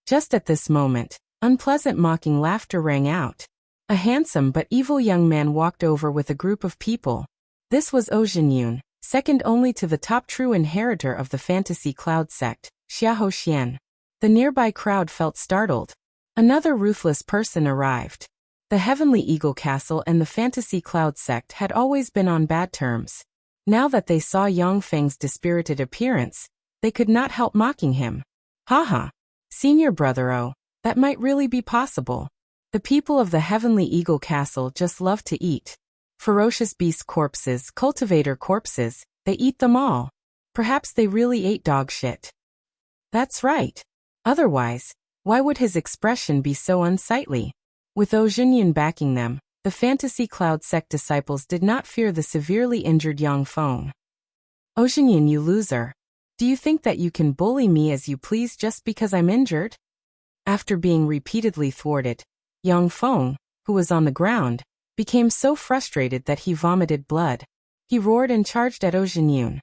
Just at this moment, unpleasant mocking laughter rang out. A handsome but evil young man walked over with a group of people. This was Xianyun, second only to the top true inheritor of the Fantasy Cloud sect, Xiahou Xian. The nearby crowd felt startled. Another ruthless person arrived. The Heavenly Eagle Castle and the Fantasy Cloud sect had always been on bad terms. Now that they saw Yang Feng's dispirited appearance, they could not help mocking him. Haha. Senior brother, oh, that might really be possible. The people of the Heavenly Eagle Castle just love to eat. Ferocious beast corpses, cultivator corpses, they eat them all. Perhaps they really ate dog shit. That's right. Otherwise, why would his expression be so unsightly? With Xianyun backing them, the Fantasy Cloud sect disciples did not fear the severely injured Yang Feng. Xianyun, you loser. Do you think that you can bully me as you please just because I'm injured? After being repeatedly thwarted, Yang Feng, who was on the ground, became so frustrated that he vomited blood. He roared and charged at Xianyun.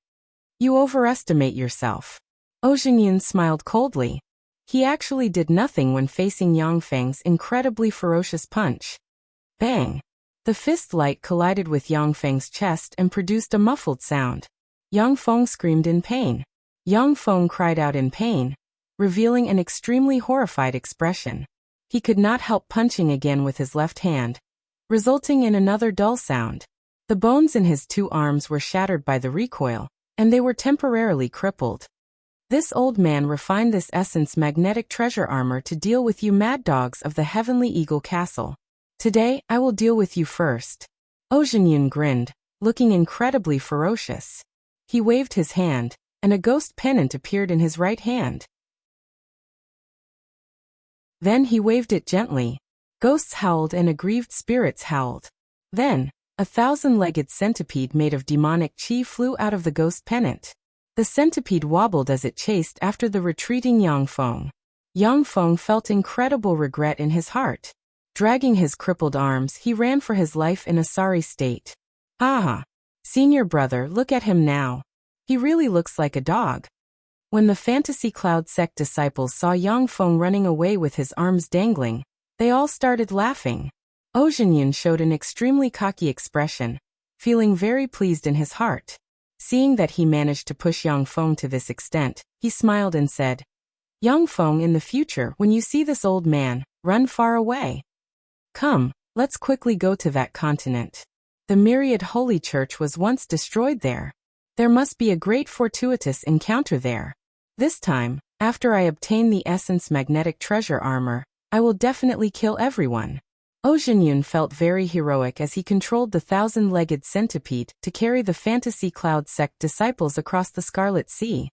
You overestimate yourself. Xianyun smiled coldly. He actually did nothing when facing Yang Feng's incredibly ferocious punch. Bang! The fist light collided with Yang Feng's chest and produced a muffled sound. Yang Feng screamed in pain. Yang Feng cried out in pain, revealing an extremely horrified expression. He could not help punching again with his left hand, resulting in another dull sound. The bones in his two arms were shattered by the recoil, and they were temporarily crippled. This old man refined this essence magnetic treasure armor to deal with you mad dogs of the Heavenly Eagle Castle. Today, I will deal with you first. Xianyun grinned, looking incredibly ferocious. He waved his hand, and a ghost pennant appeared in his right hand. Then he waved it gently. Ghosts howled and aggrieved spirits howled. Then, a 1,000-legged centipede made of demonic chi flew out of the ghost pennant. The centipede wobbled as it chased after the retreating Yang Feng. Yang Feng felt incredible regret in his heart. Dragging his crippled arms, he ran for his life in a sorry state. Haha. Senior brother, look at him now. He really looks like a dog. When the Fantasy Cloud sect disciples saw Yang Feng running away with his arms dangling, they all started laughing. Ozhenyun showed an extremely cocky expression, feeling very pleased in his heart. Seeing that he managed to push Yang Feng to this extent, he smiled and said, Yang Feng, in the future, when you see this old man, run far away. Come, let's quickly go to that continent. The myriad holy church was once destroyed there. There must be a great fortuitous encounter there. This time, after I obtain the essence magnetic treasure armor, I will definitely kill everyone. Ozhenyun felt very heroic as he controlled the thousand-legged centipede to carry the fantasy cloud sect disciples across the Scarlet Sea.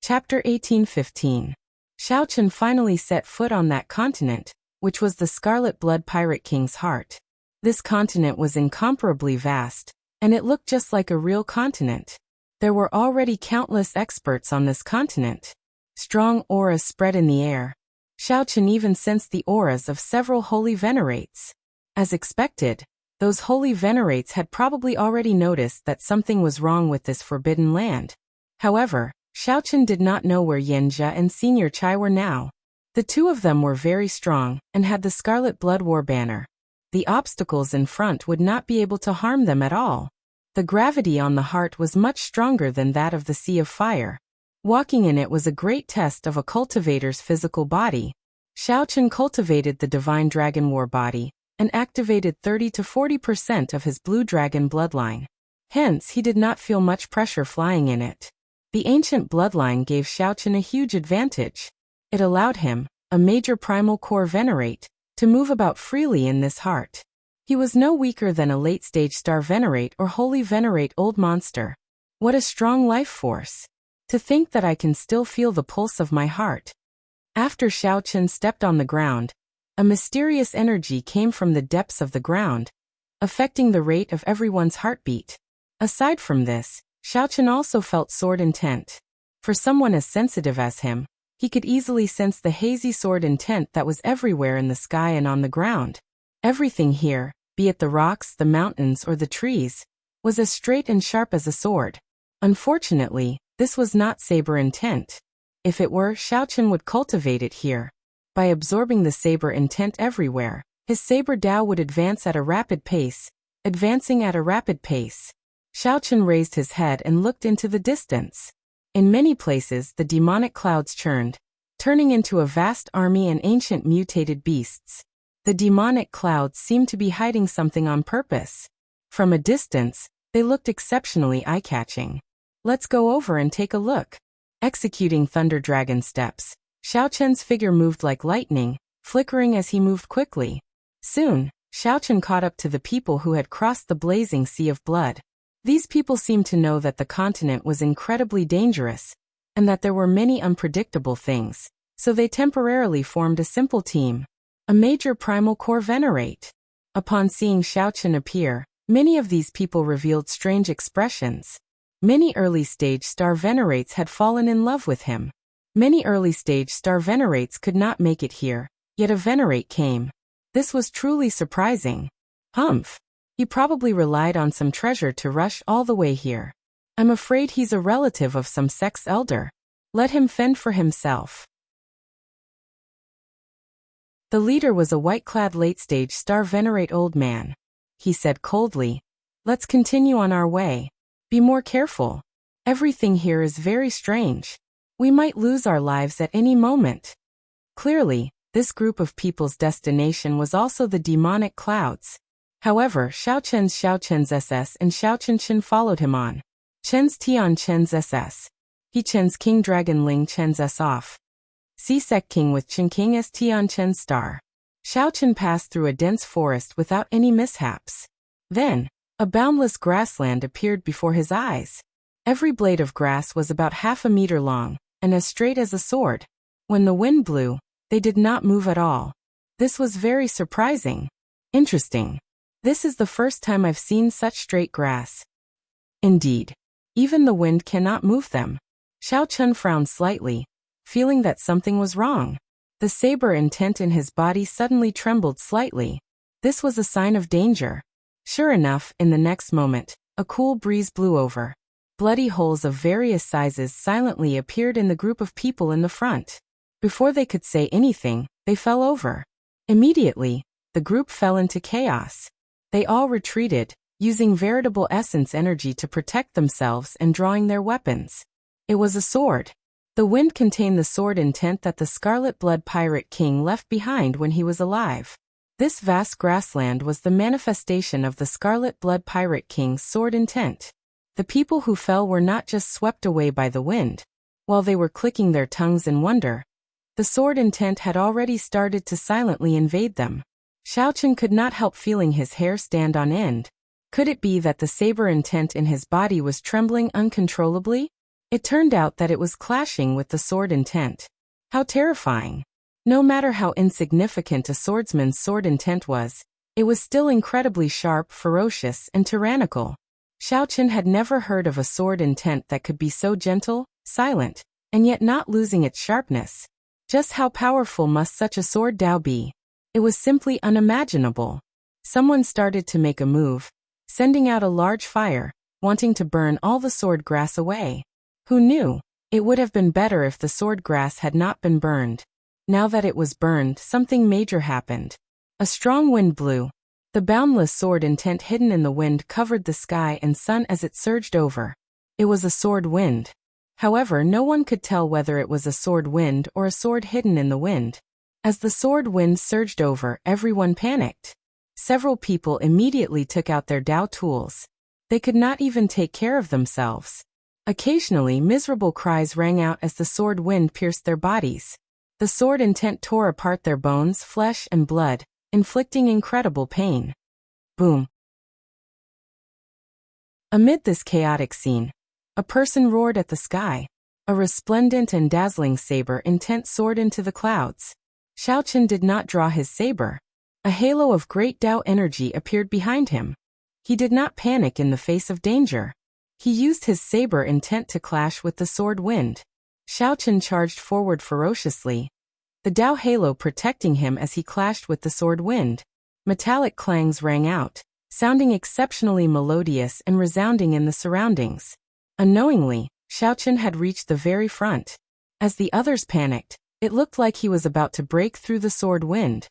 Chapter 18:15. Xiaochen finally set foot on that continent, which was the Scarlet Blood Pirate King's heart. This continent was incomparably vast, and it looked just like a real continent. There were already countless experts on this continent. Strong auras spread in the air. Xiaochen even sensed the auras of several holy venerates. As expected, those holy venerates had probably already noticed that something was wrong with this forbidden land. However, Xiaochen did not know where Yanjia and Senior Chai were now. The two of them were very strong and had the Scarlet Blood War banner. The obstacles in front would not be able to harm them at all. The gravity on the heart was much stronger than that of the Sea of Fire. Walking in it was a great test of a cultivator's physical body. Xiaochen cultivated the Divine Dragon War body and activated 30 to 40% of his Blue Dragon bloodline. Hence, he did not feel much pressure flying in it. The ancient bloodline gave Xiaochen a huge advantage. It allowed him, a major primal core venerate, to move about freely in this heart. He was no weaker than a late-stage star venerate or holy venerate old monster. What a strong life force! To think that I can still feel the pulse of my heart. After Xiaochen stepped on the ground, a mysterious energy came from the depths of the ground, affecting the rate of everyone's heartbeat. Aside from this, Xiaochen also felt sword intent. For someone as sensitive as him, he could easily sense the hazy sword intent that was everywhere in the sky and on the ground. Everything here, be it the rocks, the mountains, or the trees, was as straight and sharp as a sword. Unfortunately, this was not saber intent. If it were, Xiaochen would cultivate it here. By absorbing the saber intent everywhere, his saber Dao would advance at a rapid pace, advancing at a rapid pace. Xiaochen raised his head and looked into the distance. In many places the demonic clouds churned, turning into a vast army and ancient mutated beasts. The demonic clouds seemed to be hiding something on purpose. From a distance, they looked exceptionally eye-catching. Let's go over and take a look. Executing Thunder Dragon steps, Xiaochen's figure moved like lightning, flickering as he moved quickly. Soon, Xiaochen caught up to the people who had crossed the blazing sea of blood. These people seemed to know that the continent was incredibly dangerous, and that there were many unpredictable things, so they temporarily formed a simple team. A major primal core venerate. Upon seeing Xiaochen appear, many of these people revealed strange expressions. Many early-stage star venerates had fallen in love with him. Many early-stage star venerates could not make it here, yet a venerate came. This was truly surprising. Humph. He probably relied on some treasure to rush all the way here. I'm afraid he's a relative of some sex elder. Let him fend for himself. The leader was a white-clad late-stage star venerate old man. He said coldly, "Let's continue on our way. Be more careful. Everything here is very strange. We might lose our lives at any moment." Clearly, this group of people's destination was also the demonic clouds. However, Xiaochen's SS and Xiaochen Chen followed him on. Chen's Tian Chen's SS. He Chen's King Dragon Ling Chen's S off. C-Sec King with Chen King S Tian Chen's star. Xiaochen passed through a dense forest without any mishaps. Then, a boundless grassland appeared before his eyes. Every blade of grass was about half a meter long, and as straight as a sword. When the wind blew, they did not move at all. This was very surprising. Interesting. This is the first time I've seen such straight grass. Indeed, even the wind cannot move them. Xiaochen frowned slightly, feeling that something was wrong. The saber intent in his body suddenly trembled slightly. This was a sign of danger. Sure enough, in the next moment, a cool breeze blew over. Bloody holes of various sizes silently appeared in the group of people in the front. Before they could say anything, they fell over. Immediately, the group fell into chaos. They all retreated, using veritable essence energy to protect themselves and drawing their weapons. It was a sword. The wind contained the sword intent that the Scarlet Blood Pirate King left behind when he was alive. This vast grassland was the manifestation of the Scarlet Blood Pirate King's sword intent. The people who fell were not just swept away by the wind. While they were clicking their tongues in wonder, the sword intent had already started to silently invade them. Xiaochen could not help feeling his hair stand on end. Could it be that the saber intent in his body was trembling uncontrollably? It turned out that it was clashing with the sword intent. How terrifying! No matter how insignificant a swordsman's sword intent was, it was still incredibly sharp, ferocious, and tyrannical. Xiaochen had never heard of a sword intent that could be so gentle, silent, and yet not losing its sharpness. Just how powerful must such a sword Dao be? It was simply unimaginable. Someone started to make a move, sending out a large fire, wanting to burn all the sword grass away. Who knew? It would have been better if the sword grass had not been burned. Now that it was burned, something major happened. A strong wind blew. The boundless sword intent hidden in the wind covered the sky and sun as it surged over. It was a sword wind. However, no one could tell whether it was a sword wind or a sword hidden in the wind. As the sword wind surged over, everyone panicked. Several people immediately took out their Dao tools. They could not even take care of themselves. Occasionally, miserable cries rang out as the sword wind pierced their bodies. The sword intent tore apart their bones, flesh, and blood, inflicting incredible pain. Boom! Amid this chaotic scene, a person roared at the sky. A resplendent and dazzling saber intent soared into the clouds. Xiaochen did not draw his saber. A halo of great Dao energy appeared behind him. He did not panic in the face of danger. He used his saber intent to clash with the sword wind. Xiaochen charged forward ferociously, the Dao halo protecting him as he clashed with the sword wind. Metallic clangs rang out, sounding exceptionally melodious and resounding in the surroundings. Unknowingly, Xiaochen had reached the very front. As the others panicked, it looked like he was about to break through the sword wind.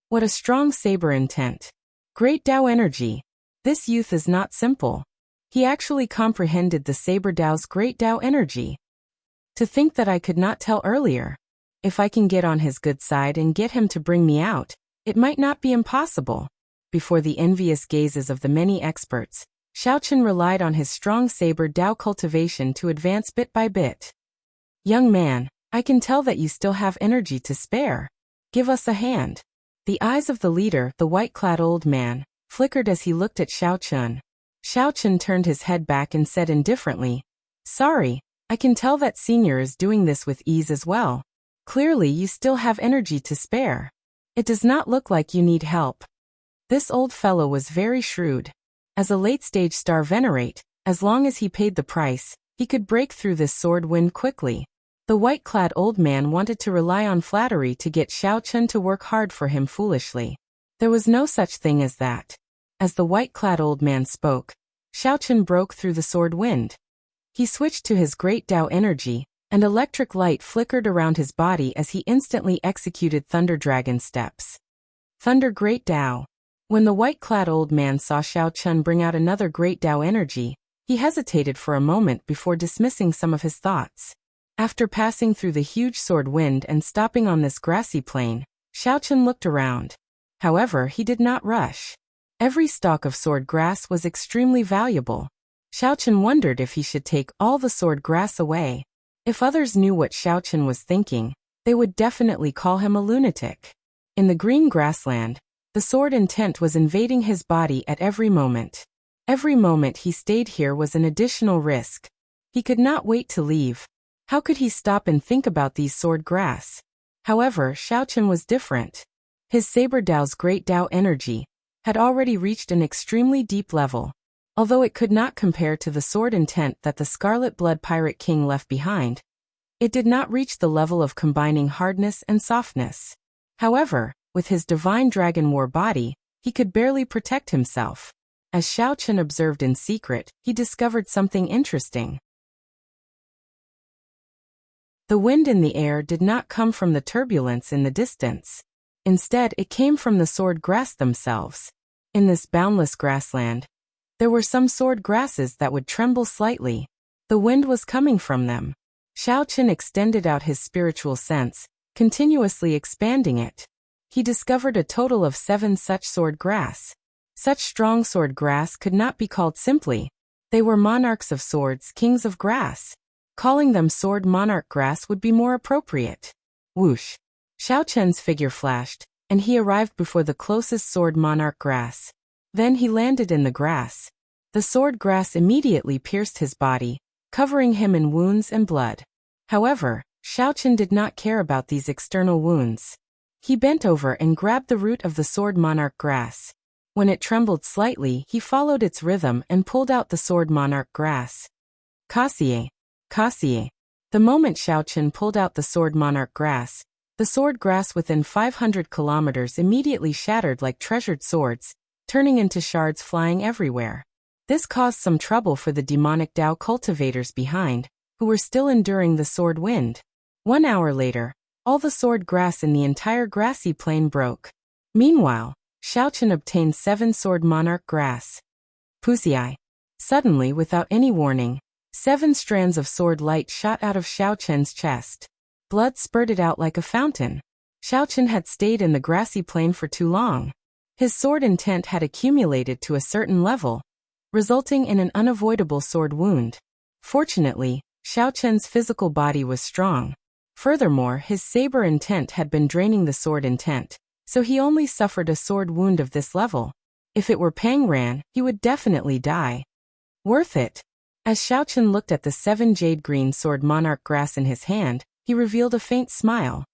What a strong saber intent! Great Dao energy! This youth is not simple. He actually comprehended the saber Dao's great Dao energy. To think that I could not tell earlier. If I can get on his good side and get him to bring me out, it might not be impossible. Before the envious gazes of the many experts, Xiaochen relied on his strong saber Dao cultivation to advance bit by bit. Young man, I can tell that you still have energy to spare. Give us a hand. The eyes of the leader, the white-clad old man, flickered as he looked at Xiaochen. Xiaochen turned his head back and said indifferently, "Sorry, I can tell that senior is doing this with ease as well. Clearly you still have energy to spare. It does not look like you need help." This old fellow was very shrewd. As a late-stage star venerate, as long as he paid the price, he could break through this sword wind quickly. The white-clad old man wanted to rely on flattery to get Xiaochen to work hard for him foolishly. There was no such thing as that. As the white-clad old man spoke, Xiaochen broke through the sword wind. He switched to his great Dao energy, and electric light flickered around his body as he instantly executed Thunder Dragon steps. Thunder Great Dao. When the white-clad old man saw Xiaochen bring out another great Dao energy, he hesitated for a moment before dismissing some of his thoughts. After passing through the huge sword wind and stopping on this grassy plain, Xiaochen looked around. However, he did not rush. Every stalk of sword grass was extremely valuable. Xiaochen wondered if he should take all the sword grass away. If others knew what Xiaochen was thinking, they would definitely call him a lunatic. In the green grassland, the sword intent was invading his body at every moment. Every moment he stayed here was an additional risk. He could not wait to leave. How could he stop and think about these sword grass? However, Xiaochen was different. His saber Dao's great Dao energy had already reached an extremely deep level. Although it could not compare to the sword intent that the Scarlet Blood Pirate King left behind, it did not reach the level of combining hardness and softness. However, with his divine dragon war body, he could barely protect himself. As Xiaochen observed in secret, he discovered something interesting. The wind in the air did not come from the turbulence in the distance. Instead, it came from the sword grass themselves. In this boundless grassland, there were some sword grasses that would tremble slightly. The wind was coming from them. Xiaochen extended out his spiritual sense, continuously expanding it. He discovered a total of 7 such sword grass. Such strong sword grass could not be called simply. They were monarchs of swords, kings of grass. Calling them sword monarch grass would be more appropriate. Whoosh! Xiaochen's figure flashed, and he arrived before the closest sword monarch grass. Then he landed in the grass. The sword grass immediately pierced his body, covering him in wounds and blood. However, Xiaochen did not care about these external wounds. He bent over and grabbed the root of the sword monarch grass. When it trembled slightly, he followed its rhythm and pulled out the sword monarch grass. Kasie! Kasie! The moment Xiaochen pulled out the sword monarch grass, the sword grass within 500 kilometers immediately shattered like treasured swords, turning into shards flying everywhere. This caused some trouble for the demonic Dao cultivators behind, who were still enduring the sword wind. 1 hour later, all the sword grass in the entire grassy plain broke. Meanwhile, Xiaochen obtained 7 sword monarch grass. Pussy. Suddenly, without any warning, 7 strands of sword light shot out of Xiaochen's chest. Blood spurted out like a fountain. Xiaochen had stayed in the grassy plain for too long. His sword intent had accumulated to a certain level, resulting in an unavoidable sword wound. Fortunately, Xiaochen's physical body was strong. Furthermore, his saber intent had been draining the sword intent, so he only suffered a sword wound of this level. If it were Pang Ran, he would definitely die. Worth it. As Xiaochen looked at the 7 jade-green sword monarch grass in his hand, he revealed a faint smile.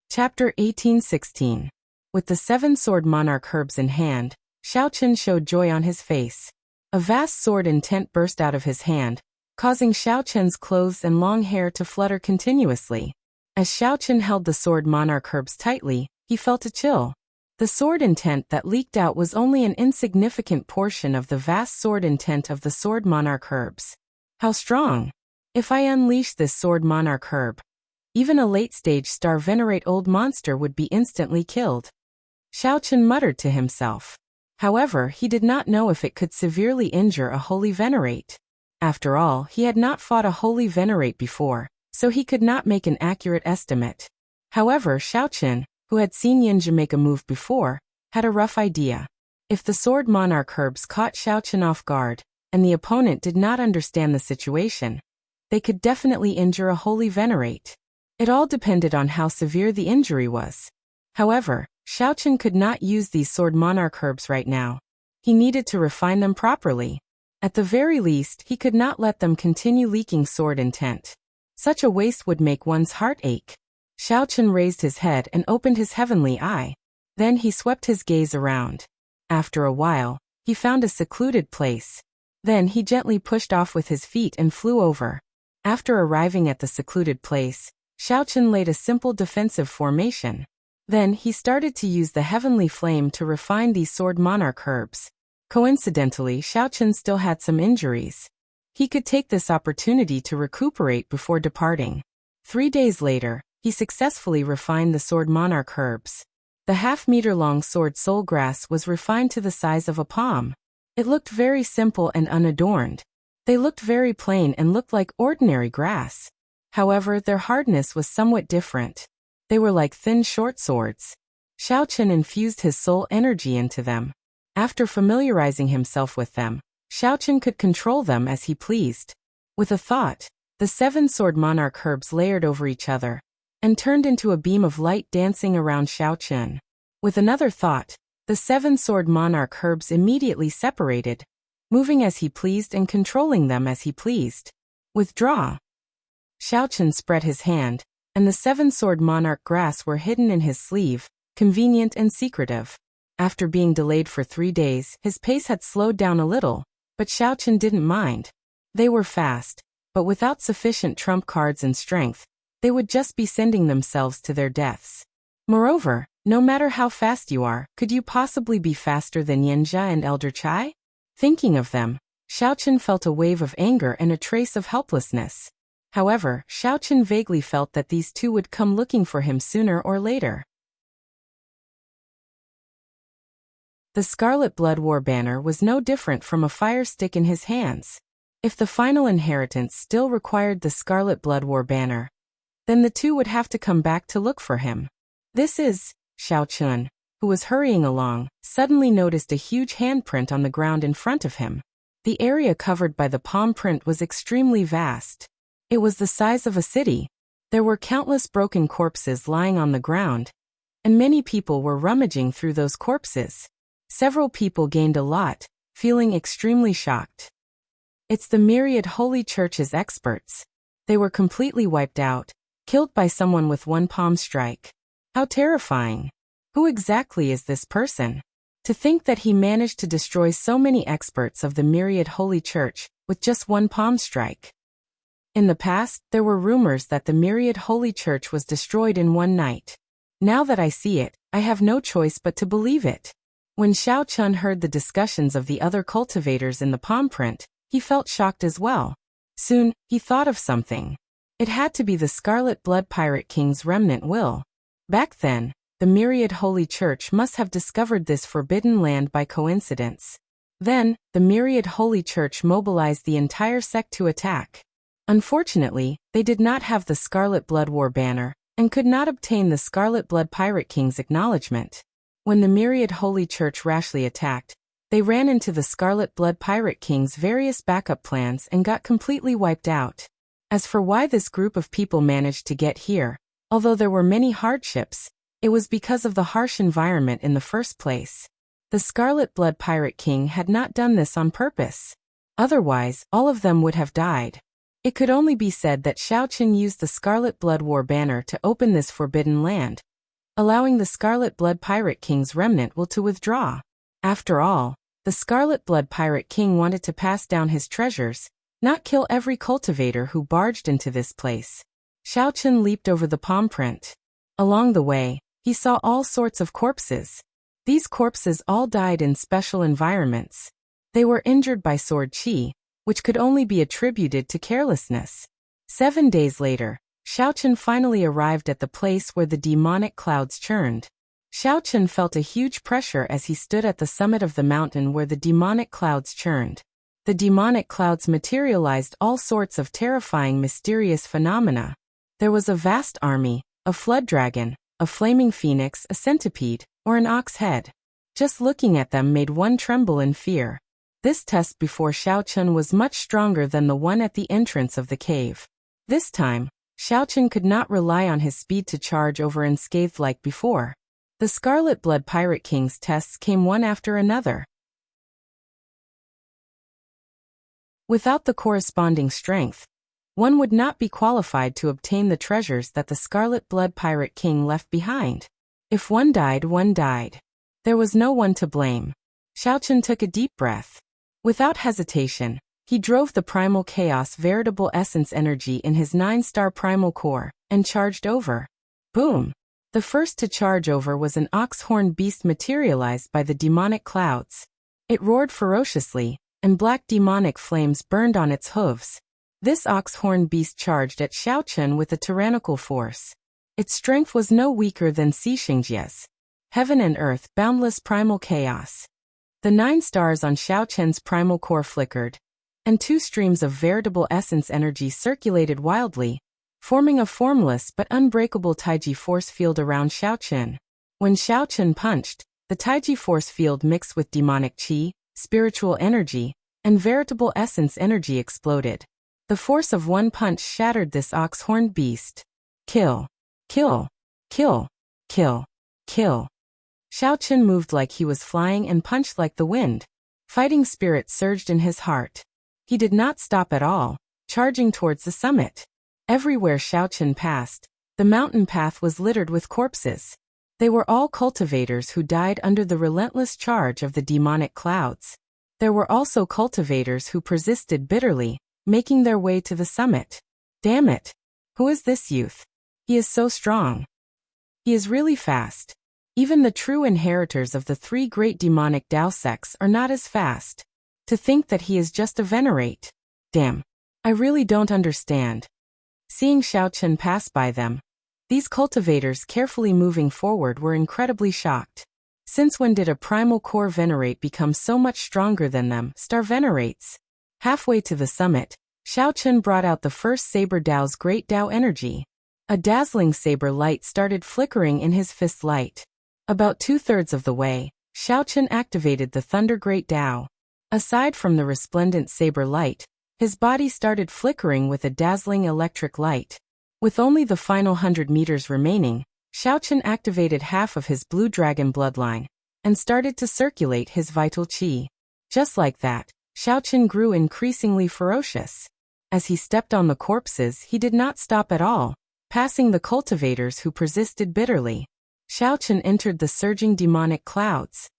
Chapter 18:16. With the 7 sword monarch herbs in hand, Xiaochen showed joy on his face. A vast sword intent burst out of his hand, causing Xiaochen's clothes and long hair to flutter continuously. As Xiaochen held the sword monarch herbs tightly, he felt a chill. The sword intent that leaked out was only an insignificant portion of the vast sword intent of the sword monarch herbs. How strong! If I unleash this sword monarch herb, even a late-stage star venerate old monster would be instantly killed. Xiaochen muttered to himself. However, he did not know if it could severely injure a holy venerate. After all, he had not fought a holy venerate before, so he could not make an accurate estimate. However, Xiaochen, who had seen Yinja make a move before, had a rough idea. If the sword monarch herbs caught Xiaochen off guard, and the opponent did not understand the situation, they could definitely injure a holy venerate. It all depended on how severe the injury was. However, Xiaochen could not use these sword monarch herbs right now. He needed to refine them properly. At the very least, he could not let them continue leaking sword intent. Such a waste would make one's heart ache. Xiaochen raised his head and opened his heavenly eye. Then he swept his gaze around. After a while, he found a secluded place. Then he gently pushed off with his feet and flew over. After arriving at the secluded place, Xiaochen laid a simple defensive formation. Then he started to use the heavenly flame to refine these sword monarch herbs. Coincidentally, Xiaochen still had some injuries. He could take this opportunity to recuperate before departing. 3 days later, he successfully refined the sword monarch herbs. The half-meter-long sword soul grass was refined to the size of a palm. It looked very simple and unadorned. They looked very plain and looked like ordinary grass. However, their hardness was somewhat different. They were like thin short swords. Xiaochen infused his soul energy into them. After familiarizing himself with them, Xiaochen could control them as he pleased. With a thought, the 7 sword monarch herbs layered over each other and turned into a beam of light dancing around Xiaochen. With another thought, the 7 sword monarch herbs immediately separated, moving as he pleased and controlling them as he pleased. Withdraw. Xiaochen spread his hand, and the 7 sword monarch grass were hidden in his sleeve, convenient and secretive. After being delayed for 3 days, his pace had slowed down a little, but Xiaochen didn't mind. They were fast, but without sufficient trump cards and strength, they would just be sending themselves to their deaths. Moreover, no matter how fast you are, could you possibly be faster than Yinja and Elder Chai? Thinking of them, Xiaochen felt a wave of anger and a trace of helplessness. However, Xiaochen vaguely felt that these two would come looking for him sooner or later. The Scarlet Blood War banner was no different from a fire stick in his hands. If the final inheritance still required the Scarlet Blood War banner, then the two would have to come back to look for him. Xiaochen, who was hurrying along, suddenly noticed a huge handprint on the ground in front of him. The area covered by the palm print was extremely vast. It was the size of a city. There were countless broken corpses lying on the ground, and many people were rummaging through those corpses. Several people gained a lot, feeling extremely shocked. It's the myriad Holy Church's experts. They were completely wiped out, killed by someone with one palm strike. How terrifying. Who exactly is this person? To think that he managed to destroy so many experts of the myriad Holy Church with just one palm strike. In the past, there were rumors that the myriad Holy Church was destroyed in one night. Now that I see it, I have no choice but to believe it. When Xiaochen heard the discussions of the other cultivators in the palm print, he felt shocked as well. Soon, he thought of something. It had to be the Scarlet Blood Pirate King's remnant will. Back then, the myriad Holy Church must have discovered this forbidden land by coincidence. Then, the myriad Holy Church mobilized the entire sect to attack. Unfortunately, they did not have the Scarlet Blood War banner, and could not obtain the Scarlet Blood Pirate King's acknowledgement. When the myriad Holy Church rashly attacked, they ran into the Scarlet Blood Pirate King's various backup plans and got completely wiped out. As for why this group of people managed to get here, although there were many hardships, it was because of the harsh environment in the first place. The Scarlet Blood Pirate King had not done this on purpose. Otherwise, all of them would have died. It could only be said that Xiaochen used the Scarlet Blood War banner to open this forbidden land, allowing the Scarlet Blood Pirate King's remnant will to withdraw. After all, the Scarlet Blood Pirate King wanted to pass down his treasures, not kill every cultivator who barged into this place. Xiaochen leaped over the palm print. Along the way, he saw all sorts of corpses. These corpses all died in special environments. They were injured by sword qi, which could only be attributed to carelessness. 7 days later, Xiaochen finally arrived at the place where the demonic clouds churned. Xiaochen felt a huge pressure as he stood at the summit of the mountain where the demonic clouds churned. The demonic clouds materialized all sorts of terrifying mysterious phenomena. There was a vast army, a flood dragon, a flaming phoenix, a centipede, or an ox head. Just looking at them made one tremble in fear. This test before Xiaochen was much stronger than the one at the entrance of the cave. This time, Xiaochen could not rely on his speed to charge over unscathed like before. The Scarlet Blood Pirate King's tests came one after another. Without the corresponding strength, one would not be qualified to obtain the treasures that the Scarlet Blood Pirate King left behind. If one died, one died. There was no one to blame. Xiaochen took a deep breath. Without hesitation, he drove the primal chaos veritable essence energy in his 9-star primal core, and charged over. Boom! The first to charge over was an ox-horn beast materialized by the demonic clouds. It roared ferociously, and black demonic flames burned on its hooves. This ox-horn beast charged at Xiaochen with a tyrannical force. Its strength was no weaker than Xingjia's. Heaven and earth, boundless primal chaos. The 9 stars on Xiaochen's primal core flickered, and 2 streams of veritable essence energy circulated wildly, forming a formless but unbreakable Taiji force field around Xiaochen. When Xiaochen punched, the Taiji force field mixed with demonic qi, spiritual energy, and veritable essence energy exploded. The force of one punch shattered this ox-horned beast. Kill. Kill. Kill. Kill. Kill. Xiaochen moved like he was flying and punched like the wind. Fighting spirit surged in his heart. He did not stop at all, charging towards the summit. Everywhere Xiaochen passed, the mountain path was littered with corpses. They were all cultivators who died under the relentless charge of the demonic clouds. There were also cultivators who persisted bitterly, making their way to the summit. Damn it! Who is this youth? He is so strong. He is really fast. Even the true inheritors of the 3 great demonic Dao sects are not as fast. To think that he is just a venerate. Damn. I really don't understand. Seeing Xiaochen pass by them, these cultivators carefully moving forward were incredibly shocked. Since when did a primal core venerate become so much stronger than them, star venerates? Halfway to the summit, Xiaochen brought out the first Saber Dao's great Dao energy. A dazzling saber light started flickering in his fist light. About 2/3 of the way, Xiaochen activated the Thunder Great Dao. Aside from the resplendent saber light, his body started flickering with a dazzling electric light. With only the final 100 meters remaining, Xiaochen activated half of his blue dragon bloodline and started to circulate his vital qi. Just like that, Xiaochen grew increasingly ferocious. As he stepped on the corpses, he did not stop at all, passing the cultivators who persisted bitterly. Xiaochen entered the surging demonic clouds.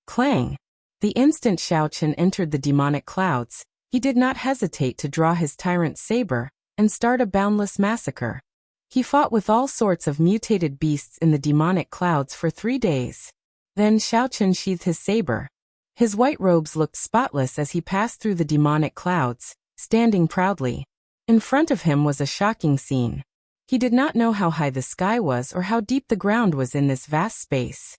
Clang! The instant Xiaochen entered the demonic clouds, he did not hesitate to draw his tyrant saber and start a boundless massacre. He fought with all sorts of mutated beasts in the demonic clouds for 3 days. Then Xiaochen sheathed his saber. His white robes looked spotless as he passed through the demonic clouds, standing proudly. In front of him was a shocking scene. He did not know how high the sky was or how deep the ground was in this vast space.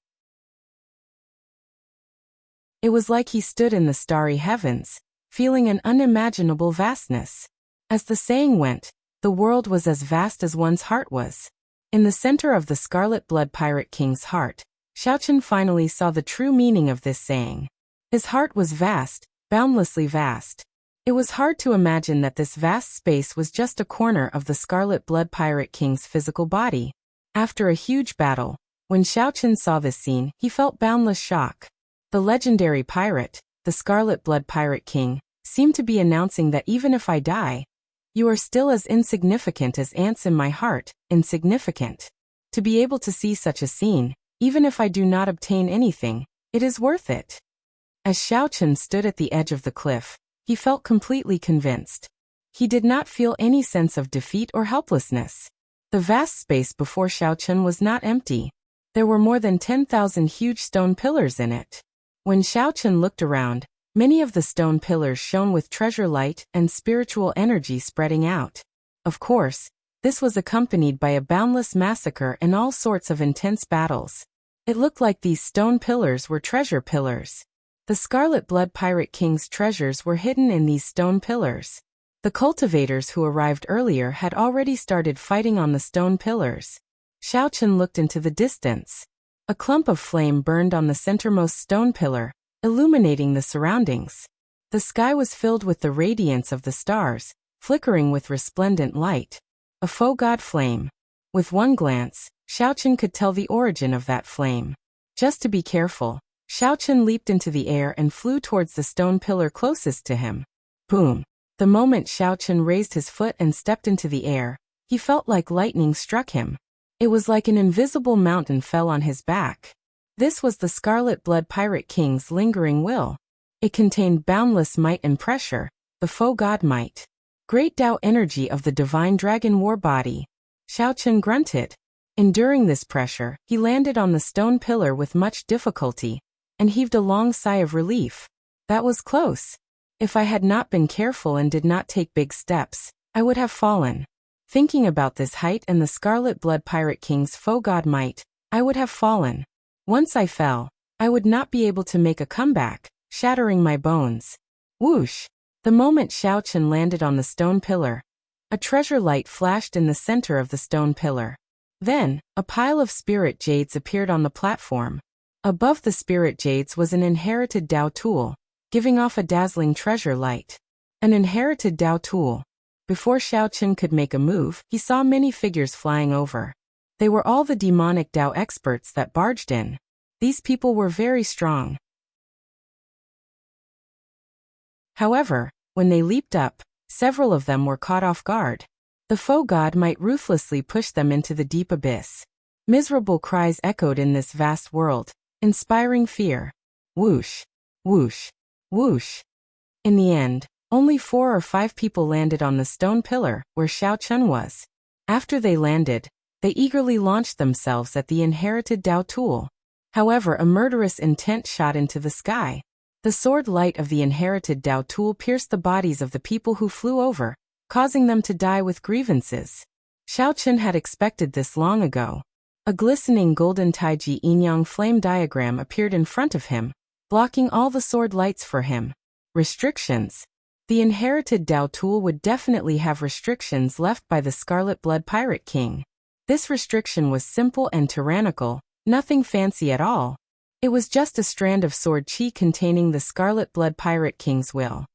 It was like he stood in the starry heavens, feeling an unimaginable vastness. As the saying went, the world was as vast as one's heart was. In the center of the Scarlet Blood Pirate King's heart, Xiaochen finally saw the true meaning of this saying. His heart was vast, boundlessly vast. It was hard to imagine that this vast space was just a corner of the Scarlet Blood Pirate King's physical body. After a huge battle, when Xiaochen saw this scene, he felt boundless shock. The legendary pirate, the Scarlet Blood Pirate King, seemed to be announcing that even if I die, you are still as insignificant as ants in my heart, insignificant. To be able to see such a scene, even if I do not obtain anything, it is worth it. As Xiaochen stood at the edge of the cliff, he felt completely convinced. He did not feel any sense of defeat or helplessness. The vast space before Xiaochen was not empty. There were more than 10,000 huge stone pillars in it. When Xiaochen looked around, many of the stone pillars shone with treasure light and spiritual energy spreading out. Of course, this was accompanied by a boundless massacre and all sorts of intense battles. It looked like these stone pillars were treasure pillars. The Scarlet Blood Pirate King's treasures were hidden in these stone pillars. The cultivators who arrived earlier had already started fighting on the stone pillars. Xiaochen looked into the distance. A clump of flame burned on the centermost stone pillar, illuminating the surroundings. The sky was filled with the radiance of the stars, flickering with resplendent light. A faux god flame. With one glance, Xiaochen could tell the origin of that flame. Just to be careful, Xiaochen leaped into the air and flew towards the stone pillar closest to him. Boom! The moment Xiaochen raised his foot and stepped into the air, he felt like lightning struck him. It was like an invisible mountain fell on his back. This was the Scarlet Blood Pirate King's lingering will. It contained boundless might and pressure, the faux god might. Great Dao energy of the divine dragon war body. Xiaochen grunted. Enduring this pressure, he landed on the stone pillar with much difficulty, and heaved a long sigh of relief. That was close. If I had not been careful and did not take big steps, I would have fallen. Thinking about this height and the Scarlet Blood Pirate King's faux god might, I would have fallen. Once I fell, I would not be able to make a comeback, shattering my bones. Whoosh! The moment Xiaochen landed on the stone pillar, a treasure light flashed in the center of the stone pillar. Then, a pile of spirit jades appeared on the platform. Above the spirit jades was an inherited Dao tool, giving off a dazzling treasure light. An inherited Dao tool. Before Xiaochen could make a move, he saw many figures flying over. They were all the demonic Dao experts that barged in. These people were very strong. However, when they leaped up, several of them were caught off guard. The faux god might ruthlessly push them into the deep abyss. Miserable cries echoed in this vast world, inspiring fear. Whoosh! Whoosh! Whoosh! In the end, only 4 or 5 people landed on the stone pillar where Xiaochen was. After they landed, they eagerly launched themselves at the inherited Dao tool. However, a murderous intent shot into the sky. The sword light of the inherited Dao tool pierced the bodies of the people who flew over, causing them to die with grievances. Xiaochen had expected this long ago. A glistening golden Taiji yin-yang flame diagram appeared in front of him, blocking all the sword lights for him. Restrictions. The inherited Dao tool would definitely have restrictions left by the Scarlet Blood Pirate King. This restriction was simple and tyrannical, nothing fancy at all. It was just a strand of sword chi containing the Scarlet Blood Pirate King's will.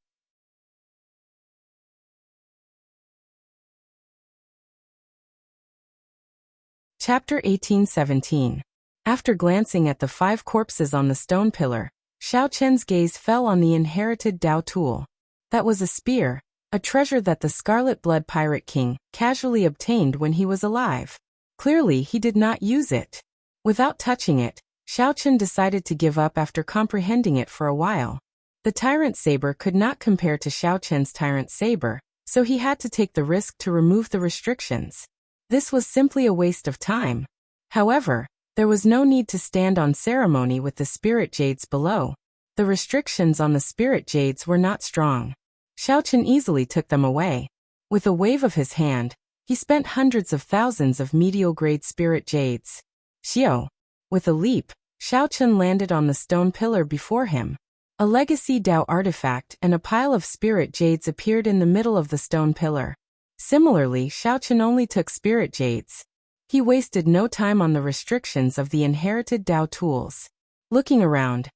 Chapter 1817. After glancing at the 5 corpses on the stone pillar, Xiaochen's gaze fell on the inherited Dao tool. That was a spear, a treasure that the Scarlet Blood Pirate King casually obtained when he was alive. Clearly, he did not use it. Without touching it, Xiaochen decided to give up after comprehending it for a while. The Tyrant Saber could not compare to Xiaochen's Tyrant Saber, so he had to take the risk to remove the restrictions. This was simply a waste of time. However, there was no need to stand on ceremony with the spirit jades below. The restrictions on the spirit jades were not strong. Xiaochen easily took them away. With a wave of his hand, he spent hundreds of thousands of medial-grade spirit jades. Xiao. With a leap, Xiaochen landed on the stone pillar before him. A legacy Dao artifact and a pile of spirit jades appeared in the middle of the stone pillar. Similarly, Xiaochen only took spirit jades. He wasted no time on the restrictions of the inherited Dao tools. Looking around,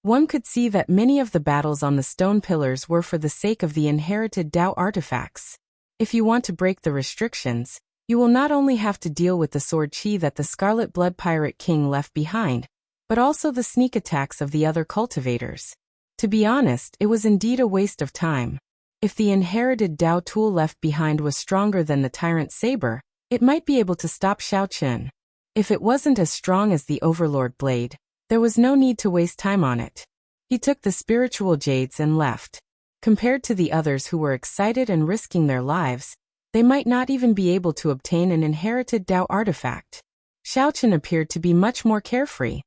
one could see that many of the battles on the stone pillars were for the sake of the inherited Dao artifacts. If you want to break the restrictions, you will not only have to deal with the sword chi that the Scarlet Blood Pirate King left behind, but also the sneak attacks of the other cultivators. To be honest, it was indeed a waste of time. If the inherited Dao tool left behind was stronger than the Tyrant Saber, it might be able to stop Xiaochen. If it wasn't as strong as the Overlord Blade, there was no need to waste time on it. He took the spiritual jades and left. Compared to the others who were excited and risking their lives, they might not even be able to obtain an inherited Dao artifact. Xiaochen appeared to be much more carefree.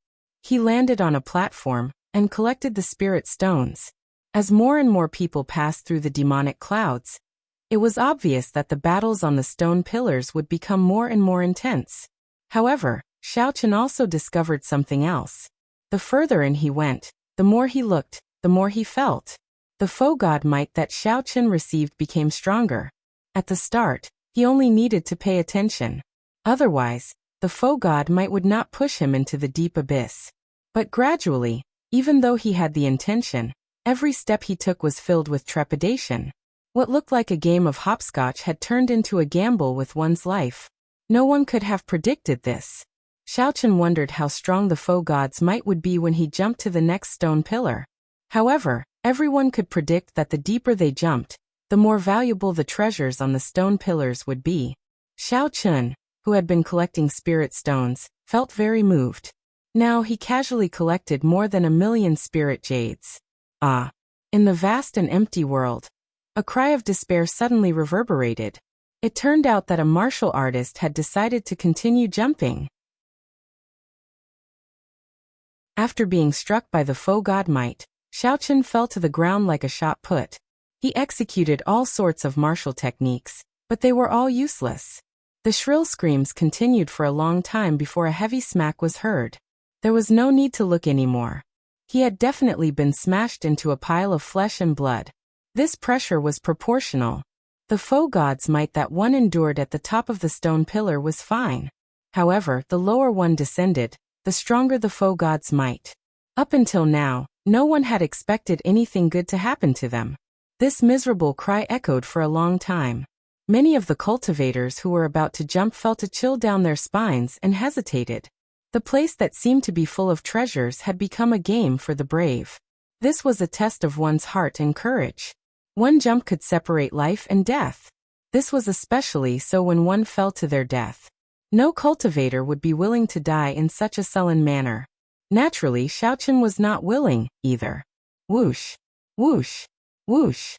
He landed on a platform and collected the spirit stones. As more and more people passed through the demonic clouds, it was obvious that the battles on the stone pillars would become more and more intense. However, Xiaochen also discovered something else. The further in he went, the more he looked, the more he felt. The foe god might that Xiaochen received became stronger. At the start, he only needed to pay attention. Otherwise, the foe god might would not push him into the deep abyss. But gradually, even though he had the intention, every step he took was filled with trepidation. What looked like a game of hopscotch had turned into a gamble with one's life. No one could have predicted this. Xiaochen wondered how strong the foe god's might would be when he jumped to the next stone pillar. However, everyone could predict that the deeper they jumped, the more valuable the treasures on the stone pillars would be. Xiaochen, who had been collecting spirit stones, felt very moved. Now he casually collected more than 1,000,000 spirit jades. Ah! In the vast and empty world, a cry of despair suddenly reverberated. It turned out that a martial artist had decided to continue jumping. After being struck by the foe god might, Xiaochen fell to the ground like a shot put. He executed all sorts of martial techniques, but they were all useless. The shrill screams continued for a long time before a heavy smack was heard. There was no need to look anymore. He had definitely been smashed into a pile of flesh and blood. This pressure was proportional. The foe god's might that one endured at the top of the stone pillar was fine. However, the lower one descended, the stronger the foe god's might. Up until now, no one had expected anything good to happen to them. This miserable cry echoed for a long time. Many of the cultivators who were about to jump felt a chill down their spines and hesitated. The place that seemed to be full of treasures had become a game for the brave. This was a test of one's heart and courage. One jump could separate life and death. This was especially so when one fell to their death. No cultivator would be willing to die in such a sullen manner. Naturally, Xiaochen was not willing, either. Whoosh! Whoosh! Whoosh!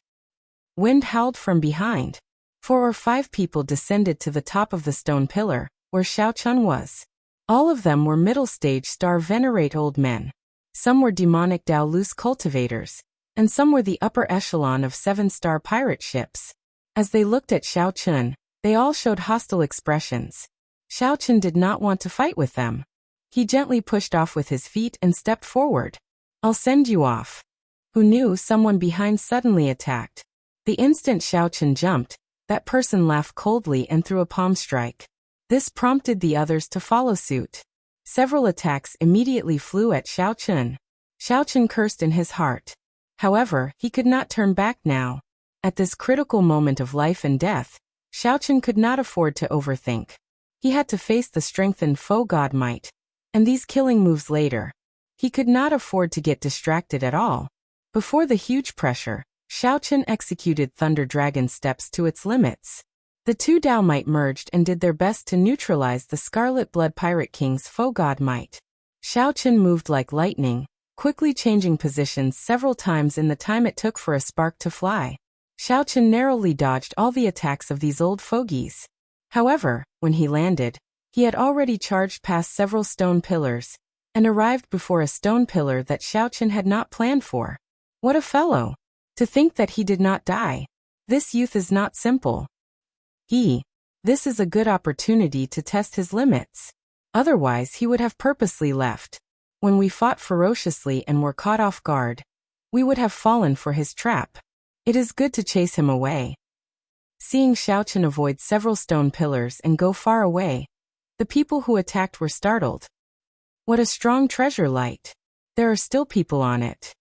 Wind howled from behind. 4 or 5 people descended to the top of the stone pillar, where Xiaochen was. All of them were middle-stage star venerate old men. Some were demonic Dao loose cultivators, and some were the upper echelon of 7-star pirate ships. As they looked at Xiao Chun, they all showed hostile expressions. Xiao Chun did not want to fight with them. He gently pushed off with his feet and stepped forward. "I'll send you off." Who knew someone behind suddenly attacked? The instant Xiao Chun jumped, that person laughed coldly and threw a palm strike. This prompted the others to follow suit. Several attacks immediately flew at Xiao Chun. Xiao Chun cursed in his heart. However, he could not turn back now. At this critical moment of life and death, Xiao Chun could not afford to overthink. He had to face the strengthened foe god might, and these killing moves later. He could not afford to get distracted at all. Before the huge pressure, Xiao Chun executed Thunder Dragon steps to its limits. The two Dao might merged and did their best to neutralize the Scarlet Blood Pirate King's foe god might. Xiao Chun moved like lightning, quickly changing positions several times in the time it took for a spark to fly. Xiao Chun narrowly dodged all the attacks of these old fogies. However, when he landed, he had already charged past several stone pillars, and arrived before a stone pillar that Xiao Chun had not planned for. What a fellow! To think that he did not die. This youth is not simple. This is a good opportunity to test his limits. Otherwise he would have purposely left. When we fought ferociously and were caught off guard, we would have fallen for his trap. It is good to chase him away. Seeing Xiao Chun avoid several stone pillars and go far away, the people who attacked were startled. What a strong treasure light! There are still people on it.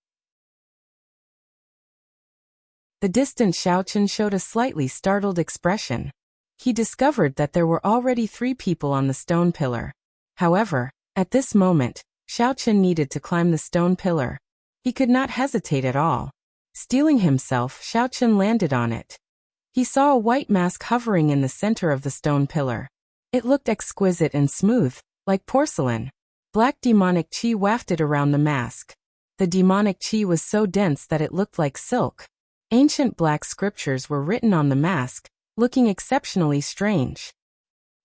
The distant Xiao Chun showed a slightly startled expression. He discovered that there were already 3 people on the stone pillar. However, at this moment, Xiao Chun needed to climb the stone pillar. He could not hesitate at all. Steeling himself, Xiao Chun landed on it. He saw a white mask hovering in the center of the stone pillar. It looked exquisite and smooth, like porcelain. Black demonic qi wafted around the mask. The demonic qi was so dense that it looked like silk. Ancient black scriptures were written on the mask, looking exceptionally strange.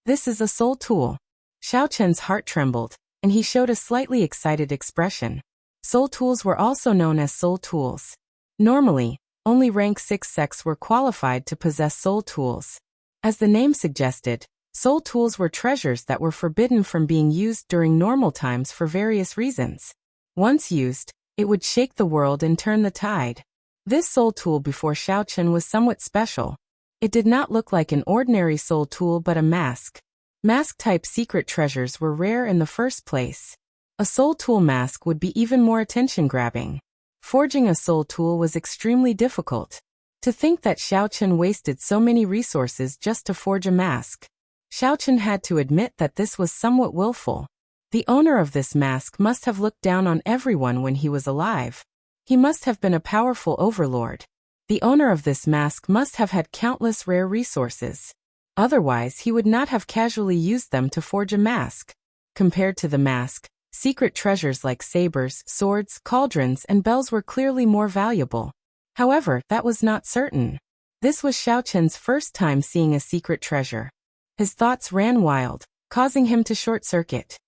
This is a soul tool. Xiao Chun's heart trembled, and he showed a slightly excited expression. Soul tools were also known as soul tools. Normally, only rank 6 sects were qualified to possess soul tools. As the name suggested, soul tools were treasures that were forbidden from being used during normal times for various reasons. Once used, it would shake the world and turn the tide. This soul tool before Xiao Chun was somewhat special. It did not look like an ordinary soul tool but a mask. Mask-type secret treasures were rare in the first place. A soul tool mask would be even more attention-grabbing. Forging a soul tool was extremely difficult. To think that Xiao Chun wasted so many resources just to forge a mask. Xiao Chun had to admit that this was somewhat willful. The owner of this mask must have looked down on everyone when he was alive. He must have been a powerful overlord. The owner of this mask must have had countless rare resources. Otherwise, he would not have casually used them to forge a mask. Compared to the mask, secret treasures like sabers, swords, cauldrons, and bells were clearly more valuable. However, that was not certain. This was Xiao Chun's first time seeing a secret treasure. His thoughts ran wild, causing him to short-circuit.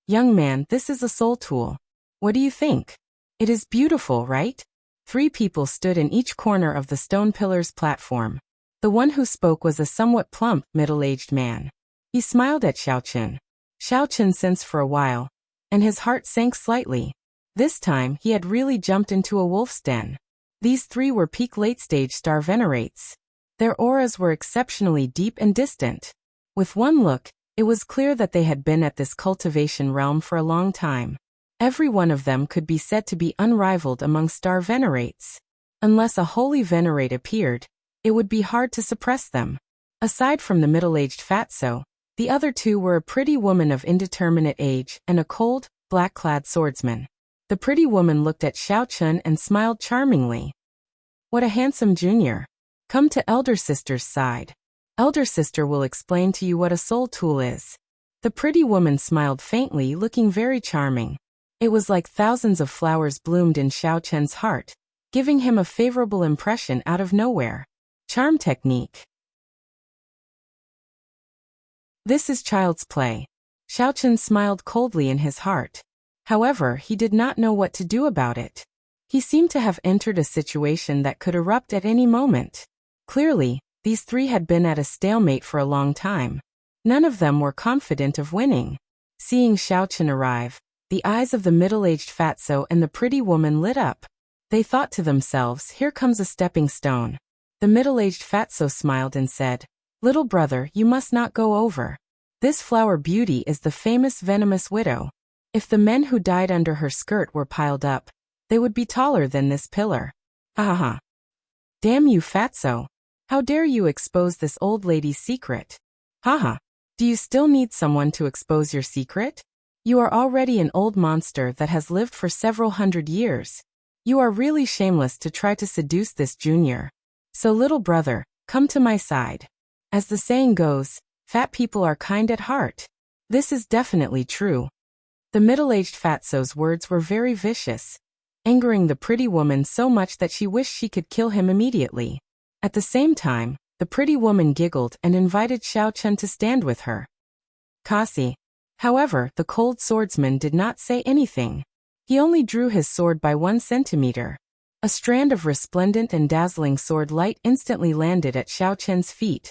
Young man, this is a soul tool. What do you think? It is beautiful, right? 3 people stood in each corner of the stone pillar's platform. The one who spoke was a somewhat plump, middle-aged man. He smiled at Xiao Chun. Xiao Chun sensed for a while, and his heart sank slightly. This time, he had really jumped into a wolf's den. These 3 were peak late-stage star venerates. Their auras were exceptionally deep and distant. With one look, it was clear that they had been at this cultivation realm for a long time. Every one of them could be said to be unrivaled among star venerates. Unless a holy venerate appeared, it would be hard to suppress them. Aside from the middle-aged fatso, the other 2 were a pretty woman of indeterminate age and a cold, black-clad swordsman. The pretty woman looked at Xiao Chun and smiled charmingly. What a handsome junior. Come to elder sister's side. Elder sister will explain to you what a soul tool is. The pretty woman smiled faintly, looking very charming. It was like thousands of flowers bloomed in Xiao Chun's heart, giving him a favorable impression out of nowhere. Charm technique. This is child's play. Xiao Chun smiled coldly in his heart. However, he did not know what to do about it. He seemed to have entered a situation that could erupt at any moment. Clearly, these three had been at a stalemate for a long time. None of them were confident of winning. Seeing Xiaochen arrive, the eyes of the middle-aged fatso and the pretty woman lit up. They thought to themselves, here comes a stepping stone. The middle-aged fatso smiled and said, "Little brother, you must not go over. This flower beauty is the famous venomous widow. If the men who died under her skirt were piled up, they would be taller than this pillar. Ha ha ha. Damn you, fatso. How dare you expose this old lady's secret? Ha ha. Do you still need someone to expose your secret? You are already an old monster that has lived for several hundred years. You are really shameless to try to seduce this junior. So little brother, come to my side. As the saying goes, fat people are kind at heart. This is definitely true." The middle-aged fatso's words were very vicious, angering the pretty woman so much that she wished she could kill him immediately. At the same time, the pretty woman giggled and invited Xiaochen to stand with her. Kasi. However, the cold swordsman did not say anything. He only drew his sword by 1 centimeter. A strand of resplendent and dazzling sword light instantly landed at Xiaochen's feet,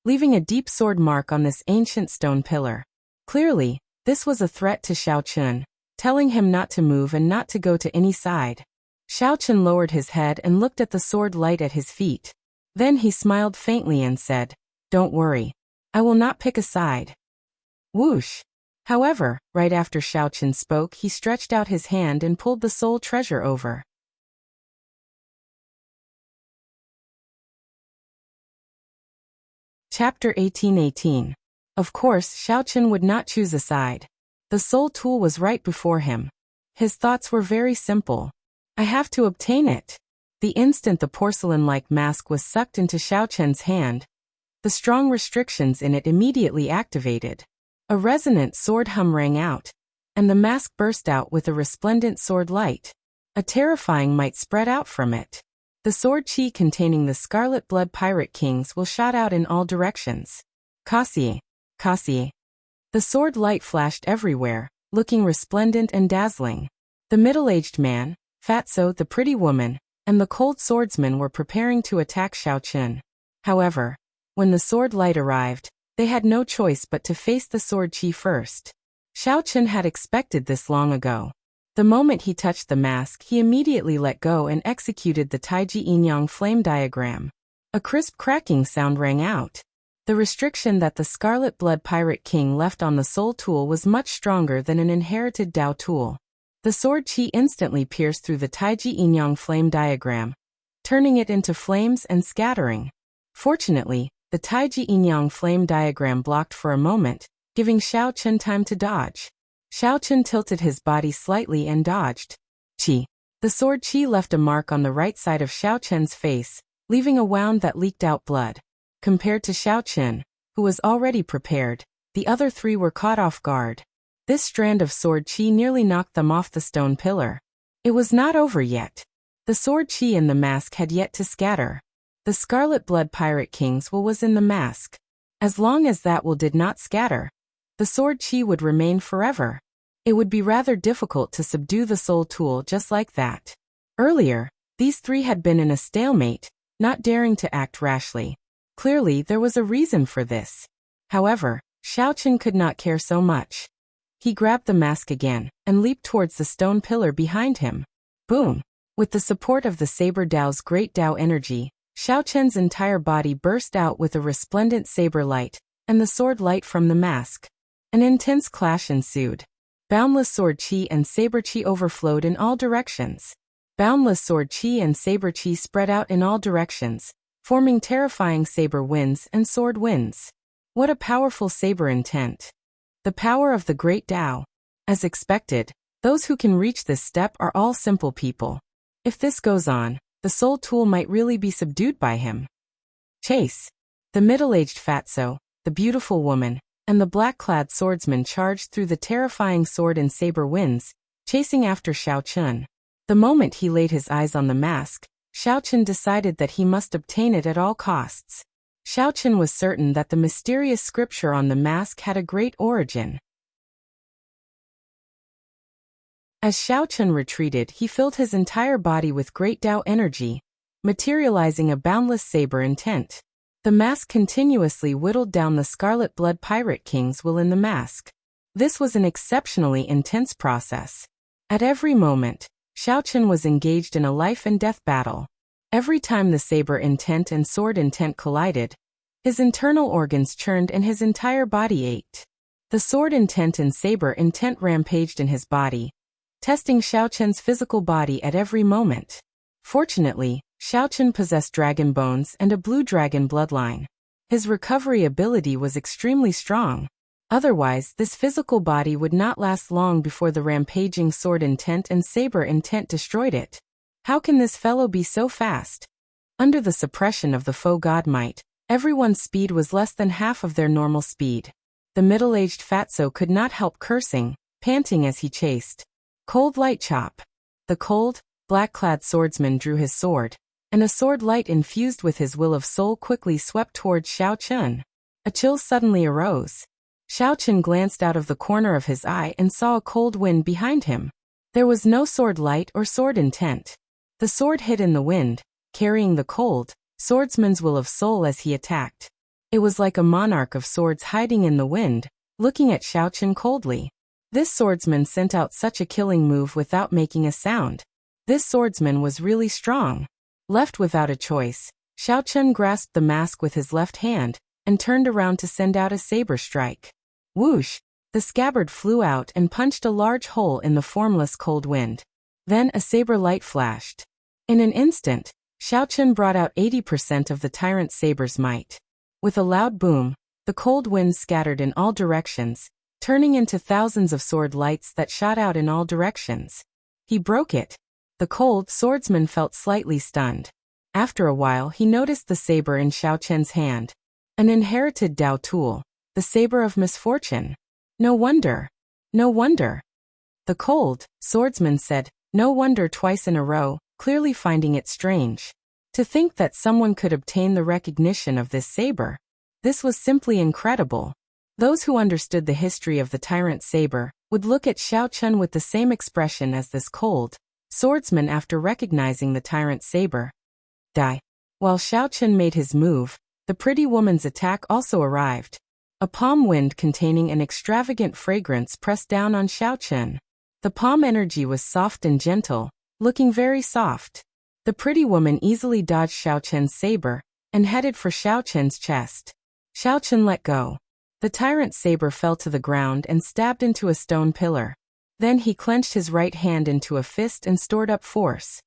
leaving a deep sword mark on this ancient stone pillar. Clearly, this was a threat to Xiaochen, telling him not to move and not to go to any side. Xiaochen lowered his head and looked at the sword light at his feet. Then he smiled faintly and said, "Don't worry. I will not pick a side." Whoosh! However, right after Xiaochen spoke, he stretched out his hand and pulled the soul treasure over. Chapter 1818. Of course, Xiaochen would not choose a side. The soul tool was right before him. His thoughts were very simple. I have to obtain it. The instant the porcelain-like mask was sucked into Xiaochen's hand, the strong restrictions in it immediately activated. A resonant sword hum rang out, and the mask burst out with a resplendent sword light. A terrifying might spread out from it. The sword chi containing the scarlet blood pirate kings will shot out in all directions. Kasi. Kasi. The sword light flashed everywhere, looking resplendent and dazzling. The middle-aged man, Fatso, the pretty woman, and the cold swordsman were preparing to attack Xiaochen. However, when the sword light arrived, they had no choice but to face the sword chi first. Xiaochen had expected this long ago. The moment he touched the mask, he immediately let go and executed the Taiji Yin-Yang flame diagram. A crisp cracking sound rang out. The restriction that the Scarlet Blood Pirate King left on the soul tool was much stronger than an inherited Dao tool. The sword chi instantly pierced through the Taiji Yin-Yang flame diagram, turning it into flames and scattering. Fortunately, the Taiji Yin-Yang flame diagram blocked for a moment, giving Xiaochen time to dodge. Xiaochen tilted his body slightly and dodged. Chi. The sword chi left a mark on the right side of Xiaochen's face, leaving a wound that leaked out blood. Compared to Xiaochen, who was already prepared, the other three were caught off guard. This strand of sword chi nearly knocked them off the stone pillar. It was not over yet. The sword chi in the mask had yet to scatter. The Scarlet Blood Pirate King's will was in the mask. As long as that will did not scatter, the sword chi would remain forever. It would be rather difficult to subdue the soul tool just like that. Earlier, these three had been in a stalemate, not daring to act rashly. Clearly, there was a reason for this. However, Xiaochen could not care so much. He grabbed the mask again, and leaped towards the stone pillar behind him. Boom! With the support of the Saber Dao's great Dao energy, Xiaochen's entire body burst out with a resplendent saber light, and the sword light from the mask. An intense clash ensued. Boundless sword chi and saber chi overflowed in all directions. Boundless sword chi and saber chi spread out in all directions, forming terrifying saber winds and sword winds. What a powerful saber intent. The power of the great Dao. As expected, those who can reach this step are all simple people. If this goes on, the soul tool might really be subdued by him. Chase. The middle-aged fatso, the beautiful woman, and the black-clad swordsman charged through the terrifying sword and saber winds, chasing after Xiaochen. The moment he laid his eyes on the mask, Xiaochen decided that he must obtain it at all costs. Xiaochen was certain that the mysterious scripture on the mask had a great origin. As Xiao Chun retreated, he filled his entire body with great Tao energy, materializing a boundless saber intent. The mask continuously whittled down the scarlet blood pirate king's will in the mask. This was an exceptionally intense process. At every moment, Xiao Chun was engaged in a life and death battle. Every time the saber intent and sword intent collided, his internal organs churned and his entire body ached. The sword intent and saber intent rampaged in his body, testing Xiao Chun's physical body at every moment. Fortunately, Xiao Chun possessed dragon bones and a blue dragon bloodline. His recovery ability was extremely strong. Otherwise, this physical body would not last long before the rampaging sword intent and saber intent destroyed it. How can this fellow be so fast? Under the suppression of the foe god might, everyone's speed was less than half of their normal speed. The middle-aged fatso could not help cursing, panting as he chased. Cold light chop. The cold, black-clad swordsman drew his sword, and a sword light infused with his will of soul quickly swept towards Xiao Chun. A chill suddenly arose. Xiao Chun glanced out of the corner of his eye and saw a cold wind behind him. There was no sword light or sword intent. The sword hid in the wind, carrying the cold, swordsman's will of soul as he attacked. It was like a monarch of swords hiding in the wind, looking at Xiao Chun coldly. This swordsman sent out such a killing move without making a sound. This swordsman was really strong. Left without a choice, Xiao Chun grasped the mask with his left hand, and turned around to send out a saber strike. Whoosh! The scabbard flew out and punched a large hole in the formless cold wind. Then a saber light flashed. In an instant, Xiao Chun brought out 80% of the tyrant saber's might. With a loud boom, the cold wind scattered in all directions, turning into thousands of sword lights that shot out in all directions. He broke it. The cold swordsman felt slightly stunned. After a while he noticed the saber in Xiao Chun's hand. An inherited Tao tool, the saber of misfortune. No wonder. No wonder. The cold swordsman said, no wonder twice in a row, clearly finding it strange. To think that someone could obtain the recognition of this saber. This was simply incredible. Those who understood the history of the tyrant saber would look at Xiao Chun with the same expression as this cold swordsman after recognizing the tyrant saber. Die. While Xiao Chun made his move, the pretty woman's attack also arrived. A palm wind containing an extravagant fragrance pressed down on Xiao Chun. The palm energy was soft and gentle, looking very soft. The pretty woman easily dodged Xiao Chun's saber and headed for Xiao Chun's chest. Xiao Chun let go. The tyrant saber fell to the ground and stabbed into a stone pillar. Then he clenched his right hand into a fist and stored up force.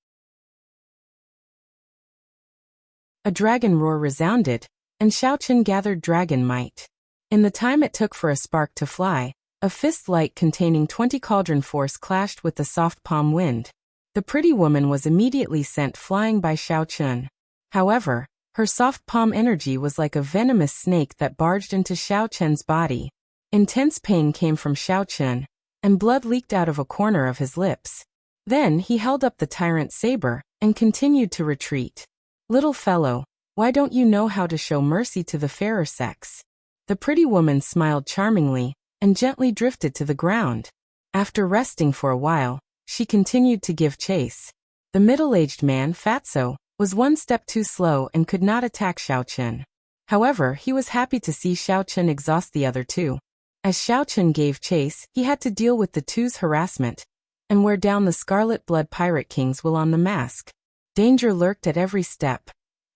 A dragon roar resounded, and Xiao Chun gathered dragon might. In the time it took for a spark to fly, a fist light containing 20 cauldron force clashed with the soft palm wind. The pretty woman was immediately sent flying by Xiao Chun. However, her soft palm energy was like a venomous snake that barged into Xiao Chun's body. Intense pain came from Xiao Chun, and blood leaked out of a corner of his lips. Then he held up the tyrant saber and continued to retreat. Little fellow, why don't you know how to show mercy to the fairer sex? The pretty woman smiled charmingly and gently drifted to the ground. After resting for a while, she continued to give chase. The middle-aged man, Fatso, was one step too slow and could not attack Xiao Chun. However, he was happy to see Xiao Chun exhaust the other two. As Xiao Chun gave chase, he had to deal with the two's harassment and wear down the scarlet blood pirate king's will on the mask. Danger lurked at every step,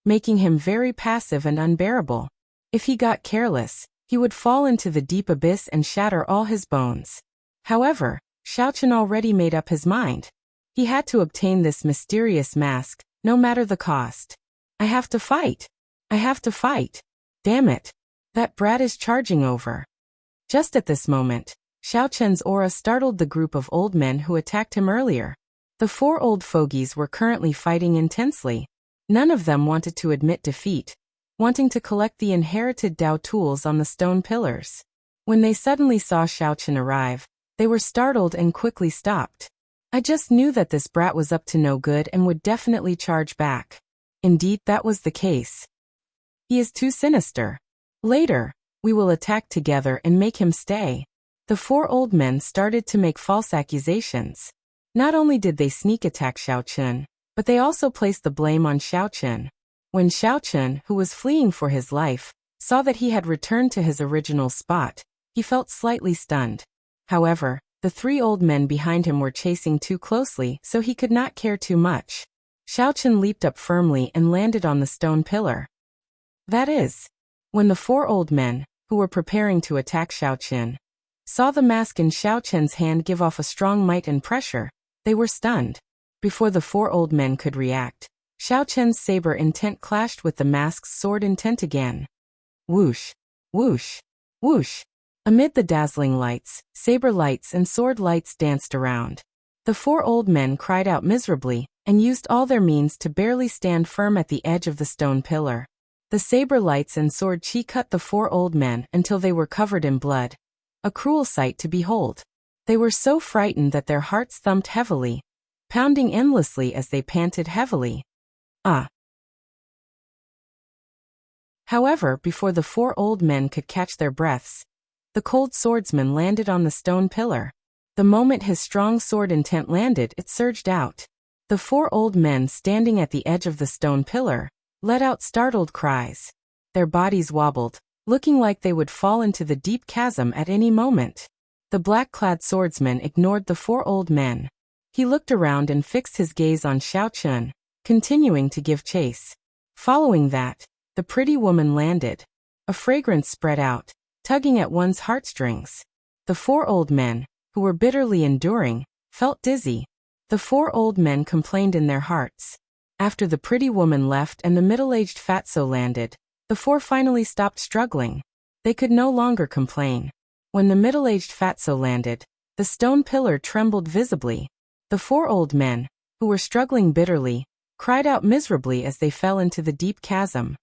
making him very passive and unbearable. If he got careless, he would fall into the deep abyss and shatter all his bones. However, Xiao Chun already made up his mind. He had to obtain this mysterious mask, no matter the cost. I have to fight. I have to fight. Damn it. That brat is charging over. Just at this moment, Xiao Chun's aura startled the group of old men who attacked him earlier. The four old fogies were currently fighting intensely. None of them wanted to admit defeat, wanting to collect the inherited Tao tools on the stone pillars. When they suddenly saw Xiao Chun arrive, they were startled and quickly stopped. I just knew that this brat was up to no good and would definitely charge back. Indeed, that was the case. He is too sinister. Later, we will attack together and make him stay. The four old men started to make false accusations. Not only did they sneak attack Xiao Chen, but they also placed the blame on Xiao Chen. When Xiao Chen, who was fleeing for his life, saw that he had returned to his original spot, he felt slightly stunned. However, the three old men behind him were chasing too closely, so he could not care too much. Xiao Chen leaped up firmly and landed on the stone pillar. That is, when the four old men, who were preparing to attack Xiao Chen, saw the mask in Xiao Chen's hand give off a strong might and pressure, they were stunned. Before the four old men could react, Xiao Chen's saber intent clashed with the mask's sword intent again. Whoosh, whoosh, whoosh. Amid the dazzling lights, saber lights and sword lights danced around. The four old men cried out miserably and used all their means to barely stand firm at the edge of the stone pillar. The saber lights and sword chi cut the four old men until they were covered in blood. A cruel sight to behold. They were so frightened that their hearts thumped heavily, pounding endlessly as they panted heavily. However, before the four old men could catch their breaths, the cold swordsman landed on the stone pillar. The moment his strong sword intent landed, it surged out. The four old men standing at the edge of the stone pillar let out startled cries. Their bodies wobbled, looking like they would fall into the deep chasm at any moment. The black-clad swordsman ignored the four old men. He looked around and fixed his gaze on Xiao Chen, continuing to give chase. Following that, the pretty woman landed. A fragrance spread out, tugging at one's heartstrings. The four old men, who were bitterly enduring, felt dizzy. The four old men complained in their hearts. After the pretty woman left and the middle-aged fatso landed, the four finally stopped struggling. They could no longer complain. When the middle-aged fatso landed, the stone pillar trembled visibly. The four old men, who were struggling bitterly, cried out miserably as they fell into the deep chasm.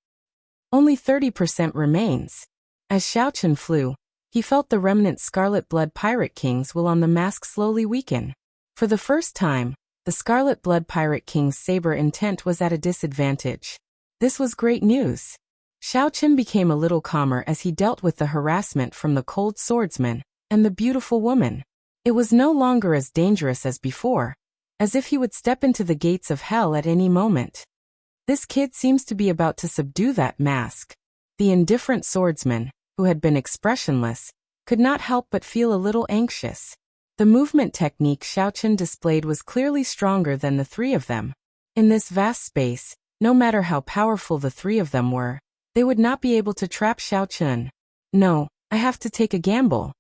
Only 30% remains. As Xiao Chen flew, he felt the remnant Scarlet Blood Pirate King's will on the mask slowly weaken. For the first time, the Scarlet Blood Pirate King's saber intent was at a disadvantage. This was great news. Xiao Chen became a little calmer as he dealt with the harassment from the cold swordsman and the beautiful woman. It was no longer as dangerous as before, as if he would step into the gates of hell at any moment. This kid seems to be about to subdue that mask. The indifferent swordsman, who had been expressionless, could not help but feel a little anxious. The movement technique Xiao Chen displayed was clearly stronger than the three of them. In this vast space, no matter how powerful the three of them were, they would not be able to trap Xiao Chen. No, I have to take a gamble.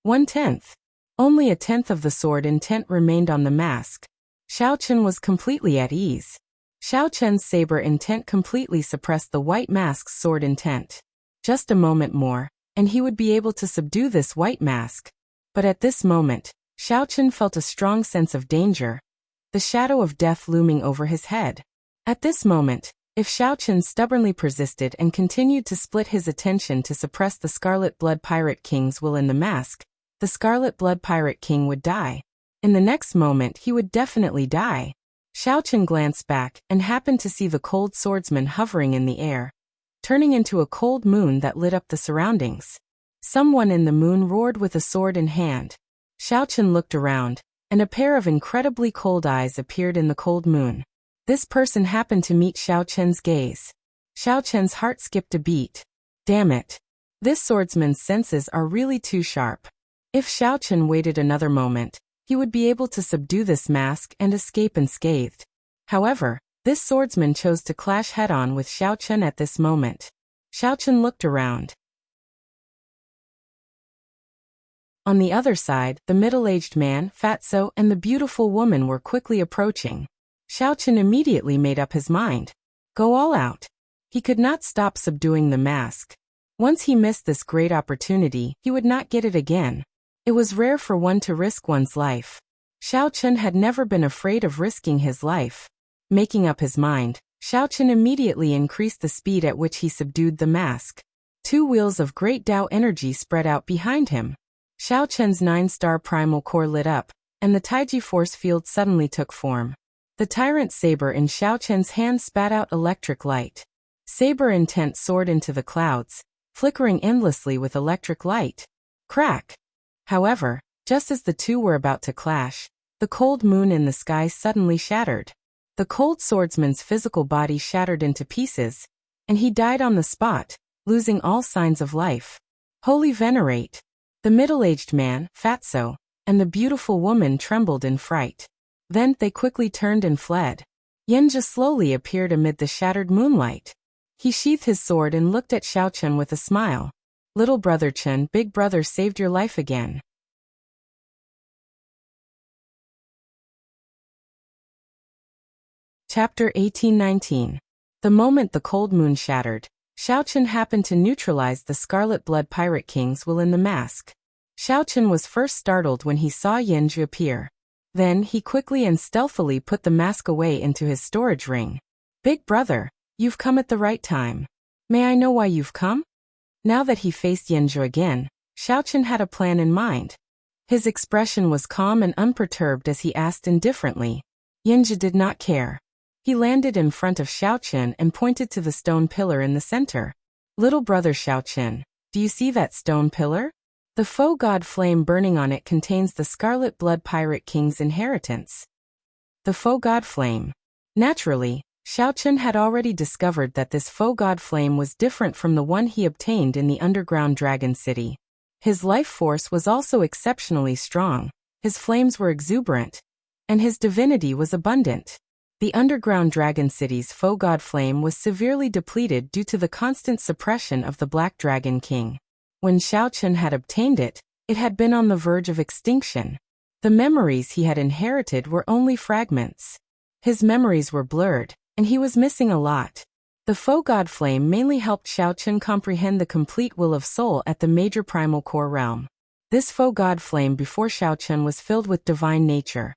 1/10. Only a tenth of the sword intent remained on the mask. Xiao Chen was completely at ease. Xiao Chen's saber intent completely suppressed the white mask's sword intent. Just a moment more, and he would be able to subdue this white mask. But at this moment, Xiao Chen felt a strong sense of danger, the shadow of death looming over his head. At this moment, if Xiao Chen stubbornly persisted and continued to split his attention to suppress the Scarlet Blood Pirate King's will in the mask, the Scarlet Blood Pirate King would die. In the next moment he would definitely die. Xiao Chen glanced back and happened to see the cold swordsman hovering in the air, turning into a cold moon that lit up the surroundings. Someone in the moon roared with a sword in hand. Xiao Chen looked around, and a pair of incredibly cold eyes appeared in the cold moon. This person happened to meet Xiao Chen's gaze. Xiao Chen's heart skipped a beat. Damn it. This swordsman's senses are really too sharp. If Xiao Chen waited another moment, he would be able to subdue this mask and escape unscathed. However, this swordsman chose to clash head-on with Xiao Chen at this moment. Xiao Chen looked around. On the other side, the middle-aged man, Fatso, and the beautiful woman were quickly approaching. Xiao Chen immediately made up his mind. Go all out. He could not stop subduing the mask. Once he missed this great opportunity, he would not get it again. It was rare for one to risk one's life. Xiao Chen had never been afraid of risking his life. Making up his mind, Xiao Chen immediately increased the speed at which he subdued the mask. 2 wheels of great Tao energy spread out behind him. Xiao Chen's 9-star primal core lit up, and the Taiji force field suddenly took form. The tyrant saber in Xiao Chen's hand spat out electric light. Saber intent soared into the clouds, flickering endlessly with electric light. Crack! However, just as the two were about to clash, The cold moon in the sky suddenly shattered. The cold swordsman's physical body shattered into pieces, and he died on the spot, losing all signs of life. Holy Venerate! The middle-aged man, Fatso, and the beautiful woman trembled in fright. Then they quickly turned and fled. Yenja slowly appeared amid the shattered moonlight. He sheathed his sword and looked at Xiaochun with a smile. Little brother Chun, big brother saved your life again. Chapter 1819. The moment the cold moon shattered, Xiaochun happened to neutralize the Scarlet Blood Pirate King's will in the mask. Xiaochun was first startled when he saw Yenju appear. Then he quickly and stealthily put the mask away into his storage ring. Big brother, you've come at the right time. May I know why you've come? Now that he faced Yenju again, Xiaochun had a plan in mind. His expression was calm and unperturbed as he asked indifferently. Yenju did not care. He landed in front of Xiaochun and pointed to the stone pillar in the center. Little brother Xiaochun, do you see that stone pillar? The faux god flame burning on it contains the Scarlet Blood Pirate King's inheritance. The faux god flame. Naturally, Xiaochun had already discovered that this faux god flame was different from the one he obtained in the underground dragon city. His life force was also exceptionally strong, his flames were exuberant, and his divinity was abundant. The underground dragon city's faux god flame was severely depleted due to the constant suppression of the Black Dragon King. When Xiaochun had obtained it, it had been on the verge of extinction. The memories he had inherited were only fragments. His memories were blurred, and he was missing a lot. The faux god flame mainly helped Xiaochun comprehend the complete will of soul at the major primal core realm. This faux god flame before Xiaochun was filled with divine nature.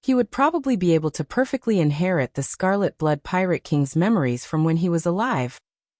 He would probably be able to perfectly inherit the Scarlet Blood Pirate King's memories from when he was alive.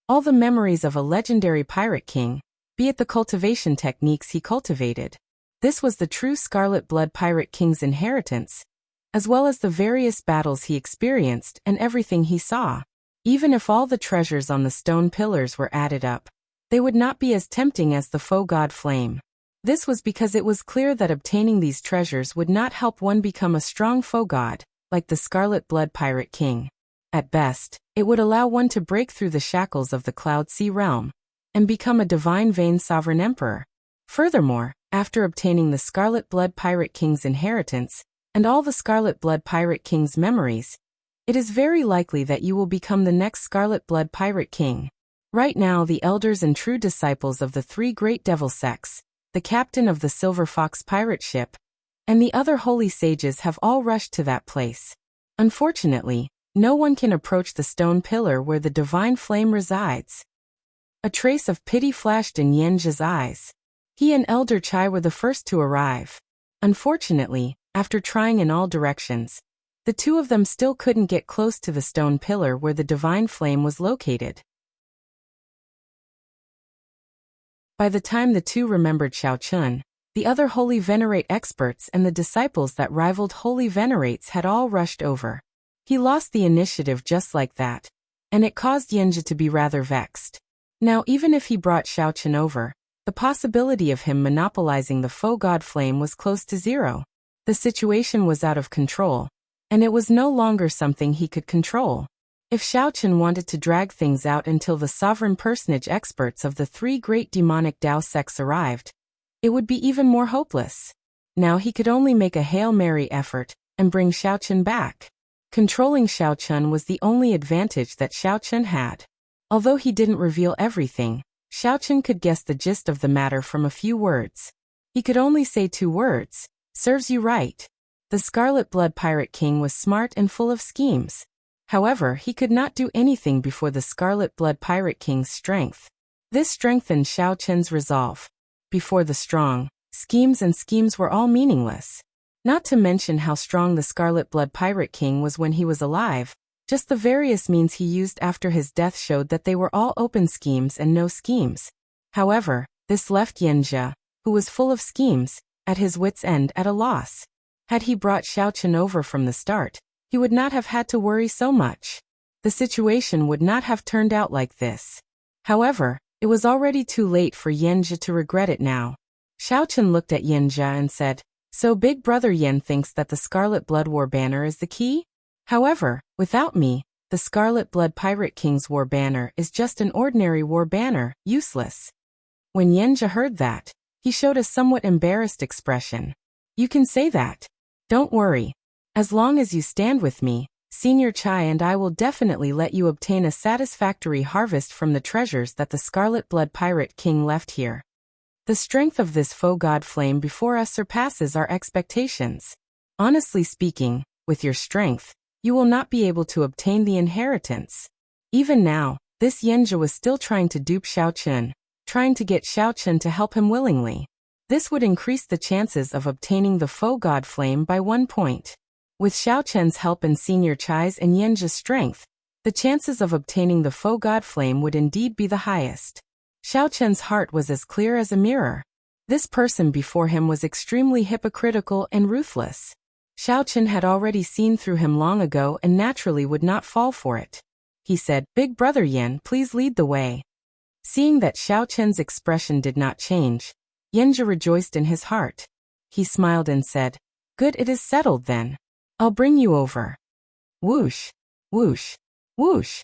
All the memories of a legendary pirate king, be it the cultivation techniques he cultivated. This was the true Scarlet Blood Pirate King's inheritance, as well as the various battles he experienced and everything he saw. Even if all the treasures on the stone pillars were added up, they would not be as tempting as the faux god flame. This was because it was clear that obtaining these treasures would not help one become a strong faux god, like the Scarlet Blood Pirate King. At best, it would allow one to break through the shackles of the Cloud Sea realm and become a divine vein sovereign emperor. Furthermore, after obtaining the Scarlet Blood Pirate King's inheritance and all the Scarlet Blood Pirate King's memories, it is very likely that you will become the next Scarlet Blood Pirate King. Right now, the elders and true disciples of the three great devil sects, the captain of the Silver Fox pirate ship, and the other holy sages have all rushed to that place. Unfortunately, no one can approach the stone pillar where the divine flame resides. A trace of pity flashed in Yenja's eyes. He and Elder Chai were the first to arrive. Unfortunately, after trying in all directions, the two of them still couldn't get close to the stone pillar where the divine flame was located. By the time the two remembered Xiaochun, the other Holy Venerate experts and the disciples that rivaled Holy Venerates had all rushed over. He lost the initiative just like that, and it caused Yenja to be rather vexed. Now even if he brought Xiaochun over, the possibility of him monopolizing the faux god flame was close to zero. The situation was out of control, and it was no longer something he could control. If Xiaochun wanted to drag things out until the sovereign personage experts of the three great demonic Dao sects arrived, it would be even more hopeless. Now he could only make a Hail Mary effort and bring Xiaochun back. Controlling Xiaochun was the only advantage that Xiaochun had. Although he didn't reveal everything, Xiaochun could guess the gist of the matter from a few words. He could only say 2 words, "Serves you right." The Scarlet Blood Pirate King was smart and full of schemes. However, he could not do anything before the Scarlet Blood Pirate King's strength. This strengthened Xiaochun's resolve. Before the strong, schemes were all meaningless. Not to mention how strong the Scarlet Blood Pirate King was when he was alive, just the various means he used after his death showed that they were all open schemes and no schemes. However, this left Yenja, who was full of schemes, at his wit's end at a loss. Had he brought Xiaochun over from the start, he would not have had to worry so much. The situation would not have turned out like this. However, it was already too late for Yenja to regret it now. Xiaochun looked at Yenja and said, So Big Brother Yen thinks that the Scarlet Blood War banner is the key? However, without me, the Scarlet Blood Pirate King's war banner is just an ordinary war banner, useless. When Yenja heard that, he showed a somewhat embarrassed expression. You can say that. Don't worry. As long as you stand with me, Senior Chai and I will definitely let you obtain a satisfactory harvest from the treasures that the Scarlet Blood Pirate King left here. The strength of this foe god flame before us surpasses our expectations. Honestly speaking, with your strength, you will not be able to obtain the inheritance. Even now, this Yenja was still trying to dupe Xiao Chun, trying to get Xiao Chun to help him willingly. This would increase the chances of obtaining the foe god flame by 1 point. With Xiao Chun's help and Senior Chai's and Yenja's strength, the chances of obtaining the foe god flame would indeed be the highest. Xiao Chun's heart was as clear as a mirror. This person before him was extremely hypocritical and ruthless. Xiao Chun had already seen through him long ago and naturally would not fall for it. He said, Big Brother Yen, please lead the way. Seeing that Xiao Chun's expression did not change, Yenja rejoiced in his heart. He smiled and said, Good, it is settled then. I'll bring you over. Whoosh, whoosh, whoosh.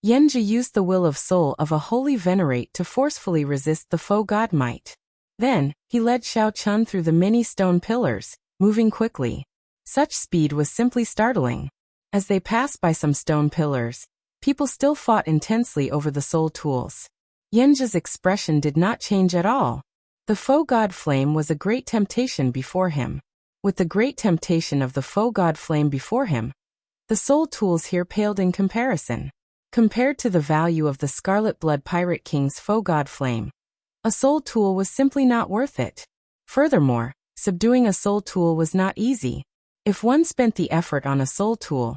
Yenja used the will of soul of a holy venerate to forcefully resist the foe god might. Then, he led Xiao Chun through the many stone pillars, moving quickly. Such speed was simply startling. As they passed by some stone pillars, people still fought intensely over the soul tools. Yenja's expression did not change at all. The foe god flame was a great temptation before him. With the great temptation of the foe god flame before him, the soul tools here paled in comparison. Compared to the value of the Scarlet Blood Pirate King's foe god flame, a soul tool was simply not worth it. Furthermore, subduing a soul tool was not easy. If one spent the effort on a soul tool,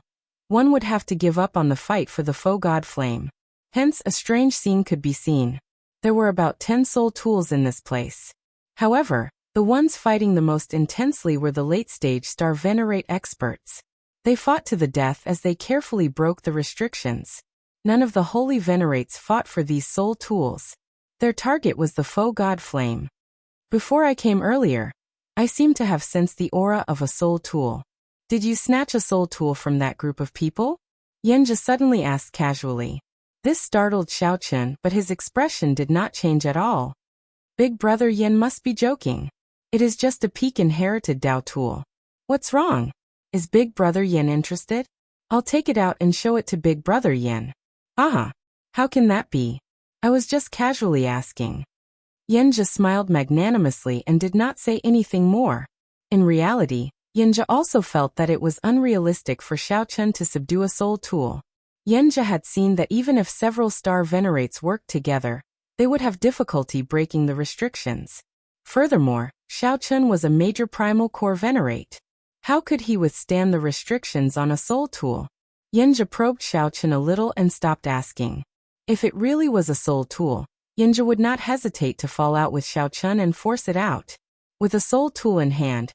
one would have to give up on the fight for the foe god flame. Hence, a strange scene could be seen. There were about 10 soul tools in this place. However, the ones fighting the most intensely were the late-stage Star Venerate experts. They fought to the death as they carefully broke the restrictions. None of the holy venerates fought for these soul tools. Their target was the foe god flame. Before I came earlier, I seemed to have sensed the aura of a soul tool. Did you snatch a soul tool from that group of people? Yenja suddenly asked casually. This startled Xiao Chun, but his expression did not change at all. Big Brother Yen must be joking. It is just a peak inherited Dao tool. What's wrong? Is Big Brother Yen interested? I'll take it out and show it to Big Brother Yen. Ah, how can that be? I was just casually asking. Yenja smiled magnanimously and did not say anything more. In reality, Yenja also felt that it was unrealistic for Xiao Chun to subdue a soul tool. Yenja had seen that even if several star venerates worked together, they would have difficulty breaking the restrictions. Furthermore, Xiao Chun was a major primal core venerate. How could he withstand the restrictions on a soul tool? Yenja probed Xiao Chun a little and stopped asking. If it really was a soul tool, Yenja would not hesitate to fall out with Xiao Chun and force it out. With a soul tool in hand,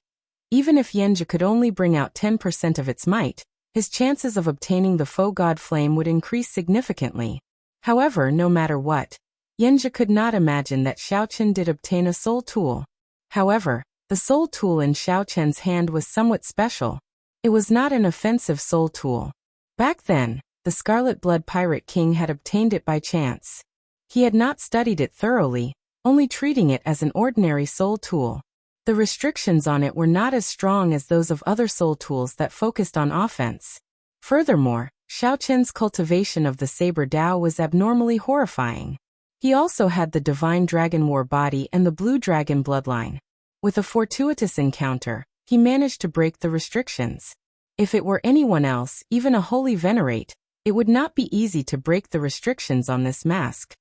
even if Yenja could only bring out 10% of its might, his chances of obtaining the foe god flame would increase significantly. However, no matter what, Yenja could not imagine that Xiao Chun did obtain a soul tool. However, the soul tool in Xiao Chun's hand was somewhat special. It was not an offensive soul tool. Back then, the Scarlet Blood Pirate King had obtained it by chance. He had not studied it thoroughly, only treating it as an ordinary soul tool. The restrictions on it were not as strong as those of other soul tools that focused on offense. Furthermore, Xiao Chun's cultivation of the Saber Dao was abnormally horrifying. He also had the Divine Dragon War body and the Blue Dragon bloodline. With a fortuitous encounter, he managed to break the restrictions. If it were anyone else, even a holy venerate, it would not be easy to break the restrictions on this mask.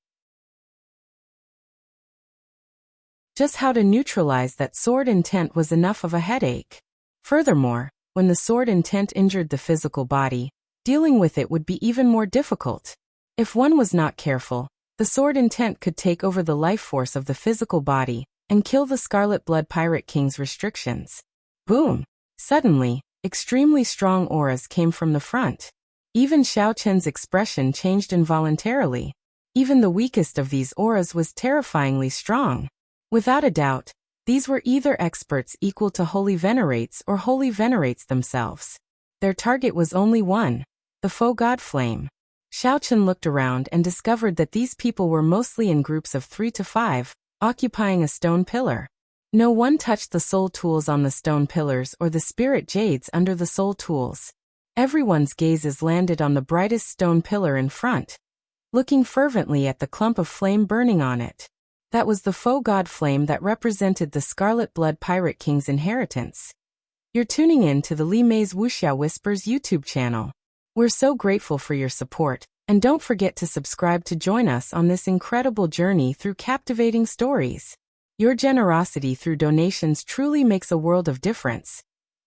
Just how to neutralize that sword intent was enough of a headache. Furthermore, when the sword intent injured the physical body, dealing with it would be even more difficult. If one was not careful, the sword intent could take over the life force of the physical body and kill the Scarlet Blood Pirate King's restrictions. Boom! Suddenly, extremely strong auras came from the front. Even Xiao Chun's expression changed involuntarily. Even the weakest of these auras was terrifyingly strong. Without a doubt, these were either experts equal to holy venerates or holy venerates themselves. Their target was only one, the faux god flame. Xiaochen looked around and discovered that these people were mostly in groups of 3 to 5, occupying a stone pillar. No one touched the soul tools on the stone pillars or the spirit jades under the soul tools. Everyone's gazes landed on the brightest stone pillar in front, looking fervently at the clump of flame burning on it. That was the faux god flame that represented the Scarlet Blood Pirate King's inheritance. You're tuning in to the Li Mei's Wuxia Whispers YouTube channel. We're so grateful for your support, and don't forget to subscribe to join us on this incredible journey through captivating stories. Your generosity through donations truly makes a world of difference,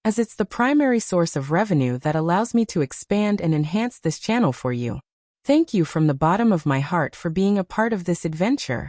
as it's the primary source of revenue that allows me to expand and enhance this channel for you. Thank you from the bottom of my heart for being a part of this adventure.